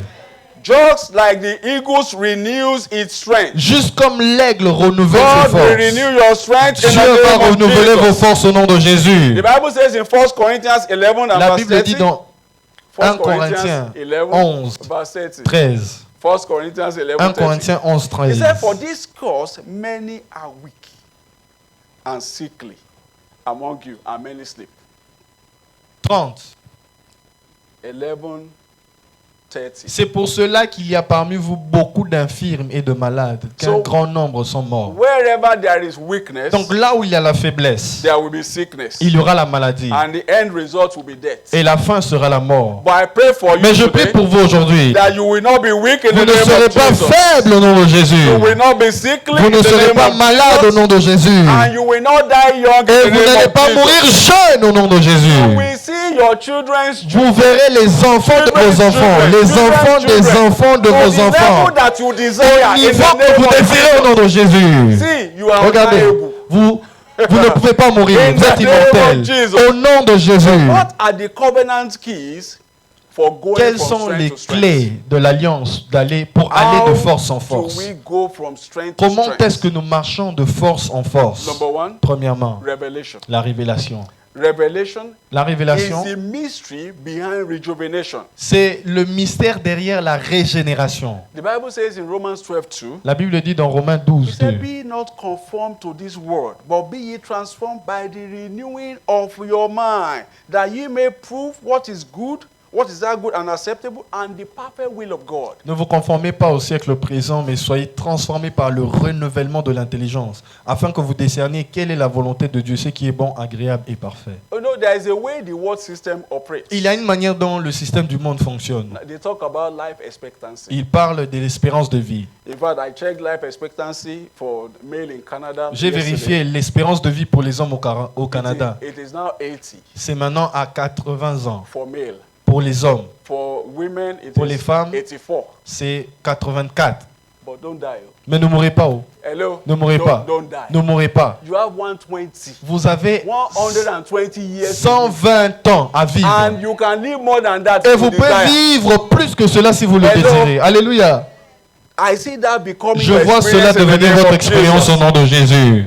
[SPEAKER 1] Just like the eagles renews its strength.
[SPEAKER 2] Juste comme l'aigle renouvelle
[SPEAKER 1] God
[SPEAKER 2] ses
[SPEAKER 1] will
[SPEAKER 2] forces,
[SPEAKER 1] renew your strength in
[SPEAKER 2] Dieu
[SPEAKER 1] the
[SPEAKER 2] va
[SPEAKER 1] name of
[SPEAKER 2] renouveler vos
[SPEAKER 1] Jesus.
[SPEAKER 2] forces au nom de Jésus.
[SPEAKER 1] The Bible says in 1 Corinthians 11 and
[SPEAKER 2] La
[SPEAKER 1] verse
[SPEAKER 2] Bible dit
[SPEAKER 1] 30.
[SPEAKER 2] dans
[SPEAKER 1] 1
[SPEAKER 2] 1 Corinthiens 11,
[SPEAKER 1] verse 30.
[SPEAKER 2] 13.
[SPEAKER 1] 1 Corinthians 11,
[SPEAKER 2] 1
[SPEAKER 1] 30.
[SPEAKER 2] Corinthiens 11,
[SPEAKER 1] He
[SPEAKER 2] 13.
[SPEAKER 1] said, for this cause many are weak and sickly among you, and many sleep.
[SPEAKER 2] 30.
[SPEAKER 1] 11, 30.
[SPEAKER 2] C'est pour cela qu'il y a parmi vous beaucoup d'infirmes et de malades, qu'un
[SPEAKER 1] So,
[SPEAKER 2] grand nombre sont morts.
[SPEAKER 1] Wherever there is weakness,
[SPEAKER 2] Donc là où il y a la faiblesse,
[SPEAKER 1] there will be sickness.
[SPEAKER 2] il y aura la maladie.
[SPEAKER 1] And the end result will be death.
[SPEAKER 2] Et la fin sera la mort.
[SPEAKER 1] But I pray for you
[SPEAKER 2] Mais je
[SPEAKER 1] today
[SPEAKER 2] prie pour vous aujourd'hui.
[SPEAKER 1] that you will not be weak in
[SPEAKER 2] Vous
[SPEAKER 1] the
[SPEAKER 2] ne
[SPEAKER 1] name
[SPEAKER 2] serez
[SPEAKER 1] of
[SPEAKER 2] pas
[SPEAKER 1] Jesus.
[SPEAKER 2] faibles au nom de Jésus.
[SPEAKER 1] You will not be sickly
[SPEAKER 2] Vous
[SPEAKER 1] in
[SPEAKER 2] ne
[SPEAKER 1] the
[SPEAKER 2] serez
[SPEAKER 1] name
[SPEAKER 2] pas
[SPEAKER 1] of
[SPEAKER 2] malades au
[SPEAKER 1] Jesus.
[SPEAKER 2] nom de Jésus.
[SPEAKER 1] And you will not die young
[SPEAKER 2] Et
[SPEAKER 1] in
[SPEAKER 2] vous
[SPEAKER 1] the
[SPEAKER 2] n'allez
[SPEAKER 1] name
[SPEAKER 2] pas
[SPEAKER 1] of
[SPEAKER 2] mourir
[SPEAKER 1] Jesus.
[SPEAKER 2] jeune au nom de
[SPEAKER 1] You
[SPEAKER 2] Jésus.
[SPEAKER 1] will see your children's
[SPEAKER 2] Vous verrez les enfants de vos enfants, les enfants des enfants de vos enfants,
[SPEAKER 1] level that you desire
[SPEAKER 2] au
[SPEAKER 1] in
[SPEAKER 2] niveau
[SPEAKER 1] the
[SPEAKER 2] que
[SPEAKER 1] name
[SPEAKER 2] vous
[SPEAKER 1] of
[SPEAKER 2] désirez au
[SPEAKER 1] Jesus.
[SPEAKER 2] nom de Jésus.
[SPEAKER 1] See, you are
[SPEAKER 2] Regardez,
[SPEAKER 1] unliable.
[SPEAKER 2] vous ne pouvez pas mourir,
[SPEAKER 1] In
[SPEAKER 2] vous êtes
[SPEAKER 1] the name of
[SPEAKER 2] immortel.
[SPEAKER 1] Jesus.
[SPEAKER 2] Au nom de Jésus.
[SPEAKER 1] What are the covenant keys for going
[SPEAKER 2] Quelles
[SPEAKER 1] from
[SPEAKER 2] sont
[SPEAKER 1] strength
[SPEAKER 2] les
[SPEAKER 1] to strength?
[SPEAKER 2] clés de l'alliance pour aller de force en
[SPEAKER 1] How
[SPEAKER 2] force?
[SPEAKER 1] do we go from strength to
[SPEAKER 2] Comment
[SPEAKER 1] strength?
[SPEAKER 2] est-ce que nous marchons de force en force?
[SPEAKER 1] Number one,
[SPEAKER 2] Premièrement,
[SPEAKER 1] revelation.
[SPEAKER 2] la révélation.
[SPEAKER 1] Revelation
[SPEAKER 2] La
[SPEAKER 1] is
[SPEAKER 2] révélation,
[SPEAKER 1] the mystery behind rejuvenation.
[SPEAKER 2] c'est le mystère derrière la régénération.
[SPEAKER 1] The Bible says in Romans 12:2,
[SPEAKER 2] La Bible dit dans Romains
[SPEAKER 1] it
[SPEAKER 2] 12,
[SPEAKER 1] said,
[SPEAKER 2] 2.
[SPEAKER 1] be not conformed to this world, but be ye transformed by the renewing of your mind, that ye may prove what is good, what is that good and acceptable, and the perfect will of God.
[SPEAKER 2] Ne vous conformez pas au siècle présent, mais soyez transformés par le renouvellement de l'intelligence, afin que vous discerniez quelle est la volonté de Dieu, ce qui est bon, agréable et parfait.
[SPEAKER 1] You know, there is a way the world system operates.
[SPEAKER 2] Il y a une manière dont le système du monde fonctionne.
[SPEAKER 1] They talk about life expectancy.
[SPEAKER 2] Il parle de l'espérance de vie.
[SPEAKER 1] In fact, I checked life expectancy for male in Canada.
[SPEAKER 2] J'ai vérifié l'espérance de vie pour les hommes au Canada.
[SPEAKER 1] It is now 80
[SPEAKER 2] C'est maintenant à 80 ans.
[SPEAKER 1] for male.
[SPEAKER 2] Pour les hommes,
[SPEAKER 1] For women, it
[SPEAKER 2] pour
[SPEAKER 1] is
[SPEAKER 2] les femmes,
[SPEAKER 1] 84.
[SPEAKER 2] c'est 84.
[SPEAKER 1] But don't die.
[SPEAKER 2] Mais ne mourrez pas. Oh.
[SPEAKER 1] Hello?
[SPEAKER 2] Ne mourrez pas.
[SPEAKER 1] Don't die.
[SPEAKER 2] Ne mourrez pas.
[SPEAKER 1] You have 120.
[SPEAKER 2] Vous avez
[SPEAKER 1] 120 years.
[SPEAKER 2] 120 ans à vivre.
[SPEAKER 1] And you can live more than that.
[SPEAKER 2] Et
[SPEAKER 1] if
[SPEAKER 2] vous
[SPEAKER 1] you
[SPEAKER 2] pouvez
[SPEAKER 1] desire.
[SPEAKER 2] vivre plus que cela si vous le
[SPEAKER 1] Hello.
[SPEAKER 2] désirez. Alléluia.
[SPEAKER 1] I see that becoming
[SPEAKER 2] Je
[SPEAKER 1] your
[SPEAKER 2] vois cela
[SPEAKER 1] experience in the
[SPEAKER 2] devenir
[SPEAKER 1] name
[SPEAKER 2] votre
[SPEAKER 1] of
[SPEAKER 2] expérience
[SPEAKER 1] Jesus.
[SPEAKER 2] au nom de Jésus.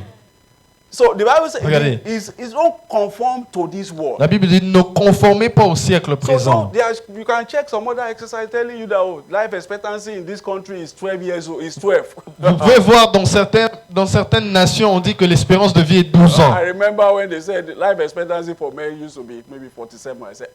[SPEAKER 1] So the Bible says
[SPEAKER 2] Regardez.
[SPEAKER 1] it's not conformed to this world.
[SPEAKER 2] La Bible dit ne conformez pas au siècle présent.
[SPEAKER 1] You can check some other exercise telling you that life expectancy in this country is 12 years old. It's 12.
[SPEAKER 2] Vous pouvez voir dans certaines nations, on dit que l'espérance de vie est 12 ans.
[SPEAKER 1] I remember when they said life expectancy for men used to be maybe 47. I said,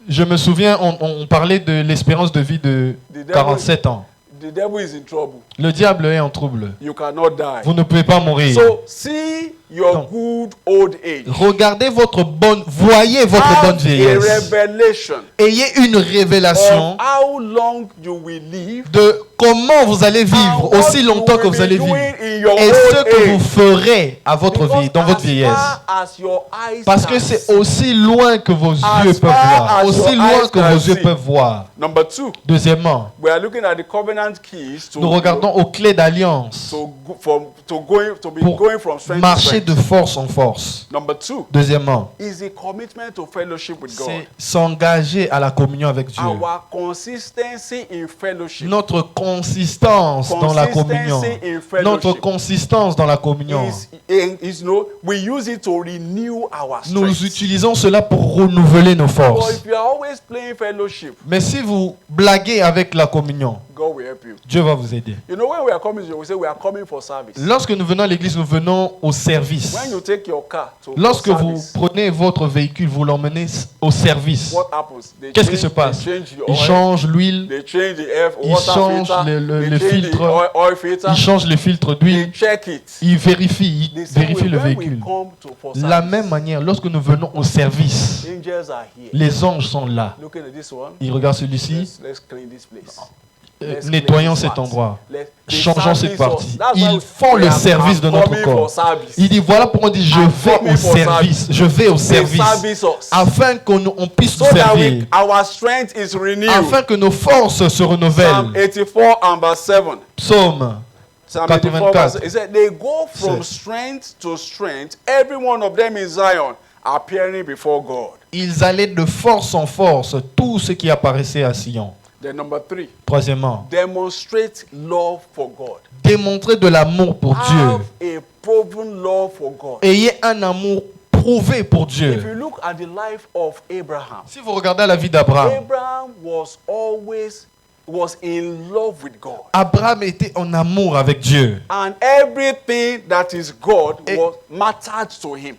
[SPEAKER 2] Je me souviens, on parlait de l'espérance de vie de 47 ans.
[SPEAKER 1] the devil is in trouble.
[SPEAKER 2] Le diable est en trouble.
[SPEAKER 1] You cannot die.
[SPEAKER 2] Vous ne pouvez pas mourir.
[SPEAKER 1] So see your
[SPEAKER 2] Donc,
[SPEAKER 1] good old age.
[SPEAKER 2] Regardez voyez votre bonne
[SPEAKER 1] Have a
[SPEAKER 2] vieillesse.
[SPEAKER 1] revelation
[SPEAKER 2] Ayez une révélation
[SPEAKER 1] of how long you will live.
[SPEAKER 2] de comment vous allez vivre
[SPEAKER 1] and what
[SPEAKER 2] aussi longtemps
[SPEAKER 1] you
[SPEAKER 2] que
[SPEAKER 1] will
[SPEAKER 2] vous allez
[SPEAKER 1] be
[SPEAKER 2] vivre.
[SPEAKER 1] doing in your
[SPEAKER 2] Et
[SPEAKER 1] old
[SPEAKER 2] ce que vous
[SPEAKER 1] age.
[SPEAKER 2] ferez à votre
[SPEAKER 1] Because
[SPEAKER 2] vie, dans votre
[SPEAKER 1] as
[SPEAKER 2] vieillesse.
[SPEAKER 1] far as your eyes
[SPEAKER 2] Parce que
[SPEAKER 1] can
[SPEAKER 2] c'est
[SPEAKER 1] see.
[SPEAKER 2] aussi loin que vos yeux peuvent
[SPEAKER 1] far
[SPEAKER 2] voir.
[SPEAKER 1] as
[SPEAKER 2] Aussi
[SPEAKER 1] your
[SPEAKER 2] loin
[SPEAKER 1] eyes
[SPEAKER 2] que
[SPEAKER 1] can
[SPEAKER 2] vos yeux
[SPEAKER 1] see.
[SPEAKER 2] peuvent voir.
[SPEAKER 1] Number two,
[SPEAKER 2] Deuxièmement,
[SPEAKER 1] we are looking at the covenant keys to,
[SPEAKER 2] nous regardons aux clés d'alliance
[SPEAKER 1] to be
[SPEAKER 2] pour
[SPEAKER 1] going from strength to
[SPEAKER 2] marcher
[SPEAKER 1] strength.
[SPEAKER 2] de force en force.
[SPEAKER 1] Number two
[SPEAKER 2] Deuxièmement,
[SPEAKER 1] is the commitment to fellowship with God.
[SPEAKER 2] c'est s'engager à la communion avec Dieu.
[SPEAKER 1] Our consistency in fellowship
[SPEAKER 2] Notre consistance dans la communion.
[SPEAKER 1] in fellowship
[SPEAKER 2] Notre consistance dans la communion.
[SPEAKER 1] we use it to renew our
[SPEAKER 2] Nous
[SPEAKER 1] strength.
[SPEAKER 2] utilisons cela pour renouveler nos
[SPEAKER 1] But
[SPEAKER 2] forces.
[SPEAKER 1] if you are always playing fellowship,
[SPEAKER 2] Mais si vous blaguez avec la communion,
[SPEAKER 1] God will help you.
[SPEAKER 2] Dieu va vous aider.
[SPEAKER 1] You know, when we are coming, we say we are coming for service.
[SPEAKER 2] Lorsque nous venons à l'église, nous venons au service.
[SPEAKER 1] When you take your car to
[SPEAKER 2] Lorsque
[SPEAKER 1] for
[SPEAKER 2] vous
[SPEAKER 1] service,
[SPEAKER 2] prenez votre véhicule, vous l'emmenez au service.
[SPEAKER 1] what happens? They
[SPEAKER 2] Qu'est-ce qui
[SPEAKER 1] change-
[SPEAKER 2] se passe?
[SPEAKER 1] They change the
[SPEAKER 2] Ils
[SPEAKER 1] oil,
[SPEAKER 2] changent l'huile,
[SPEAKER 1] they change the air,
[SPEAKER 2] ils
[SPEAKER 1] water
[SPEAKER 2] changent
[SPEAKER 1] filter,
[SPEAKER 2] le
[SPEAKER 1] they change
[SPEAKER 2] filtre,
[SPEAKER 1] the oil filter,
[SPEAKER 2] ils changent les filtres
[SPEAKER 1] they
[SPEAKER 2] d'huile,
[SPEAKER 1] check it.
[SPEAKER 2] ils vérifient
[SPEAKER 1] The same way,
[SPEAKER 2] le
[SPEAKER 1] when we
[SPEAKER 2] véhicule.
[SPEAKER 1] come for
[SPEAKER 2] De la
[SPEAKER 1] service,
[SPEAKER 2] même manière, lorsque nous venons au service,
[SPEAKER 1] angels are here.
[SPEAKER 2] les anges sont là.
[SPEAKER 1] Looking at this one,
[SPEAKER 2] Ils regardent celui-ci,
[SPEAKER 1] let's clean this place.
[SPEAKER 2] nettoyons cet endroit, changeons cette partie. Ils font le service de notre corps. Il dit voilà pourquoi on dit je vais au service, je vais au service, afin qu'on puisse
[SPEAKER 1] So
[SPEAKER 2] nous
[SPEAKER 1] that
[SPEAKER 2] servir,
[SPEAKER 1] our strength is renewed.
[SPEAKER 2] afin que nos forces se
[SPEAKER 1] Psalm
[SPEAKER 2] renouvellent.
[SPEAKER 1] 84 and verse 7.
[SPEAKER 2] Psaume
[SPEAKER 1] Psalm 84 verse
[SPEAKER 2] 84.
[SPEAKER 1] it said they go from strength to strength, every one of them in Zion, appearing before God.
[SPEAKER 2] Ils allaient de force en force, tout ce qui apparaissait à Sion.
[SPEAKER 1] Then number 3,
[SPEAKER 2] Troisièmement,
[SPEAKER 1] demonstrate love for God.
[SPEAKER 2] démontrez de l'amour pour
[SPEAKER 1] Have
[SPEAKER 2] Dieu.
[SPEAKER 1] a proven love for God.
[SPEAKER 2] Ayez un amour prouvé pour
[SPEAKER 1] If
[SPEAKER 2] Dieu.
[SPEAKER 1] you look at the life of Abraham,
[SPEAKER 2] Si vous regardez la vie d'Abraham,
[SPEAKER 1] Abraham was in love with God.
[SPEAKER 2] Abraham était en amour avec Dieu.
[SPEAKER 1] And everything that is God
[SPEAKER 2] Et-
[SPEAKER 1] mattered to him.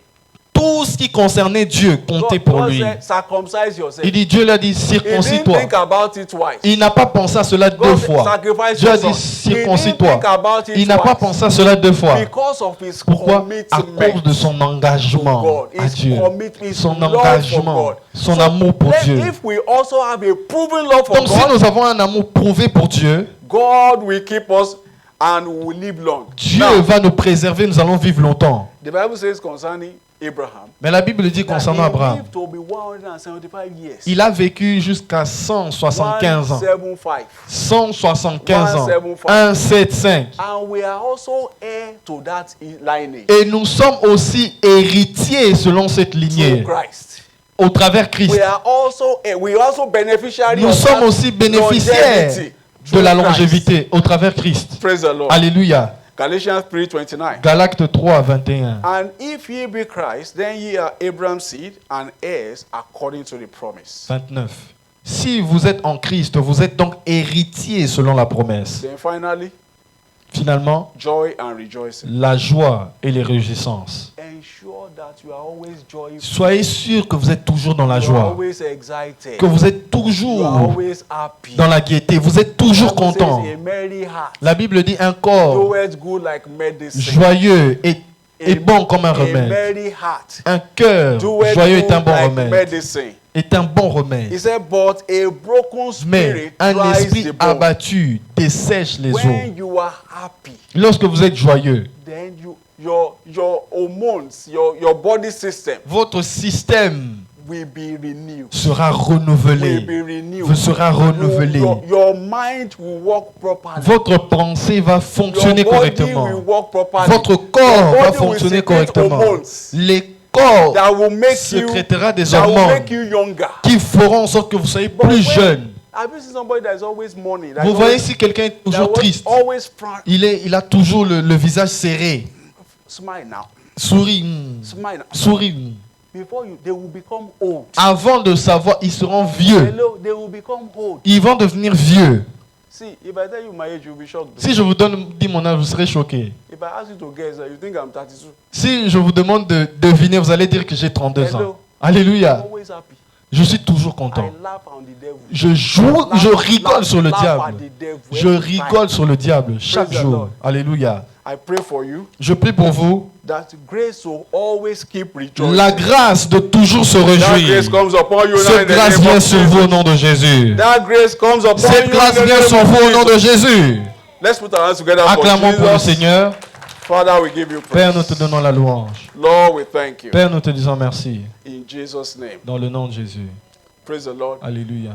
[SPEAKER 2] Tout ce qui concernait Dieu comptait pour
[SPEAKER 1] God
[SPEAKER 2] lui.
[SPEAKER 1] said, circumcise yourself.
[SPEAKER 2] Il dit, Dieu l'a dit,
[SPEAKER 1] He didn't
[SPEAKER 2] circoncis-toi.
[SPEAKER 1] think about it twice.
[SPEAKER 2] Il n'a pas pensé à cela deux
[SPEAKER 1] God said,
[SPEAKER 2] fois.
[SPEAKER 1] sacrifice
[SPEAKER 2] Dieu a
[SPEAKER 1] your
[SPEAKER 2] dit,
[SPEAKER 1] son. He didn't
[SPEAKER 2] circoncis-toi.
[SPEAKER 1] think about it
[SPEAKER 2] Il n'a pas
[SPEAKER 1] twice.
[SPEAKER 2] pensé à cela deux fois.
[SPEAKER 1] Because of his
[SPEAKER 2] Pourquoi? À
[SPEAKER 1] commitment
[SPEAKER 2] cause de son engagement
[SPEAKER 1] to God.
[SPEAKER 2] à
[SPEAKER 1] His
[SPEAKER 2] Dieu.
[SPEAKER 1] commitment, his
[SPEAKER 2] Son
[SPEAKER 1] love for
[SPEAKER 2] engagement,
[SPEAKER 1] God.
[SPEAKER 2] son
[SPEAKER 1] So,
[SPEAKER 2] amour pour
[SPEAKER 1] then
[SPEAKER 2] Dieu.
[SPEAKER 1] if we also have a proven love for
[SPEAKER 2] Donc si
[SPEAKER 1] God,
[SPEAKER 2] nous avons un amour prouvé pour Dieu,
[SPEAKER 1] God will keep us and we will live long.
[SPEAKER 2] Dieu
[SPEAKER 1] Now,
[SPEAKER 2] va nous préserver, nous allons vivre longtemps.
[SPEAKER 1] the Bible says concerning Abraham,
[SPEAKER 2] Mais la Bible dit
[SPEAKER 1] that
[SPEAKER 2] concernant
[SPEAKER 1] he
[SPEAKER 2] Abraham,
[SPEAKER 1] lived to be 175 years.
[SPEAKER 2] il a vécu jusqu'à 175 ans.
[SPEAKER 1] 175.
[SPEAKER 2] 175 ans.
[SPEAKER 1] 175.
[SPEAKER 2] 175.
[SPEAKER 1] And we are also heir to that lineage.
[SPEAKER 2] Et nous sommes aussi héritiers selon cette lignée,
[SPEAKER 1] Through Christ.
[SPEAKER 2] au travers Christ.
[SPEAKER 1] We also beneficiaries
[SPEAKER 2] Nous
[SPEAKER 1] of
[SPEAKER 2] sommes
[SPEAKER 1] that
[SPEAKER 2] aussi bénéficiaires
[SPEAKER 1] longevity
[SPEAKER 2] de la
[SPEAKER 1] through Christ.
[SPEAKER 2] longévité au travers Christ.
[SPEAKER 1] Praise the Lord.
[SPEAKER 2] Alléluia.
[SPEAKER 1] Galatians 3:29.
[SPEAKER 2] Galactes 3, 21.
[SPEAKER 1] And if ye be Christ, then ye are Abraham's seed and heirs according to the promise.
[SPEAKER 2] 29. Si vous êtes en Christ, vous êtes donc héritiers selon la promesse.
[SPEAKER 1] Then finally,
[SPEAKER 2] Finalement,
[SPEAKER 1] joy and rejoicing.
[SPEAKER 2] la joie et les réjouissances.
[SPEAKER 1] Ensure that you are always joyful.
[SPEAKER 2] Soyez sûrs que vous êtes toujours dans la
[SPEAKER 1] You are
[SPEAKER 2] joie,
[SPEAKER 1] always excited.
[SPEAKER 2] que vous êtes
[SPEAKER 1] You are
[SPEAKER 2] toujours
[SPEAKER 1] always happy.
[SPEAKER 2] dans la gaieté, vous êtes toujours
[SPEAKER 1] The Bible says,
[SPEAKER 2] content.
[SPEAKER 1] a merry heart
[SPEAKER 2] La Bible dit un corps
[SPEAKER 1] doeth good like medicine.
[SPEAKER 2] joyeux est bon comme un
[SPEAKER 1] A
[SPEAKER 2] remède.
[SPEAKER 1] merry heart
[SPEAKER 2] Un cœur
[SPEAKER 1] doeth
[SPEAKER 2] joyeux est
[SPEAKER 1] good
[SPEAKER 2] un bon
[SPEAKER 1] like
[SPEAKER 2] remède.
[SPEAKER 1] medicine.
[SPEAKER 2] Est un bon
[SPEAKER 1] He
[SPEAKER 2] remède.
[SPEAKER 1] said, but a broken
[SPEAKER 2] Mais
[SPEAKER 1] spirit
[SPEAKER 2] un
[SPEAKER 1] dries
[SPEAKER 2] esprit
[SPEAKER 1] the bone.
[SPEAKER 2] abattu dessèche les
[SPEAKER 1] When
[SPEAKER 2] os.
[SPEAKER 1] you are happy,
[SPEAKER 2] Lorsque vous êtes joyeux,
[SPEAKER 1] then your hormones, your body system
[SPEAKER 2] votre système
[SPEAKER 1] will be renewed.
[SPEAKER 2] sera
[SPEAKER 1] Will
[SPEAKER 2] renouvelé.
[SPEAKER 1] be renewed.
[SPEAKER 2] Vous sera renouvelé.
[SPEAKER 1] Your mind will work properly.
[SPEAKER 2] Votre pensée va fonctionner
[SPEAKER 1] Your body
[SPEAKER 2] correctement.
[SPEAKER 1] will work properly.
[SPEAKER 2] Votre
[SPEAKER 1] Your
[SPEAKER 2] corps
[SPEAKER 1] body
[SPEAKER 2] va
[SPEAKER 1] will
[SPEAKER 2] fonctionner
[SPEAKER 1] secrete
[SPEAKER 2] correctement.
[SPEAKER 1] hormones
[SPEAKER 2] Les corps
[SPEAKER 1] that will make you
[SPEAKER 2] sécrétera des
[SPEAKER 1] that will
[SPEAKER 2] hormones
[SPEAKER 1] make you younger.
[SPEAKER 2] qui feront en sorte que vous soyez
[SPEAKER 1] But
[SPEAKER 2] plus
[SPEAKER 1] when-
[SPEAKER 2] jeune.
[SPEAKER 1] Have you seen somebody that is always mourning? That
[SPEAKER 2] Vous
[SPEAKER 1] is
[SPEAKER 2] voyez
[SPEAKER 1] always-
[SPEAKER 2] si quelqu'un est
[SPEAKER 1] that
[SPEAKER 2] toujours
[SPEAKER 1] was
[SPEAKER 2] triste,
[SPEAKER 1] always frown.
[SPEAKER 2] il a toujours le visage serré.
[SPEAKER 1] Smile now.
[SPEAKER 2] Souris,
[SPEAKER 1] Smile now.
[SPEAKER 2] souris.
[SPEAKER 1] Before they will become old.
[SPEAKER 2] Avant de savoir, ils seront vieux.
[SPEAKER 1] Hello, they will become old.
[SPEAKER 2] Ils vont devenir vieux.
[SPEAKER 1] See, if I tell you my age, you'll be shocked.
[SPEAKER 2] Si je vous dis mon âge, vous serez choqués.
[SPEAKER 1] If I ask you to guess, you think I'm 32.
[SPEAKER 2] Si je vous demande de deviner, vous allez dire que j'ai 32 ans.
[SPEAKER 1] Hello.
[SPEAKER 2] Alléluia.
[SPEAKER 1] I'm always happy.
[SPEAKER 2] Je suis toujours
[SPEAKER 1] I
[SPEAKER 2] content.
[SPEAKER 1] laugh on the devil.
[SPEAKER 2] Je joue, je rigole sur le
[SPEAKER 1] Laugh
[SPEAKER 2] diable.
[SPEAKER 1] at the devil
[SPEAKER 2] Je
[SPEAKER 1] every
[SPEAKER 2] rigole
[SPEAKER 1] time.
[SPEAKER 2] sur le diable chaque
[SPEAKER 1] Praise the
[SPEAKER 2] jour.
[SPEAKER 1] Lord.
[SPEAKER 2] Alléluia.
[SPEAKER 1] I pray for you
[SPEAKER 2] Je prie pour vous.
[SPEAKER 1] that grace will always keep rejoicing.
[SPEAKER 2] La grâce de toujours se
[SPEAKER 1] That
[SPEAKER 2] réjouir.
[SPEAKER 1] grace comes upon you now in
[SPEAKER 2] Cette
[SPEAKER 1] the
[SPEAKER 2] grâce
[SPEAKER 1] name
[SPEAKER 2] vient
[SPEAKER 1] of
[SPEAKER 2] sur vous au
[SPEAKER 1] Jesus.
[SPEAKER 2] nom de Jésus.
[SPEAKER 1] That grace comes upon
[SPEAKER 2] Cette
[SPEAKER 1] you
[SPEAKER 2] grâce
[SPEAKER 1] in the
[SPEAKER 2] vient
[SPEAKER 1] name
[SPEAKER 2] sur
[SPEAKER 1] of
[SPEAKER 2] vous au nom de
[SPEAKER 1] Jesus.
[SPEAKER 2] Jésus.
[SPEAKER 1] Let's put our hands together for
[SPEAKER 2] Acclamons pour le
[SPEAKER 1] Jesus.
[SPEAKER 2] Seigneur.
[SPEAKER 1] Father, we give you
[SPEAKER 2] Père,
[SPEAKER 1] praise.
[SPEAKER 2] nous te donnons la louange.
[SPEAKER 1] Lord, we thank you.
[SPEAKER 2] Père, nous te disons merci.
[SPEAKER 1] In Jesus' name.
[SPEAKER 2] Dans le nom de Jésus.
[SPEAKER 1] Praise the Lord.
[SPEAKER 2] Alléluia.